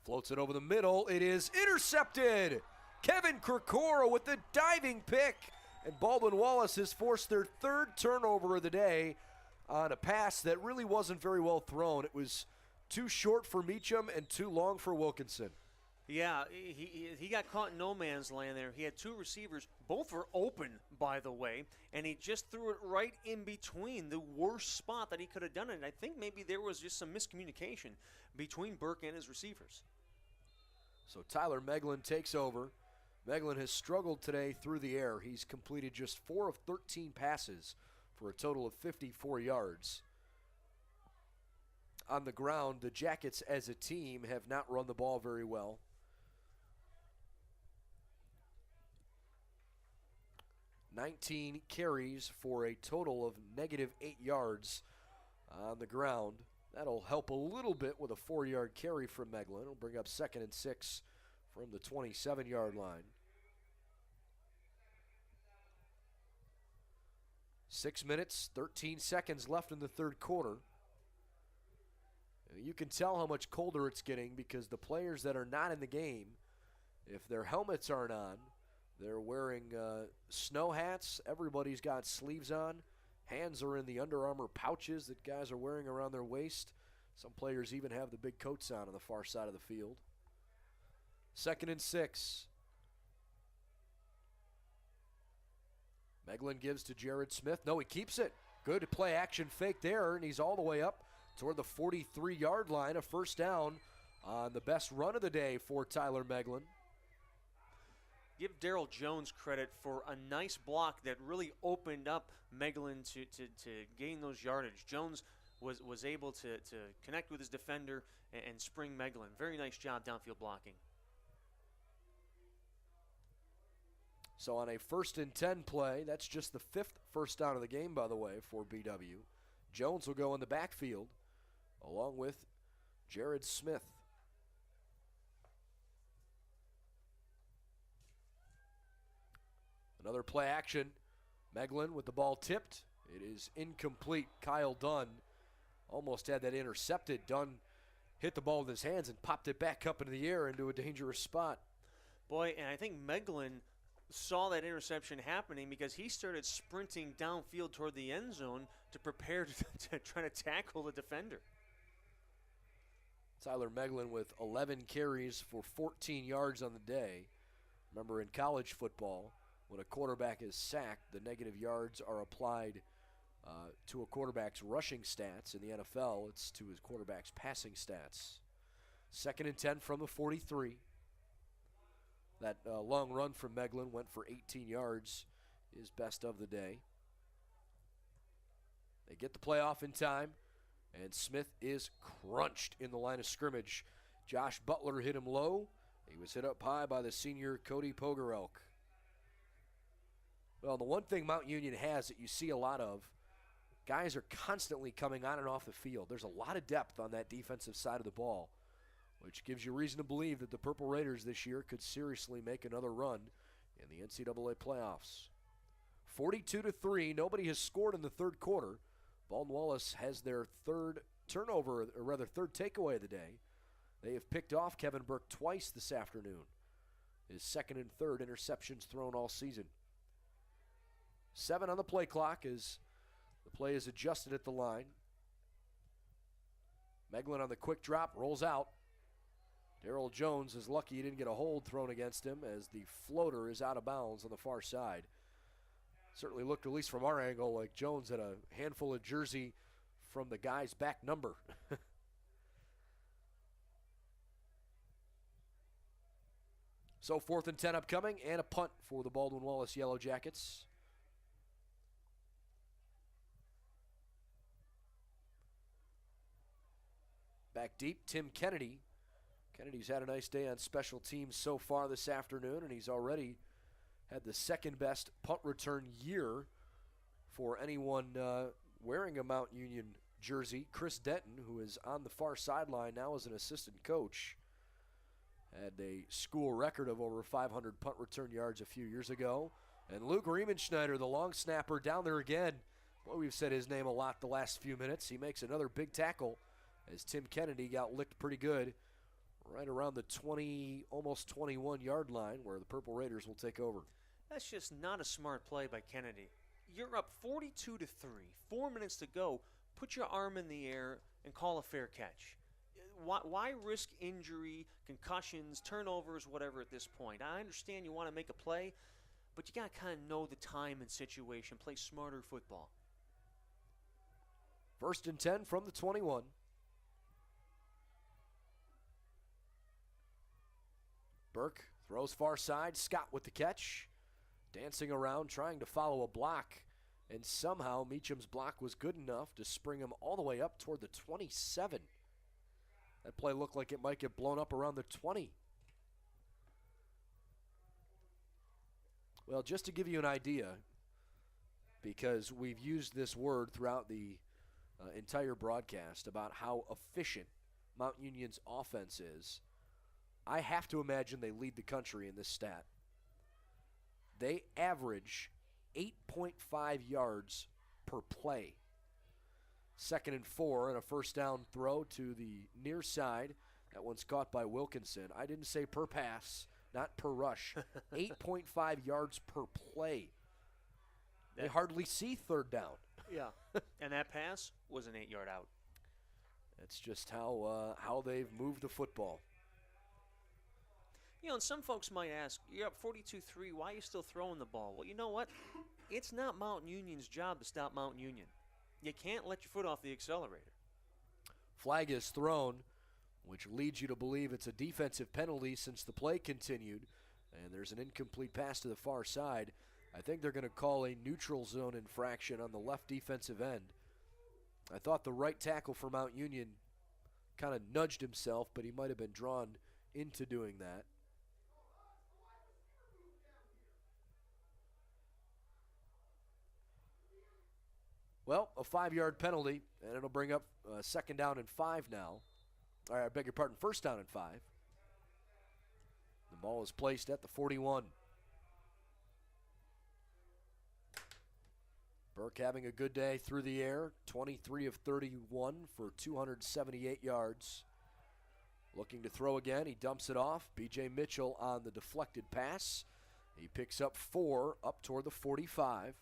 S1: floats it over the middle. It is intercepted. Kevin Krikora with the diving pick. And Baldwin Wallace has forced their 3rd turnover of the day on a pass that really wasn't very well thrown. It was too short for Meacham and too long for Wilkinson.
S2: Yeah, he got caught in no man's land there. He had two receivers. Both were open, by the way, and he just threw it right in between the worst spot that he could have done it. And I think maybe there was just some miscommunication between Burke and his receivers.
S1: So Tyler Meglin takes over. Meglin has struggled today through the air. He's completed just 4 of 13 passes for a total of 54 yards. On the ground, the Jackets as a team have not run the ball very well. 19 carries for a total of negative 8 yards on the ground. That'll help a little bit with a 4-yard carry from Meglin. It'll bring up 2nd and 6 from the 27-yard line. 6 minutes, 13 seconds left in the third quarter. You can tell how much colder it's getting because the players that are not in the game, if their helmets aren't on, they're wearing snow hats. Everybody's got sleeves on. Hands are in the Under Armour pouches that guys are wearing around their waist. Some players even have the big coats on the far side of the field. 2nd and 6. Meglin gives to Jared Smith. No, he keeps it. Good play action fake there, and he's all the way up toward the 43-yard line. A first down on the best run of the day for Tyler Meglin.
S2: Give Darryl Jones credit for a nice block that really opened up Meglin to gain those yardage. Jones was able to connect with his defender and spring Meglin. Very nice job downfield blocking.
S1: So on a 1st and 10 play, that's just the 5th first down of the game, by the way, for BW. Jones will go in the backfield along with Jared Smith. Another play action. Meglin with the ball tipped. It is incomplete. Kyle Dunn almost had that intercepted. Dunn hit the ball with his hands and popped it back up into the air into a dangerous spot.
S2: Boy, and I think Meglin saw that interception happening because he started sprinting downfield toward the end zone to prepare to try to tackle the defender.
S1: Tyler Meglin with 11 carries for 14 yards on the day. Remember, in college football, when a quarterback is sacked, the negative yards are applied to a quarterback's rushing stats. In the NFL, it's to his quarterback's passing stats. 2nd and 10 from the 43. That long run from Meglin went for 18 yards, his best of the day. They get the play off in time, and Smith is crunched in the line of scrimmage. Josh Butler hit him low. He was hit up high by the senior Cody Pogarelk. Well, the one thing Mount Union has that you see a lot of, guys are constantly coming on and off the field. There's a lot of depth on that defensive side of the ball, which gives you reason to believe that the Purple Raiders this year could seriously make another run in the NCAA playoffs. 42-3, nobody has scored in the third quarter. Baldwin Wallace has their third turnover, or rather third takeaway of the day. They have picked off Kevin Burke twice this afternoon. His 2nd and 3rd interceptions thrown all season. 7 on the play clock as the play is adjusted at the line. Meglin on the quick drop, rolls out. Darryl Jones is lucky he didn't get a hold thrown against him as the floater is out of bounds on the far side. Certainly looked, at least from our angle, like Jones had a handful of jersey from the guy's back number. So 4th and 10 upcoming, and a punt for the Baldwin Wallace Yellow Jackets. Back deep, Tim Kennedy. Kennedy's had a nice day on special teams so far this afternoon, and he's already had the 2nd best punt return year for anyone wearing a Mount Union jersey. Chris Denton, who is on the far sideline now as an assistant coach, had a school record of over 500 punt return yards a few years ago. And Luke Riemenschneider, the long snapper, down there again. Boy, we've said his name a lot the last few minutes. He makes another big tackle as Tim Kennedy got licked pretty good right around the 20, almost 21-yard line where the Purple Raiders will take over.
S2: That's just not a smart play by Kennedy. You're up 42-3, 4 minutes to go. Put your arm in the air and call a fair catch. why risk injury, concussions, turnovers, whatever at this point? I understand you want to make a play, but you got to kind of know the time and situation, play smarter football.
S1: 1st and 10 from the 21. Burke throws far side. Scott with the catch. Dancing around, trying to follow a block. And somehow Meacham's block was good enough to spring him all the way up toward the 27. That play looked like it might get blown up around the 20. Well, just to give you an idea, because we've used this word throughout the entire broadcast about how efficient Mount Union's offense is, I have to imagine they lead the country in this stat. They average 8.5 yards per play. 2nd and 4 and a first down throw to the near side. That one's caught by Wilkinson. I didn't say per pass, not per rush. 8.5 yards per play. They hardly see 3rd down.
S2: Yeah. And that pass was an 8-yard out.
S1: That's just how they've moved the football.
S2: You know, and some folks might ask, you're up 42-3, why are you still throwing the ball? Well, you know what? It's not Mount Union's job to stop Mount Union. You can't let your foot off the accelerator.
S1: Flag is thrown, which leads you to believe it's a defensive penalty since the play continued, and there's an incomplete pass to the far side. I think they're going to call a neutral zone infraction on the left defensive end. I thought the right tackle for Mount Union kind of nudged himself, but he might have been drawn into doing that. Well, a 5-yard penalty, and it'll bring up 2nd down and 5 now. All right, I beg your pardon, 1st down and 5. The ball is placed at the 41. Burke having a good day through the air, 23 of 31 for 278 yards. Looking to throw again, he dumps it off. B.J. Mitchell on the deflected pass. He picks up 4 up toward the 45.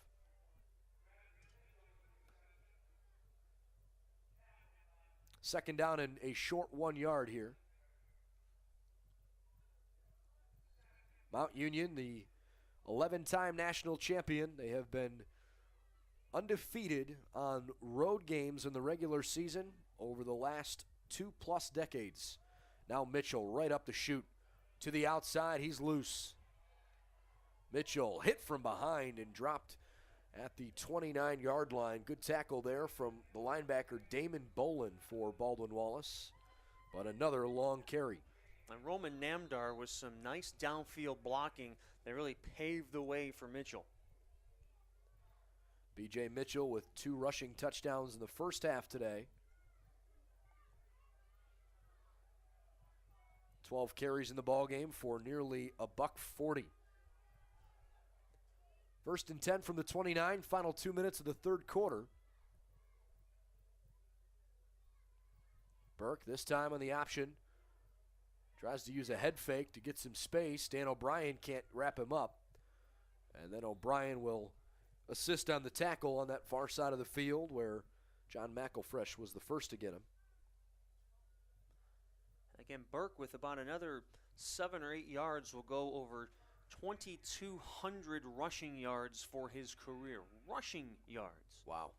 S1: Second down and a short 1 yard here. Mount Union, the 11-time national champion, they have been undefeated on road games in the regular season over the last 2+ decades. Now Mitchell right up the chute to the outside. He's loose. Mitchell hit from behind and dropped at the 29-yard line. Good tackle there from the linebacker Damon Bolin for Baldwin Wallace. But another long carry.
S2: And Roman Namdar with some nice downfield blocking that really paved the way for Mitchell.
S1: B.J. Mitchell with 2 rushing touchdowns in the first half today. 12 carries in the ballgame for nearly $140. 1st and 10 from the 29, final 2 minutes of the 3rd quarter. Burke, this time on the option, tries to use a head fake to get some space. Dan O'Brien can't wrap him up. And then O'Brien will assist on the tackle on that far side of the field where John McElfresh was the first to get him.
S2: Again, Burke with about another 7 or 8 yards will go over 2,200 rushing yards for his career. Rushing yards.
S1: Wow.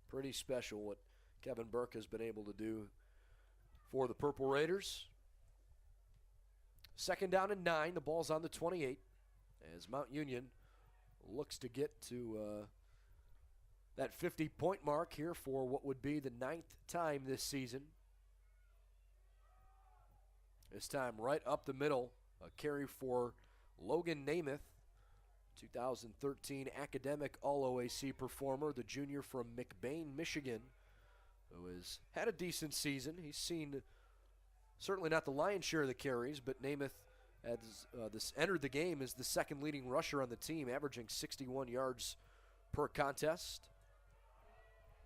S1: Pretty special what Kevin Burke has been able to do for the Purple Raiders. 2nd down and 9. The ball's on the 28 as Mount Union looks to get to that 50-point mark here for what would be the 9th time this season. This time right up the middle. A carry for Logan Namath, 2013 academic All-OAC performer, the junior from McBain, Michigan, who has had a decent season. He's seen certainly not the lion's share of the carries, but Namath has entered the game as the 2nd leading rusher on the team, averaging 61 yards per contest.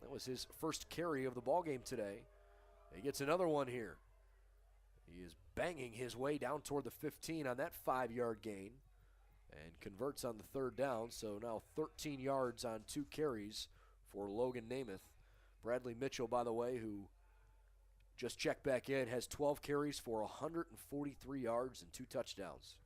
S1: That was his first carry of the ballgame today. He gets another one here. He is banging his way down toward the 15 on that 5-yard gain and converts on the 3rd down. So now 13 yards on 2 carries for Logan Namath. Bradley Mitchell, by the way, who just checked back in, has 12 carries for 143 yards and 2 touchdowns.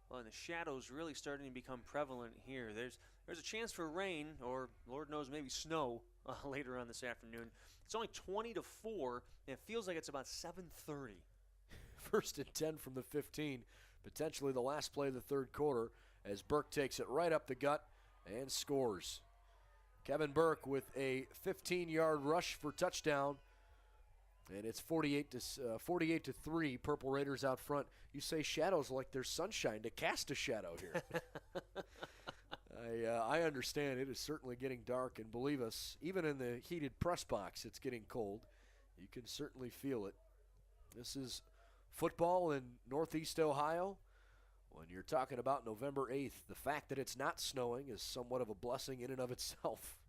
S2: Well, and the shadows really starting to become prevalent here. There's a chance for rain, or Lord knows maybe snow later on this afternoon. It's only 20 to 4, and it feels like it's about 7:30.
S1: First and 10 from the 15, potentially the last play of the third quarter, as Burke takes it right up the gut and scores. Kevin Burke with a 15-yard rush for touchdown, and it's 48 to 3. Purple Raiders out front. You say shadows like there's sunshine to cast a shadow here. I understand it is certainly getting dark, and believe us, even in the heated press box, it's getting cold. You can certainly feel it. This is football in Northeast Ohio. When you're talking about November 8th, the fact that it's not snowing is somewhat of a blessing in and of itself.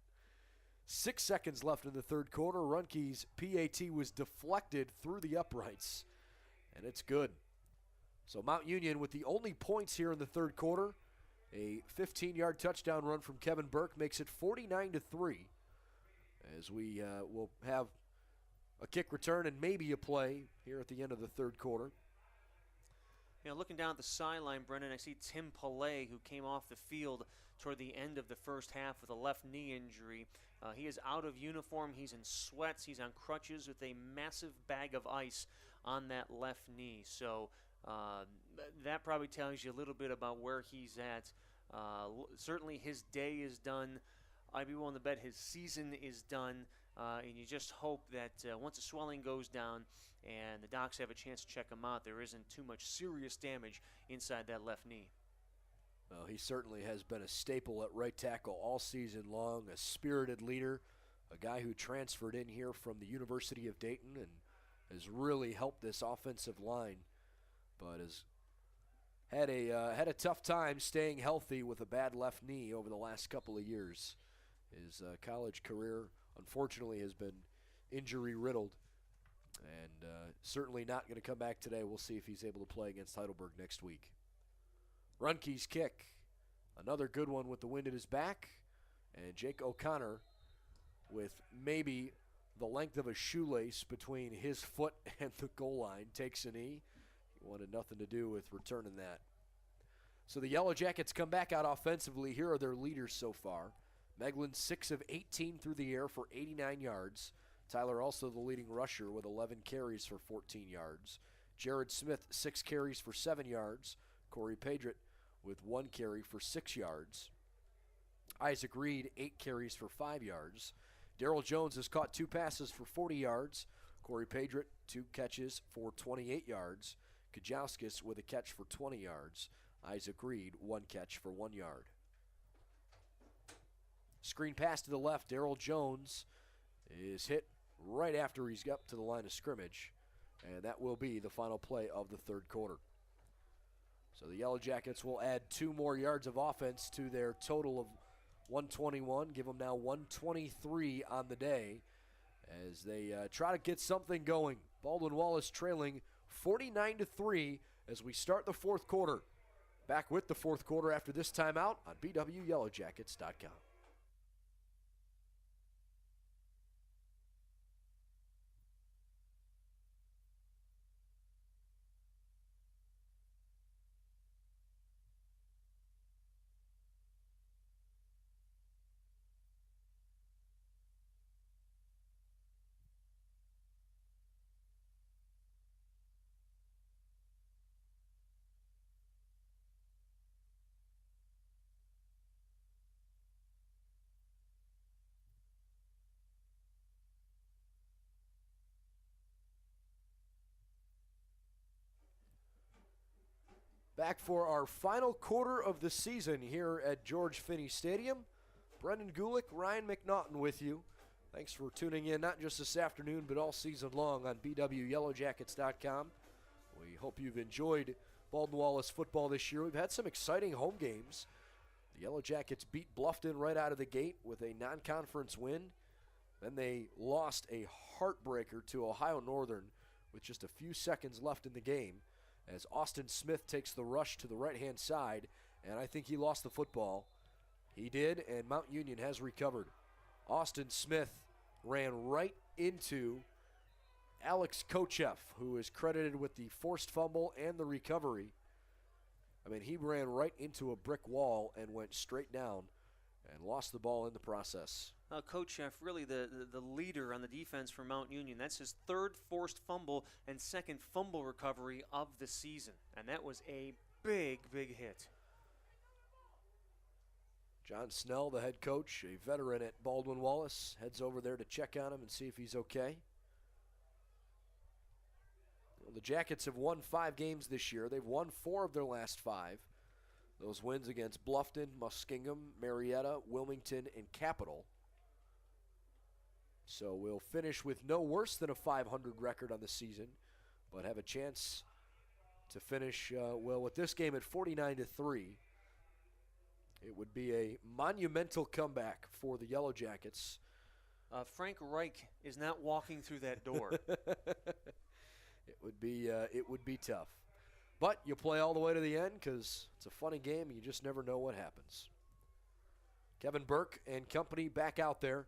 S1: 6 seconds left in the third quarter. Runke's PAT was deflected through the uprights, and it's good. So Mount Union with the only points here in the third quarter. A 15-yard touchdown run from Kevin Burke makes it 49 to 3, as we will have a kick return and maybe a play here at the end of the third quarter.
S2: You know, looking down at the sideline, Brendan, I see Tim Pillay, who came off the field toward the end of the first half with a left knee injury. He is out of uniform. He's in sweats. He's on crutches with a massive bag of ice on that left knee. So that probably tells you a little bit about where he's at. Certainly his day is done. I'd be willing to bet his season is done. And you just hope that once the swelling goes down and the docs have a chance to check him out, there isn't too much serious damage inside that left knee.
S1: Well, he certainly has been a staple at right tackle all season long, a spirited leader, a guy who transferred in here from the University of Dayton and has really helped this offensive line, but has had a tough time staying healthy with a bad left knee over the last couple of years. His college career, unfortunately, has been injury-riddled, and certainly not going to come back today. We'll see if he's able to play against Heidelberg next week. Runke's kick, another good one with the wind at his back, and Jake O'Connor with maybe the length of a shoelace between his foot and the goal line takes a knee. He wanted nothing to do with returning that. So the Yellow Jackets come back out offensively. Here are their leaders so far. Meglin 6 of 18 through the air for 89 yards. Tyler also the leading rusher with 11 carries for 14 yards. Jared Smith 6 carries for 7 yards. Corey Pedrett with 1 carry for 6 yards. Isaac Reed 8 carries for 5 yards. Darryl Jones has caught 2 passes for 40 yards. Corey Pedrett 2 catches for 28 yards. Kajauskas with a catch for 20 yards. Isaac Reed 1 catch for 1 yard. Screen pass to the left. Darryl Jones is hit right after he's got to the line of scrimmage, and that will be the final play of the third quarter. So the Yellow Jackets will add 2 more yards of offense to their total of 121, give them now 123 on the day as they try to get something going. Baldwin Wallace trailing 49 to 3 as we start the fourth quarter. Back with the fourth quarter after this timeout on BWYellowJackets.com. Back for our final quarter of the season here at George Finnie Stadium. Brendan Gulick, Ryan McNaughton with you. Thanks for tuning in, not just this afternoon, but all season long on BWYellowJackets.com. We hope you've enjoyed Baldwin Wallace football this year. We've had some exciting home games. The Yellow Jackets beat Bluffton right out of the gate with a non-conference win. Then they lost a heartbreaker to Ohio Northern with just a few seconds left in the game, as Austin Smith takes the rush to the right-hand side, and I think he lost the football. He did, and Mount Union has recovered. Austin Smith ran right into Alex Kochev, who is credited with the forced fumble and the recovery. I mean, he ran right into a brick wall and went straight down and lost the ball in the process.
S2: Kochev, really the leader on the defense for Mount Union. That's his third forced fumble and second fumble recovery of the season. And that was a big, big hit.
S1: John Snell, the head coach, a veteran at Baldwin Wallace, heads over there to check on him and see if he's okay. Well, the Jackets have won 5 games this year. They've won 4 of their last 5. Those wins against Bluffton, Muskingum, Marietta, Wilmington, and Capital. So we'll finish with no worse than a 500 record on the season, but have a chance to finish, with this game at 49-3. It would be a monumental comeback for the Yellow Jackets.
S2: Frank Reich is not walking through that door.
S1: It would be tough. But you play all the way to the end because it's a funny game and you just never know what happens. Kevin Burke and company back out there.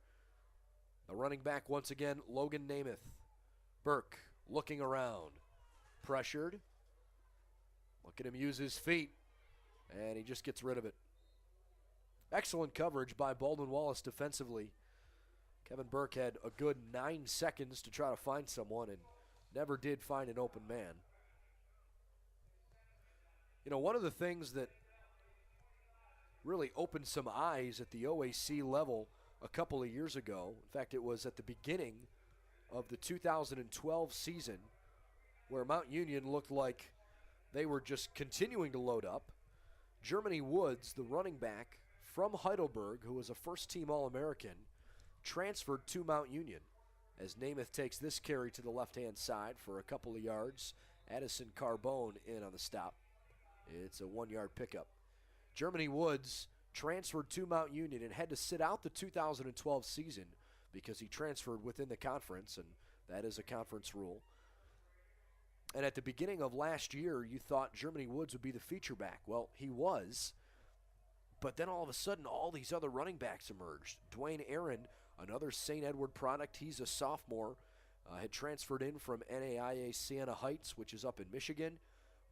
S1: The running back once again, Logan Namath. Burke looking around. Pressured. Look at him use his feet. And he just gets rid of it. Excellent coverage by Baldwin Wallace defensively. Kevin Burke had a good 9 seconds to try to find someone and never did find an open man. You know, one of the things that really opened some eyes at the OAC level a couple of years ago, in fact, it was at the beginning of the 2012 season, where Mount Union looked like they were just continuing to load up. Germany Woods, the running back from Heidelberg, who was a first-team All-American, transferred to Mount Union as Namath takes this carry to the left-hand side for a couple of yards. Addison Carbone in on the stop. It's a 1-yard pickup. Germany Woods transferred to Mount Union and had to sit out the 2012 season because he transferred within the conference, and that is a conference rule. And at the beginning of last year, you thought Germany Woods would be the feature back. Well, he was. But then all of a sudden, all these other running backs emerged. Dwayne Aaron, another St. Edward product, he's a sophomore, had transferred in from NAIA Siena Heights, which is up in Michigan.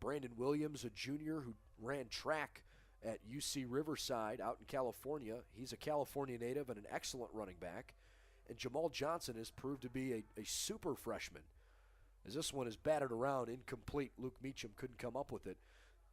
S1: Brandon Williams, a junior who ran track at UC Riverside out in California. He's a California native and an excellent running back. And Jamal Johnson has proved to be a super freshman, as this one is battered around, incomplete. Luke Meacham couldn't come up with it.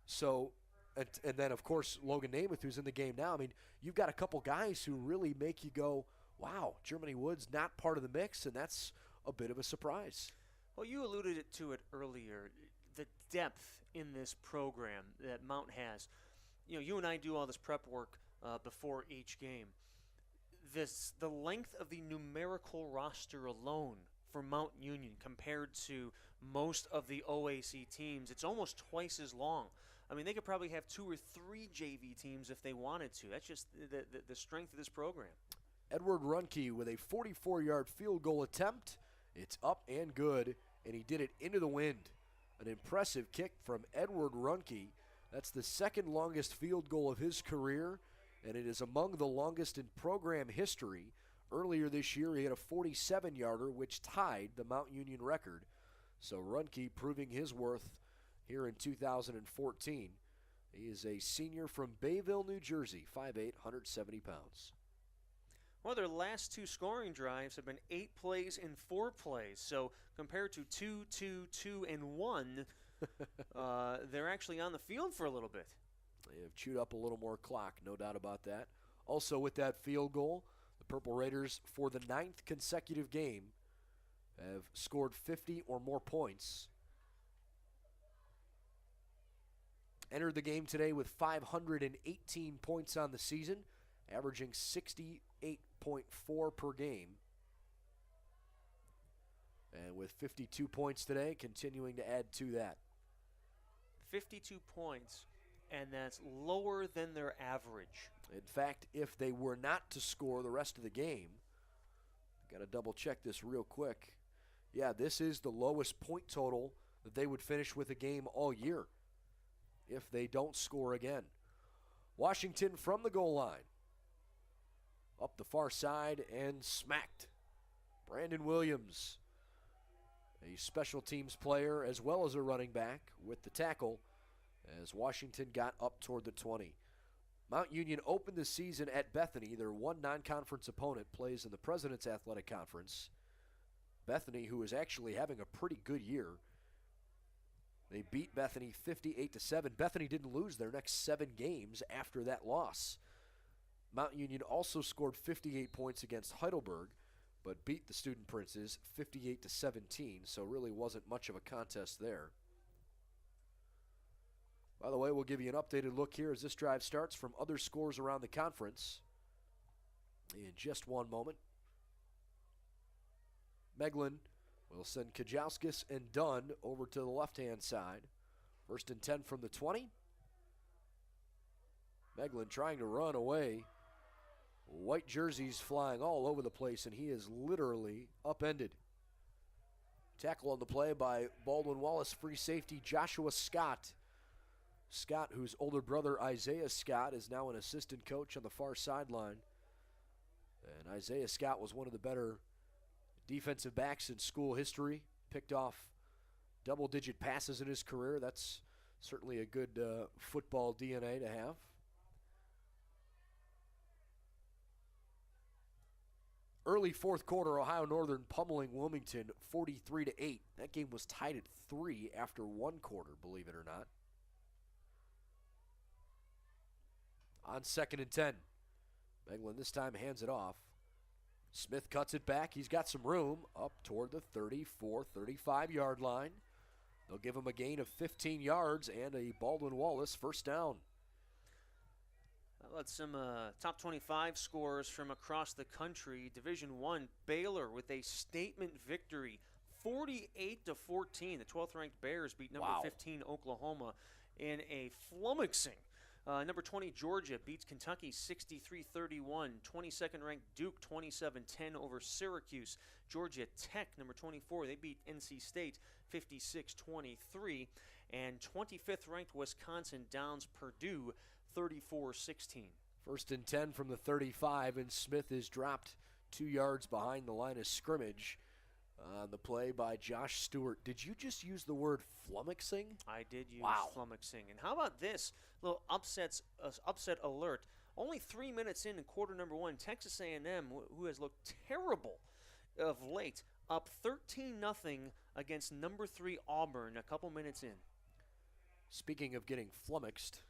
S1: So, and then, of course, Logan Namath, who's in the game now. I mean, you've got a couple guys who really make you go, wow, Germany Woods not part of the mix, and that's a bit of a surprise.
S2: Well, you alluded to it earlier, the depth in this program that Mount has. You know, you and I do all this prep work before each game. The length of the numerical roster alone for Mount Union compared to most of the OAC teams, it's almost twice as long. I mean, they could probably have 2 or 3 JV teams if they wanted to. That's just the strength of this program.
S1: Edward Runke with a 44-yard field goal attempt. It's up and good, and he did it into the wind. An impressive kick from Edward Runke. That's the second longest field goal of his career, and it is among the longest in program history. Earlier this year, he had a 47-yarder, which tied the Mount Union record. So Runke proving his worth here in 2014. He is a senior from Bayville, New Jersey, 5'8", 170 pounds.
S2: Well, their last 2 scoring drives have been 8 plays and 4 plays. So compared to 2, 2, 2, and 1, they're actually on the field for a little bit.
S1: They have chewed up a little more clock, no doubt about that. Also with that field goal, the Purple Raiders, for the 9th consecutive game, have scored 50 or more points. Entered the game today with 518 points on the season, averaging 68.4 per game. And with 52 points today, continuing to add to that.
S2: 52 points, and that's lower than their average.
S1: In fact, if they were not to score the rest of the game, got to double check this real quick. Yeah, this is the lowest point total that they would finish with a game all year if they don't score again. Washington from the goal line. Up the far side and smacked. Brandon Williams. a special teams player as well as a running back with the tackle as Washington got up toward the 20. Mount Union opened the season at Bethany. Their one non-conference opponent plays in the President's Athletic Conference. Bethany, who is actually having a pretty good year. They beat Bethany 58-7. Bethany didn't lose their next 7 games after that loss. Mount Union also scored 58 points against Heidelberg, but beat the Student Princes 58-17, so really wasn't much of a contest there. By the way, we'll give you an updated look here as this drive starts from other scores around the conference in just one moment. Meglin will send Kajauskas and Dunn over to the left-hand side. 1st and 10 from the 20. Meglin trying to run away. White jerseys flying all over the place, and he is literally upended. Tackle on the play by Baldwin Wallace, free safety Joshua Scott. Scott, whose older brother Isaiah Scott is now an assistant coach on the far sideline. And Isaiah Scott was one of the better defensive backs in school history. Picked off double-digit passes in his career. That's certainly a good football DNA to have. Early fourth quarter, Ohio Northern pummeling Wilmington 43-8. That game was tied at 3 after one quarter, believe it or not. On 2nd and 10, Meglin this time hands it off. Smith cuts it back. He's got some room up toward the 34, 35-yard line. They'll give him a gain of 15 yards and a Baldwin Wallace first down.
S2: Let's some top 25 scores from across the country. Division I, Baylor with a statement victory, 48-14. The 12th-ranked Bears beat number 15 Oklahoma in a flummoxing. Number 20, Georgia beats Kentucky 63-31. 22nd-ranked Duke 27-10 over Syracuse. Georgia Tech, number 24, they beat NC State 56-23. And 25th-ranked Wisconsin downs Purdue 34-16.
S1: 1st and 10 from the 35, and Smith is dropped 2 yards behind the line of scrimmage. On the play by Josh Stewart. Did you just use the word flummoxing?
S2: I did use flummoxing. And how about this little upset alert? Only 3 minutes in quarter number 1, Texas A&M, who has looked terrible of late, up 13-0 against number 3 Auburn a couple minutes in.
S1: Speaking of getting flummoxed,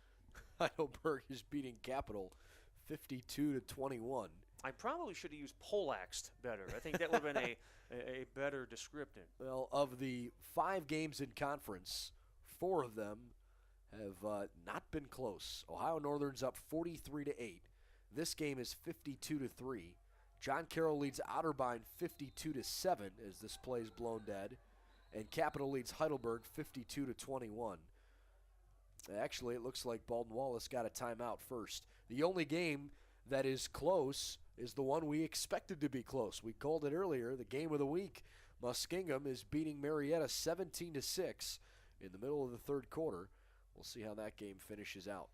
S1: Heidelberg is beating Capital 52-21.
S2: I probably should have used poleaxed better. I think that would have been a better descriptor.
S1: Well, of the 5 games in conference, 4 of them have not been close. Ohio Northern's up 43-8. This game is 52-3. John Carroll leads Otterbein 52-7 as this play is blown dead. And Capital leads Heidelberg 52-21. Actually, it looks like Baldwin Wallace got a timeout first. The only game that is close is the one we expected to be close. We called it earlier, the game of the week. Muskingum is beating Marietta 17-6 in the middle of the third quarter. We'll see how that game finishes out.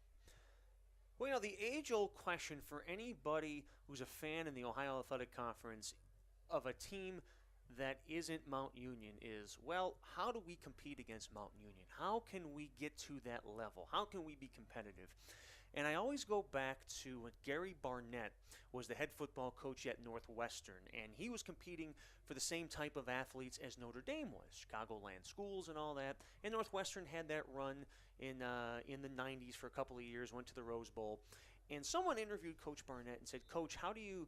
S2: Well, you know, the age-old question for anybody who's a fan in the Ohio Athletic Conference of a team that isn't Mount Union is, well, how do we compete against Mount Union? How can we get to that level? How can we be competitive? And I always go back to when Gary Barnett was the head football coach at Northwestern, and he was competing for the same type of athletes as Notre Dame was, Chicagoland schools and all that. And Northwestern had that run in the 90s for a couple of years, went to the Rose Bowl. And someone interviewed Coach Barnett and said, Coach, how do you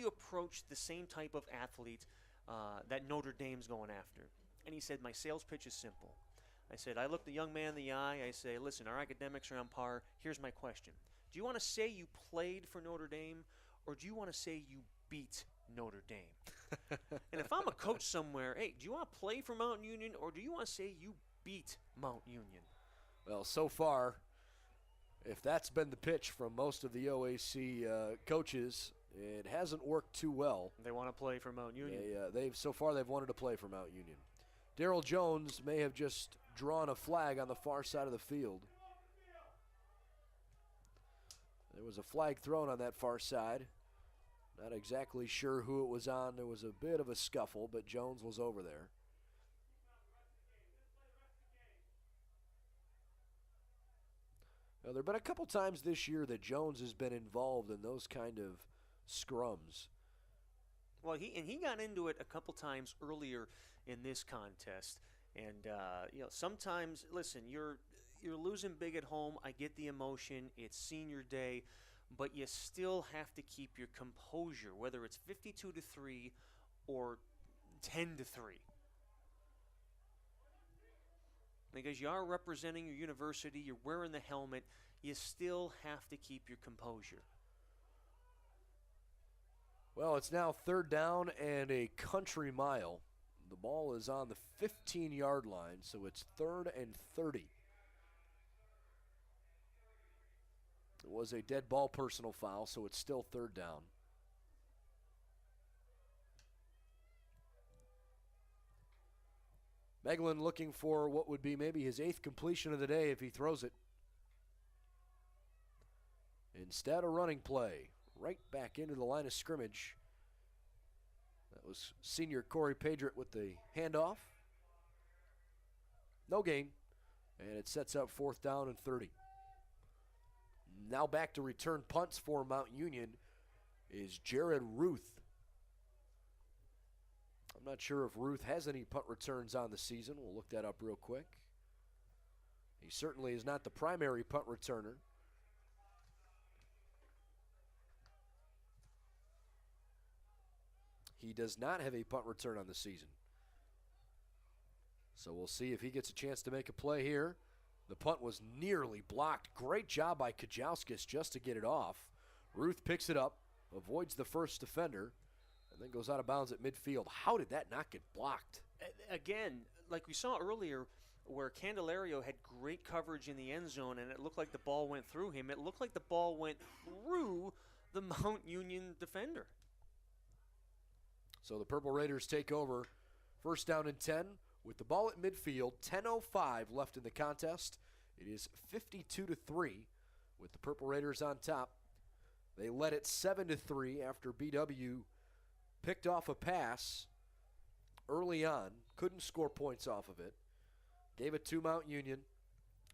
S2: approach the same type of athlete that Notre Dame's going after? And he said, my sales pitch is simple. I said, I look the young man in the eye. I say, listen, our academics are on par. Here's my question. Do you want to say you played for Notre Dame, or do you want to say you beat Notre Dame? And if I'm a coach somewhere, hey, do you want to play for Mount Union, or do you want to say you beat Mount Union?
S1: Well, so far, if that's been the pitch from most of the OAC coaches, it hasn't worked too well.
S2: They want to play for Mount Union.
S1: So far they've wanted to play for Mount Union. Darrell Jones may have just drawn a flag on the far side of the field. There was a flag thrown on that far side. Not exactly sure who it was on. There was a bit of a scuffle, but Jones was over there. There have been a couple times this year that Jones has been involved in those kind of scrums.
S2: Well, he got into it a couple times earlier in this contest, and sometimes, listen, you're losing big at home. I get the emotion. It's senior day, but you still have to keep your composure, whether it's 52-3 or 10-3. Because you are representing your university, you're wearing the helmet, you still have to keep your composure.
S1: Well, it's now 3rd down and a country mile. The ball is on the 15-yard line, so it's 3rd and 30. It was a dead ball personal foul, so it's still 3rd down. Meglin looking for what would be maybe his 8th completion of the day if he throws it. Instead, a running play right back into the line of scrimmage. That was senior Corey Padrett with the handoff. No gain, and it sets up 4th down and 30. Now back to return punts for Mount Union is Jared Ruth. I'm not sure if Ruth has any punt returns on the season. We'll look that up real quick. He certainly is not the primary punt returner. He does not have a punt return on the season. So we'll see if he gets a chance to make a play here. The punt was nearly blocked. Great job by Kajauskis just to get it off. Ruth picks it up, avoids the first defender, and then goes out of bounds at midfield. How did that not get blocked?
S2: Again, like we saw earlier, where Candelario had great coverage in the end zone and it looked like the ball went through him, it looked like the ball went through the Mount Union defender.
S1: So the Purple Raiders take over 1st down and 10 with the ball at midfield. 10:05 left in the contest. It is 52-3 with the Purple Raiders on top. They led it 7-3 after BW picked off a pass early on, couldn't score points off of it, gave it to Mount Union,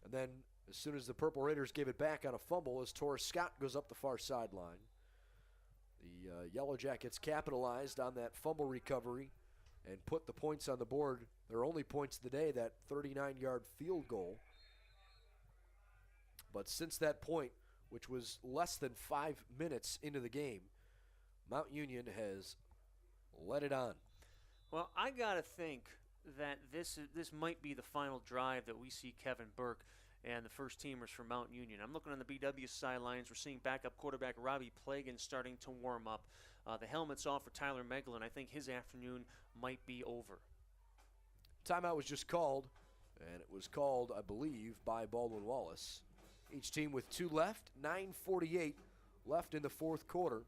S1: and then as soon as the Purple Raiders gave it back on a fumble, as Torres Scott goes up the far sideline. The Yellow Jackets capitalized on that fumble recovery and put the points on the board. Their only points of the day, that 39-yard field goal. But since that point, which was less than 5 minutes into the game, Mount Union has let it on.
S2: Well, I got to think that this might be the final drive that we see Kevin Burke and the first teamers for Mount Union. I'm looking on the BW sidelines. We're seeing backup quarterback Robbie Plagan starting to warm up. The helmet's off for Tyler Meglin. I think his afternoon might be over.
S1: Timeout was just called, and it was called, I believe, by Baldwin Wallace. Each team with 2 left, 9:48 left in the 4th quarter.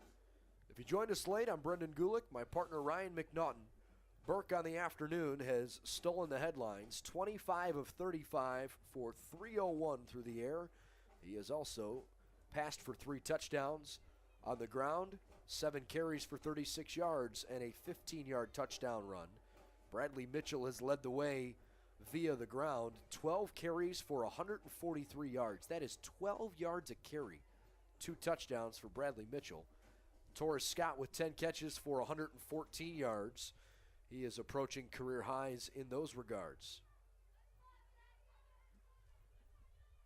S1: If you joined us late, I'm Brendan Gulick, my partner Ryan McNaughton. Burke on the afternoon has stolen the headlines, 25 of 35 for 301 through the air. He has also passed for 3 touchdowns. On the ground, 7 carries for 36 yards and a 15-yard touchdown run. Bradley Mitchell has led the way via the ground, 12 carries for 143 yards. That is 12 yards a carry. 2 touchdowns for Bradley Mitchell. Torres Scott with 10 catches for 114 yards. He is approaching career highs in those regards.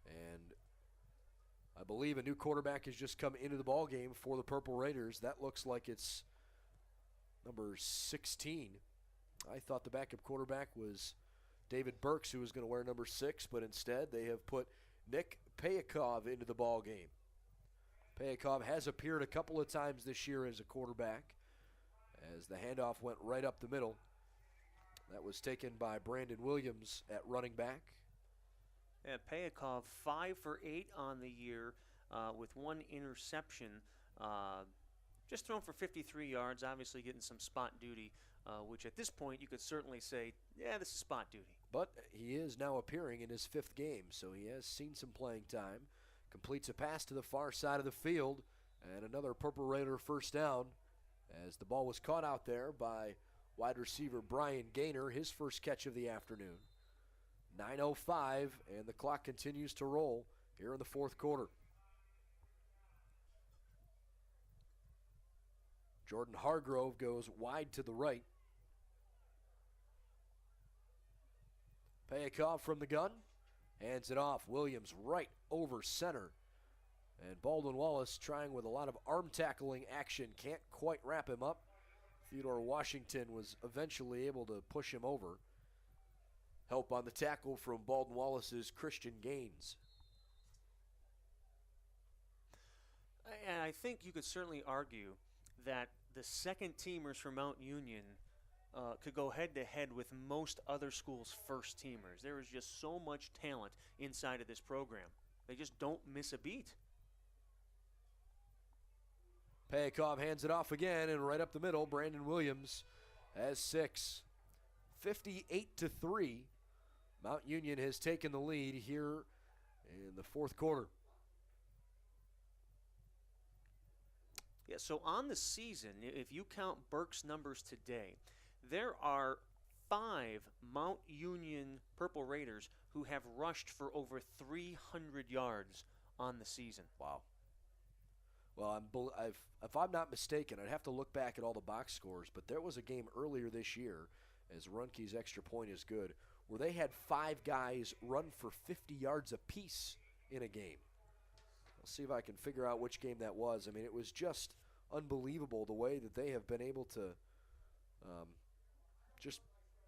S1: And I believe a new quarterback has just come into the ball game for the Purple Raiders. That looks like it's number 16. I thought the backup quarterback was David Burks, who was going to wear number 6, but instead they have put Nick Payakov into the ball game. Payakov has appeared a couple of times this year as a quarterback, as the handoff went right up the middle. That was taken by Brandon Williams at running back.
S2: Yeah, Payakov 5 for 8 on the year with 1 interception. Just thrown for 53 yards, obviously getting some spot duty, which at this point you could certainly say, yeah, this is spot duty.
S1: But he is now appearing in his 5th game, so he has seen some playing time. Completes a pass to the far side of the field, and another Purple Raider first down, as the ball was caught out there by wide receiver Brian Gaynor, his first catch of the afternoon. 9:05, and the clock continues to roll here in the fourth quarter. Jordan Hargrove goes wide to the right. Kickoff from the gun. Hands it off. Williams right over center. And Baldwin Wallace trying with a lot of arm tackling action. Can't quite wrap him up. Theodore Washington was eventually able to push him over. Help on the tackle from Baldwin Wallace's Christian Gaines.
S2: And I think you could certainly argue that the second teamers from Mount Union could go head-to-head with most other schools' first teamers. There is just so much talent inside of this program. They just don't miss a beat.
S1: Kickoff hands it off again, and right up the middle, Brandon Williams has 6. 58-3. Mount Union has taken the lead here in the fourth quarter.
S2: Yeah, so on the season, if you count Burke's numbers today, there are 5 Mount Union Purple Raiders who have rushed for over 300 yards on the season.
S1: Wow. Well, if I'm not mistaken, I'd have to look back at all the box scores, but there was a game earlier this year, as Runke's extra point is good, where they had 5 guys run for 50 yards apiece in a game. I'll see if I can figure out which game that was. I mean, it was just unbelievable the way that they have been able to just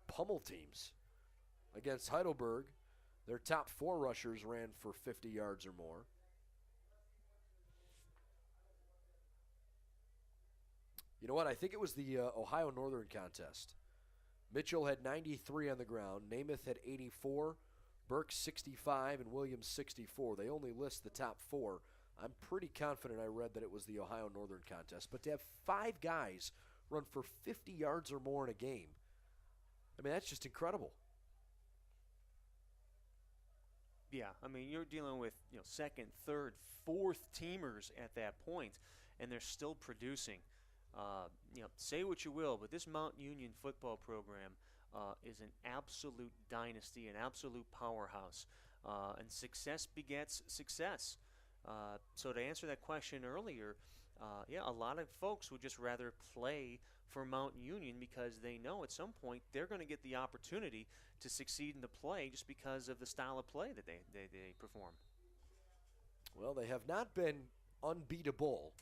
S1: pummel teams. Against Heidelberg, their top 4 rushers ran for 50 yards or more. You know what? I think it was the Ohio Northern contest. Mitchell had 93 on the ground. Namath had 84. Burke 65 and Williams 64. They only list the top 4. I'm pretty confident I read that it was the Ohio Northern contest. But to have 5 guys run for 50 yards or more in a game, I mean, that's just incredible.
S2: Yeah, I mean, you're dealing with second, third, fourth teamers at that point, and they're still producing. Say what you will, but this Mount Union football program is an absolute dynasty, an absolute powerhouse, and success begets success. So to answer that question earlier, a lot of folks would just rather play for Mount Union because they know at some point they're going to get the opportunity to succeed in the play just because of the style of play that they perform.
S1: Well, they have not been unbeatable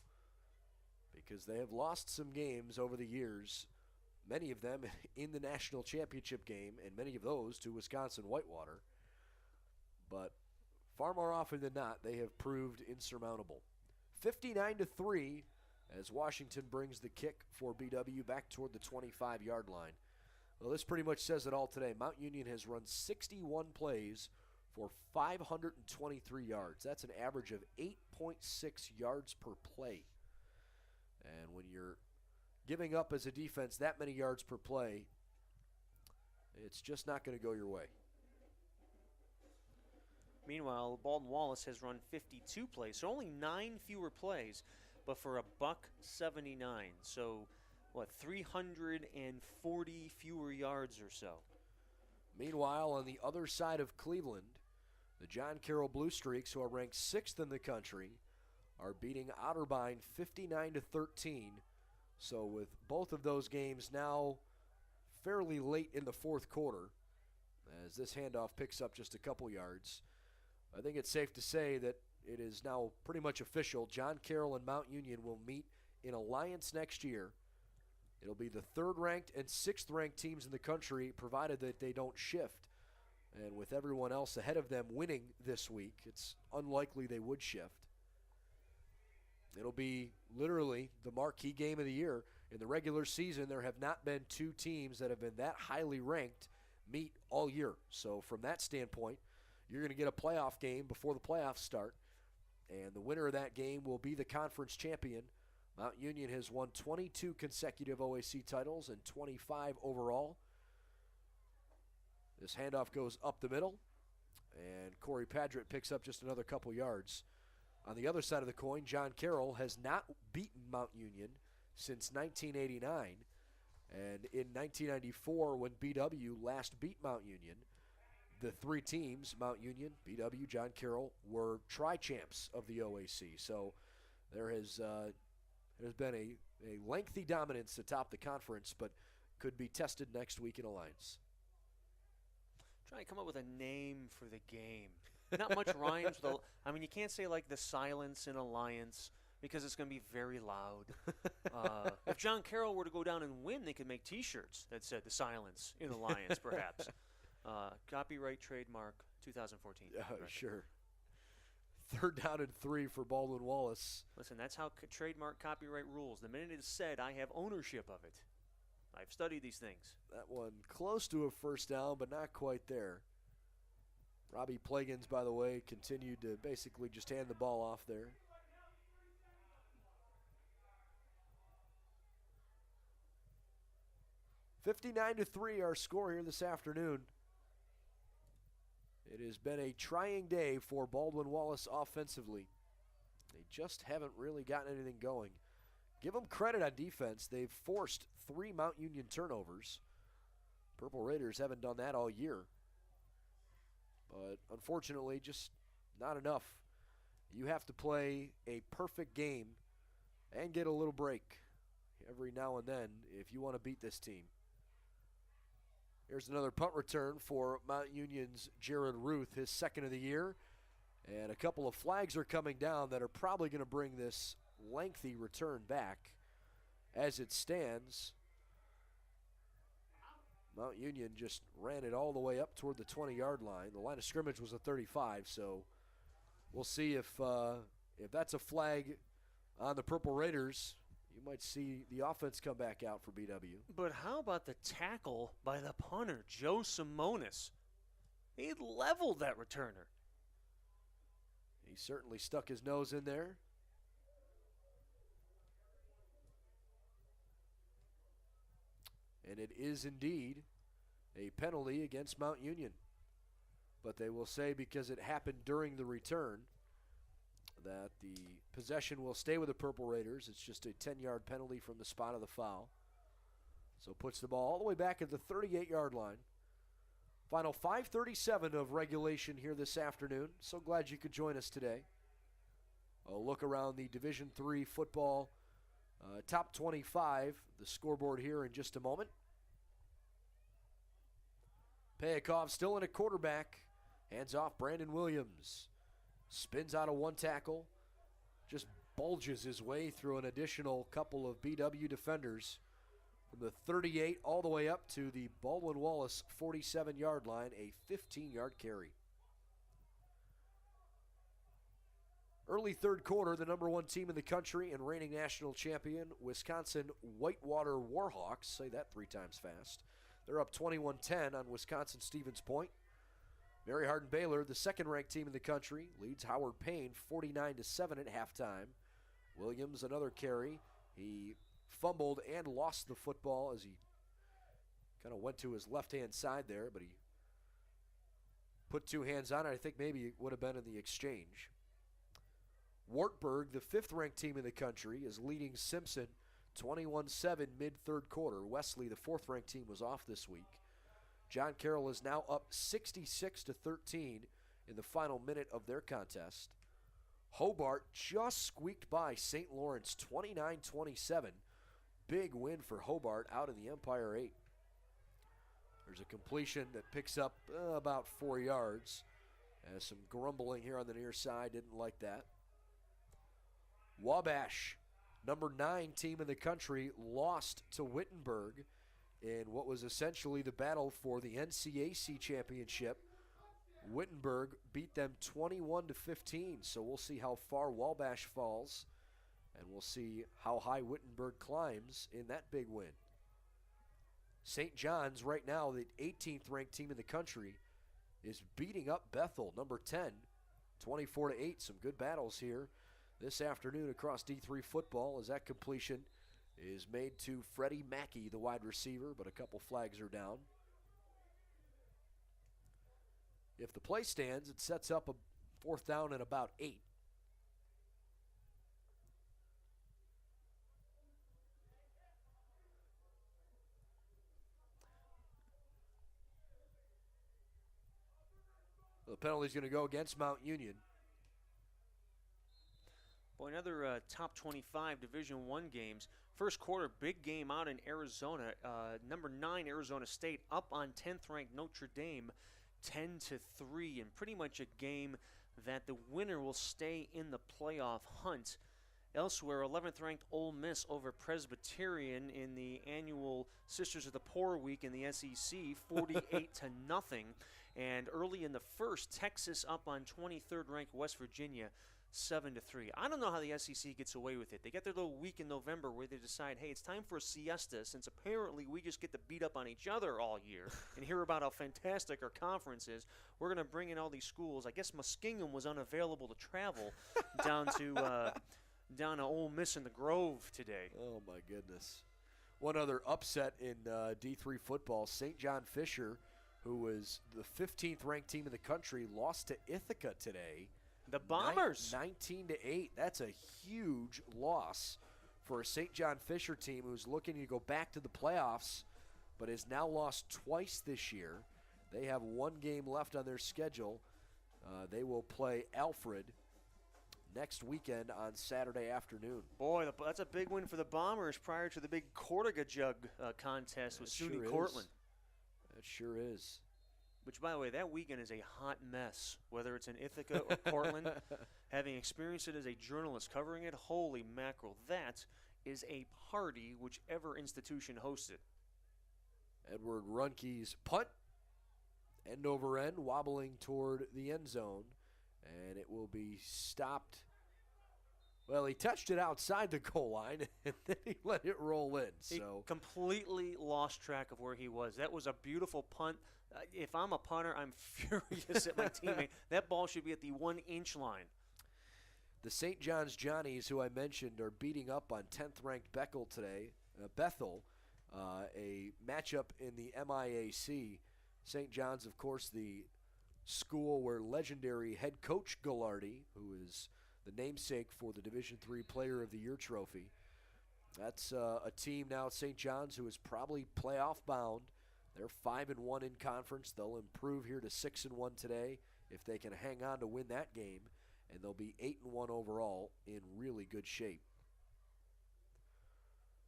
S1: because they have lost some games over the years, many of them in the national championship game, and many of those to Wisconsin Whitewater. But far more often than not, they have proved insurmountable. 59-3 as Washington brings the kick for BW back toward the 25-yard line. Well, this pretty much says it all today. Mount Union has run 61 plays for 523 yards. That's an average of 8.6 yards per play. And when you're giving up as a defense that many yards per play, it's just not going to go your way.
S2: Meanwhile, Baldwin Wallace has run 52 plays, so only 9 fewer plays, but for $179. So, 340 fewer yards or so.
S1: Meanwhile, on the other side of Cleveland, the John Carroll Blue Streaks, who are ranked 6th in the country, are beating Otterbein 59-13. So with both of those games now fairly late in the fourth quarter, as this handoff picks up just a couple yards, I think it's safe to say that it is now pretty much official. John Carroll and Mount Union will meet in alliance next year. It'll be the 3rd-ranked and 6th-ranked teams in the country, provided that they don't shift. And with everyone else ahead of them winning this week, it's unlikely they would shift. It'll be literally the marquee game of the year. In the regular season, there have not been 2 teams that have been that highly ranked meet all year. So from that standpoint, you're going to get a playoff game before the playoffs start. And the winner of that game will be the conference champion. Mount Union has won 22 consecutive OAC titles and 25 overall. This handoff goes up the middle, and Corey Padgett picks up just another couple yards. On the other side of the coin, John Carroll has not beaten Mount Union since 1989. And in 1994, when BW last beat Mount Union, the three teams, Mount Union, BW, John Carroll, were tri-champs of the OAC. So there has been a lengthy dominance atop the conference, but could be tested next week in Alliance.
S2: Try to come up with a name for the game. Not much rhymes. I mean, you can't say like the silence in Alliance because it's going to be very loud. If John Carroll were to go down and win, they could make T-shirts that said the silence in Alliance, perhaps. Copyright, trademark, 2014.
S1: Sure. 3rd down and 3 for Baldwin Wallace.
S2: Listen, that's how trademark copyright rules. The minute it's said, I have ownership of it. I've studied these things.
S1: That one close to a first down, but not quite there. Robbie Plagans, by the way, continued to basically just hand the ball off there. $59-3 our score here this afternoon. It has been a trying day for Baldwin Wallace offensively. They just haven't really gotten anything going. Give them credit on defense. They've forced 3 Mount Union turnovers. Purple Raiders haven't done that all year. But unfortunately, just not enough. You have to play a perfect game and get a little break every now and then if you want to beat this team. Here's another punt return for Mount Union's Jared Ruth, his 2nd of the year. And a couple of flags are coming down that are probably going to bring this lengthy return back. As it stands, Mount Union just ran it all the way up toward the 20-yard line. The line of scrimmage was a 35, so we'll see if that's a flag on the Purple Raiders. You might see the offense come back out for BW.
S2: But how about the tackle by the punter, Joe Simonis? He leveled that returner.
S1: He certainly stuck his nose in there. And it is indeed a penalty against Mount Union. But they will say because it happened during the return that the possession will stay with the Purple Raiders. It's just a 10-yard penalty from the spot of the foul. So puts the ball all the way back at the 38-yard line. Final 5:37 of regulation here this afternoon. So glad you could join us today. A look around the Division III football top 25, the scoreboard here in just a moment. Payakov still in a quarterback. Hands off Brandon Williams. Spins out of one tackle. Just bulges his way through an additional couple of BW defenders. From the 38 all the way up to the Baldwin Wallace 47-yard line, a 15-yard carry. Early 3rd quarter, the number 1 team in the country and reigning national champion, Wisconsin Whitewater Warhawks, say that 3 times fast. They're up 21-10 on Wisconsin Stevens Point. Mary Hardin Baylor, the 2nd-ranked team in the country, leads Howard Payne 49-7 at halftime. Williams, another carry. He fumbled and lost the football as he kind of went to his left-hand side there, but he put 2 hands on it. I think maybe it would have been in the exchange. Wartburg, the 5th-ranked team in the country, is leading Simpson 21-7 mid-3rd quarter. Wesley, the 4th-ranked team, was off this week. John Carroll is now up 66-13 in the final minute of their contest. Hobart just squeaked by St. Lawrence 29-27. Big win for Hobart out of the Empire 8. There's a completion that picks up about 4 yards. Some grumbling here on the near side, didn't like that. Wabash, number 9 team in the country, lost to Wittenberg in what was essentially the battle for the NCAC championship. Wittenberg beat them 21-15, so we'll see how far Wabash falls, and we'll see how high Wittenberg climbs in that big win. St. John's right now, the 18th-ranked team in the country, is beating up Bethel, number 10, 24-8. Some good battles here this afternoon across D3 football as that completion is made to Freddie Mackey, the wide receiver, but a couple flags are down. If the play stands, it sets up a 4th down and about 8. penalty is going to go against Mount Union.
S2: Boy, another top 25 Division I games. First quarter, big game out in Arizona. Number 9 Arizona State up on 10th-ranked Notre Dame, 10-3, and pretty much a game that the winner will stay in the playoff hunt. Elsewhere, 11th-ranked Ole Miss over Presbyterian in the annual Sisters of the Poor Week in the SEC, 48-0. And early in the first, Texas up on 23rd-ranked West Virginia, 7-3. I don't know how the SEC gets away with it. They get their little week in November where they decide, hey, it's time for a siesta, since apparently we just get to beat up on each other all year and hear about how fantastic our conference is. We're going to bring in all these schools. I guess Muskingum was unavailable to travel down to Ole Miss in the Grove today.
S1: Oh, my goodness. One other upset in D3 football, St. John Fisher, who was the 15th ranked team in the country, lost to Ithaca today.
S2: The Bombers.
S1: 19-8. That's a huge loss for a St. John Fisher team who's looking to go back to the playoffs, but has now lost twice this year. They have one game left on their schedule. They will play Alfred next weekend on Saturday afternoon.
S2: Boy, that's a big win for the Bombers prior to the big Cortiga Jug contest with SUNY Cortland.
S1: That sure is.
S2: Which, by the way, that weekend is a hot mess, whether it's in Ithaca or Cortland. Having experienced it as a journalist covering it, holy mackerel, that is a party whichever institution hosts it.
S1: Edward Runke's punt, end over end, wobbling toward the end zone, and it will be stopped. Well, he touched it outside the goal line, and then he let it roll in.
S2: He completely lost track of where he was. That was a beautiful punt. If I'm a punter, I'm furious at my teammate. That ball should be at the 1-inch line.
S1: The St. John's Johnnies, who I mentioned, are beating up on 10th-ranked Bethel today. A matchup in the MIAC. St. John's, of course, the school where legendary head coach Gallardi, who is the namesake for the Division III Player of the Year trophy. That's a team now at St. John's who is probably playoff bound. They're 5-1 in conference. They'll improve here to 6-1 today if they can hang on to win that game, and they'll be 8-1 overall in really good shape.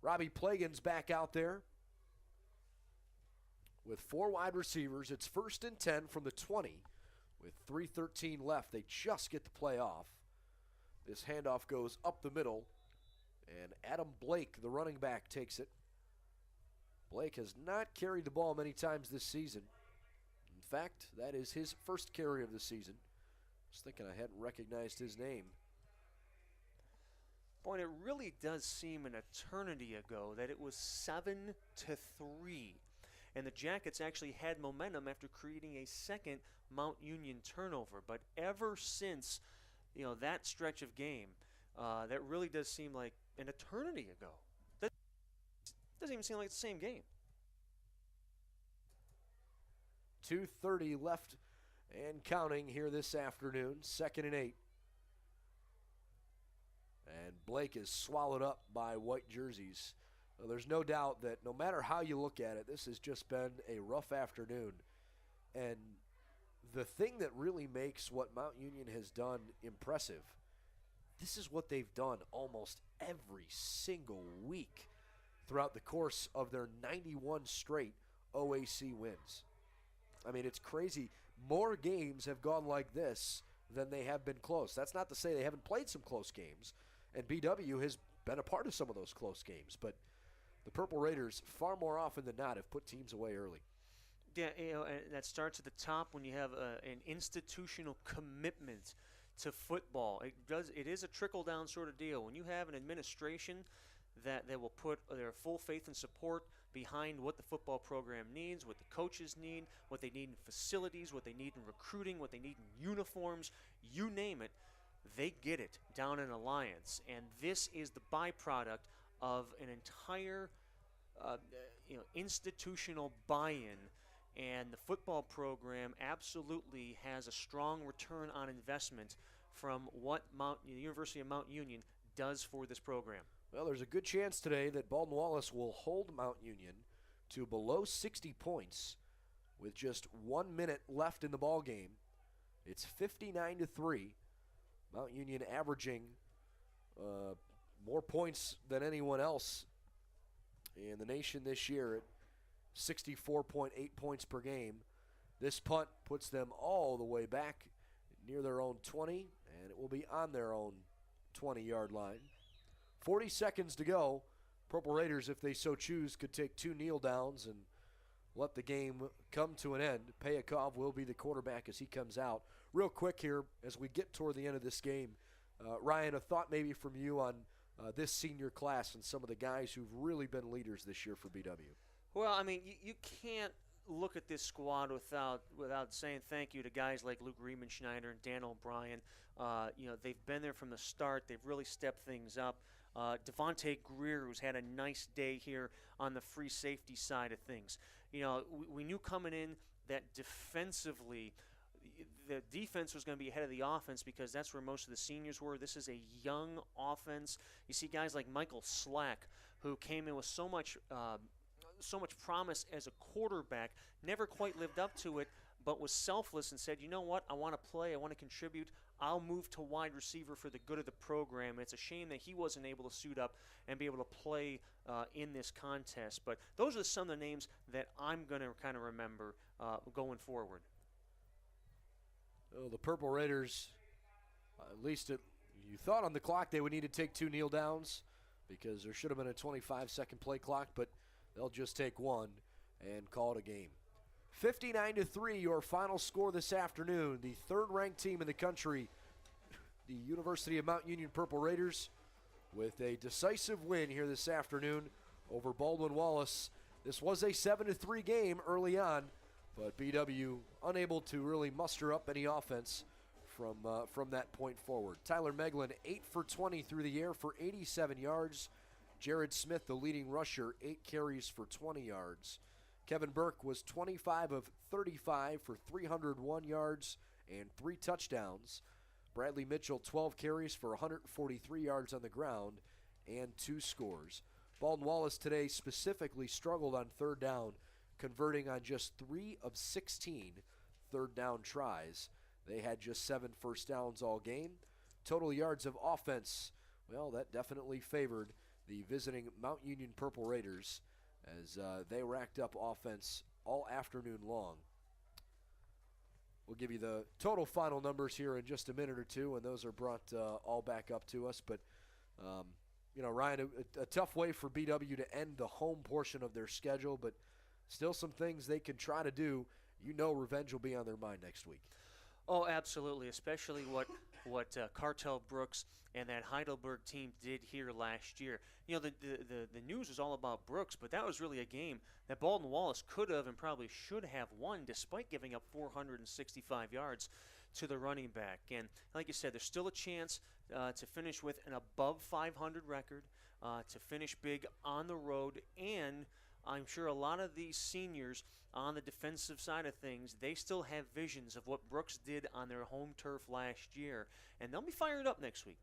S1: Robbie Plagan's back out there with 4 wide receivers. It's 1st and 10 from the 20 with 3:13 left. They just get the play off. This handoff goes up the middle, and Adam Blake, the running back, takes it. Blake has not carried the ball many times this season. In fact, that is his first carry of the season. I was thinking I hadn't recognized his name.
S2: Boy, it really does seem an eternity ago that it was 7-3. And the Jackets actually had momentum after creating a second Mount Union turnover. But ever since, that stretch of game, that really does seem like an eternity ago. That doesn't even seem like it's the same game.
S1: 2:30 left and counting here this afternoon. 2nd and 8. And Blake is swallowed up by white jerseys. Well, there's no doubt that no matter how you look at it, this has just been a rough afternoon. And the thing that really makes what Mount Union has done impressive, this is what they've done almost every single week throughout the course of their 91 straight OAC wins. I mean, it's crazy. More games have gone like this than they have been close. That's not to say they haven't played some close games, and BW has been a part of some of those close games, but the Purple Raiders, far more often than not, have put teams away early.
S2: Yeah, and that starts at the top when you have an institutional commitment to football. It is a trickle-down sort of deal. When you have an administration that will put their full faith and support behind what the football program needs, what the coaches need, what they need in facilities, what they need in recruiting, what they need in uniforms, you name it, they get it down in Alliance. And this is the byproduct of an entire institutional buy-in, and the football program absolutely has a strong return on investment from what the University of Mount Union does for this program.
S1: Well, there's a good chance today that Baldwin Wallace will hold Mount Union to below 60 points with just 1 minute left in the ball game. It's 59-3. Mount Union averaging more points than anyone else in the nation this year at 64.8 points per game. This punt puts them all the way back near their own 20, and it will be on their own 20-yard line. 40 seconds to go. Purple Raiders, if they so choose, could take 2 kneel downs and let the game come to an end. Payakov will be the quarterback as he comes out. Real quick here, as we get toward the end of this game, Ryan, a thought maybe from you on this senior class and some of the guys who've really been leaders this year for BW.
S2: Well, I mean, you can't look at this squad without saying thank you to guys like Luke Riemenschneider and Dan O'Brien. They've been there from the start. They've really stepped things up. Devontae Greer, who's had a nice day here on the free safety side of things. We knew coming in that defensively, the defense was going to be ahead of the offense because that's where most of the seniors were. This is a young offense. You see guys like Michael Slack, who came in with so much promise as a quarterback, never quite lived up to it, but was selfless and said, you know what, I want to play, I want to contribute, I'll move to wide receiver for the good of the program. It's a shame that he wasn't able to suit up and be able to play in this contest. But those are some of the names that I'm going to kind of remember going forward.
S1: Well, the Purple Raiders, at least you thought on the clock they would need to take 2 kneel downs because there should have been a 25-second play clock, but they'll just take 1 and call it a game. 59-3, your final score this afternoon. The third-ranked team in the country, the University of Mount Union Purple Raiders, with a decisive win here this afternoon over Baldwin Wallace. This was a 7-3 game early on, but BW unable to really muster up any offense from that point forward. Tyler Meglin, 8 for 20 through the air for 87 yards. Jared Smith, the leading rusher, 8 carries for 20 yards. Kevin Burke was 25 of 35 for 301 yards and 3 touchdowns. Bradley Mitchell, 12 carries for 143 yards on the ground and 2 scores. Baldwin Wallace today specifically struggled on third down, converting on just 3 of 16 third down tries. They had just 7 first downs all game. Total yards of offense, well, that definitely favored the visiting Mount Union Purple Raiders as they racked up offense all afternoon long. We'll give you the total final numbers here in just a minute or two, and those are brought all back up to us. But, Ryan, a tough way for BW to end the home portion of their schedule, but still some things they can try to do. Revenge will be on their mind next week.
S2: Oh, absolutely, especially what Cartel Brooks and that Heidelberg team did here last year. The news was all about Brooks, but that was really a game that Baldwin Wallace could have and probably should have won despite giving up 465 yards to the running back. And like you said, there's still a chance to finish with an above 500 record, to finish big on the road, and I'm sure a lot of these seniors on the defensive side of things, they still have visions of what Brooks did on their home turf last year, and they'll be fired up next week.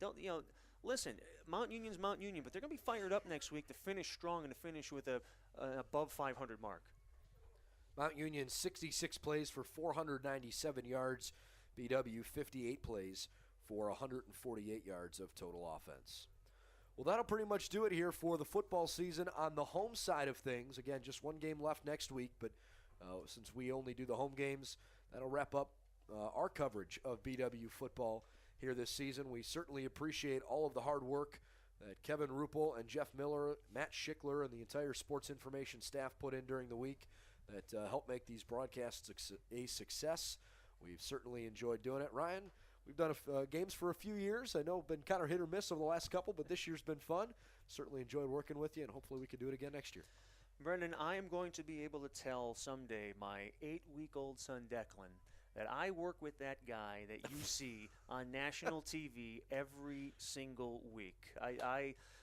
S2: Listen, Mount Union's Mount Union, but they're going to be fired up next week to finish strong and to finish with an above 500 mark.
S1: Mount Union 66 plays for 497 yards. BW 58 plays for 148 yards of total offense. Well, that'll pretty much do it here for the football season on the home side of things. Again, just one game left next week, but since we only do the home games, that'll wrap up our coverage of BW football here this season. We certainly appreciate all of the hard work that Kevin Ruppel and Jeff Miller, Matt Schickler, and the entire sports information staff put in during the week that helped make these broadcasts a success. We've certainly enjoyed doing it. Ryan, we've done games for a few years. I know been kind of hit or miss over the last couple, but this year's been fun. Certainly enjoyed working with you, and hopefully we can do it again next year.
S2: Brendan, I am going to be able to tell someday my 8-week-old son Declan that I work with that guy that you see on national TV every single week.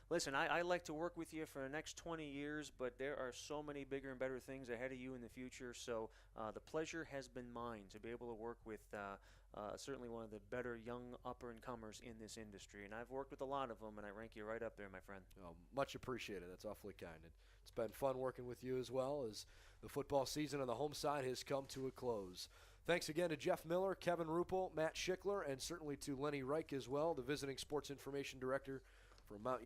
S2: Listen, I like to work with you for the next 20 years, but there are so many bigger and better things ahead of you in the future. So the pleasure has been mine to be able to work with certainly one of the better young up-and-comers in this industry. And I've worked with a lot of them, and I rank you right up there, my friend.
S1: Oh, much appreciated. That's awfully kind. It's been fun working with you as well as the football season on the home side has come to a close. Thanks again to Jeff Miller, Kevin Ruppel, Matt Schickler, and certainly to Lenny Reich as well, the visiting sports information director for Mount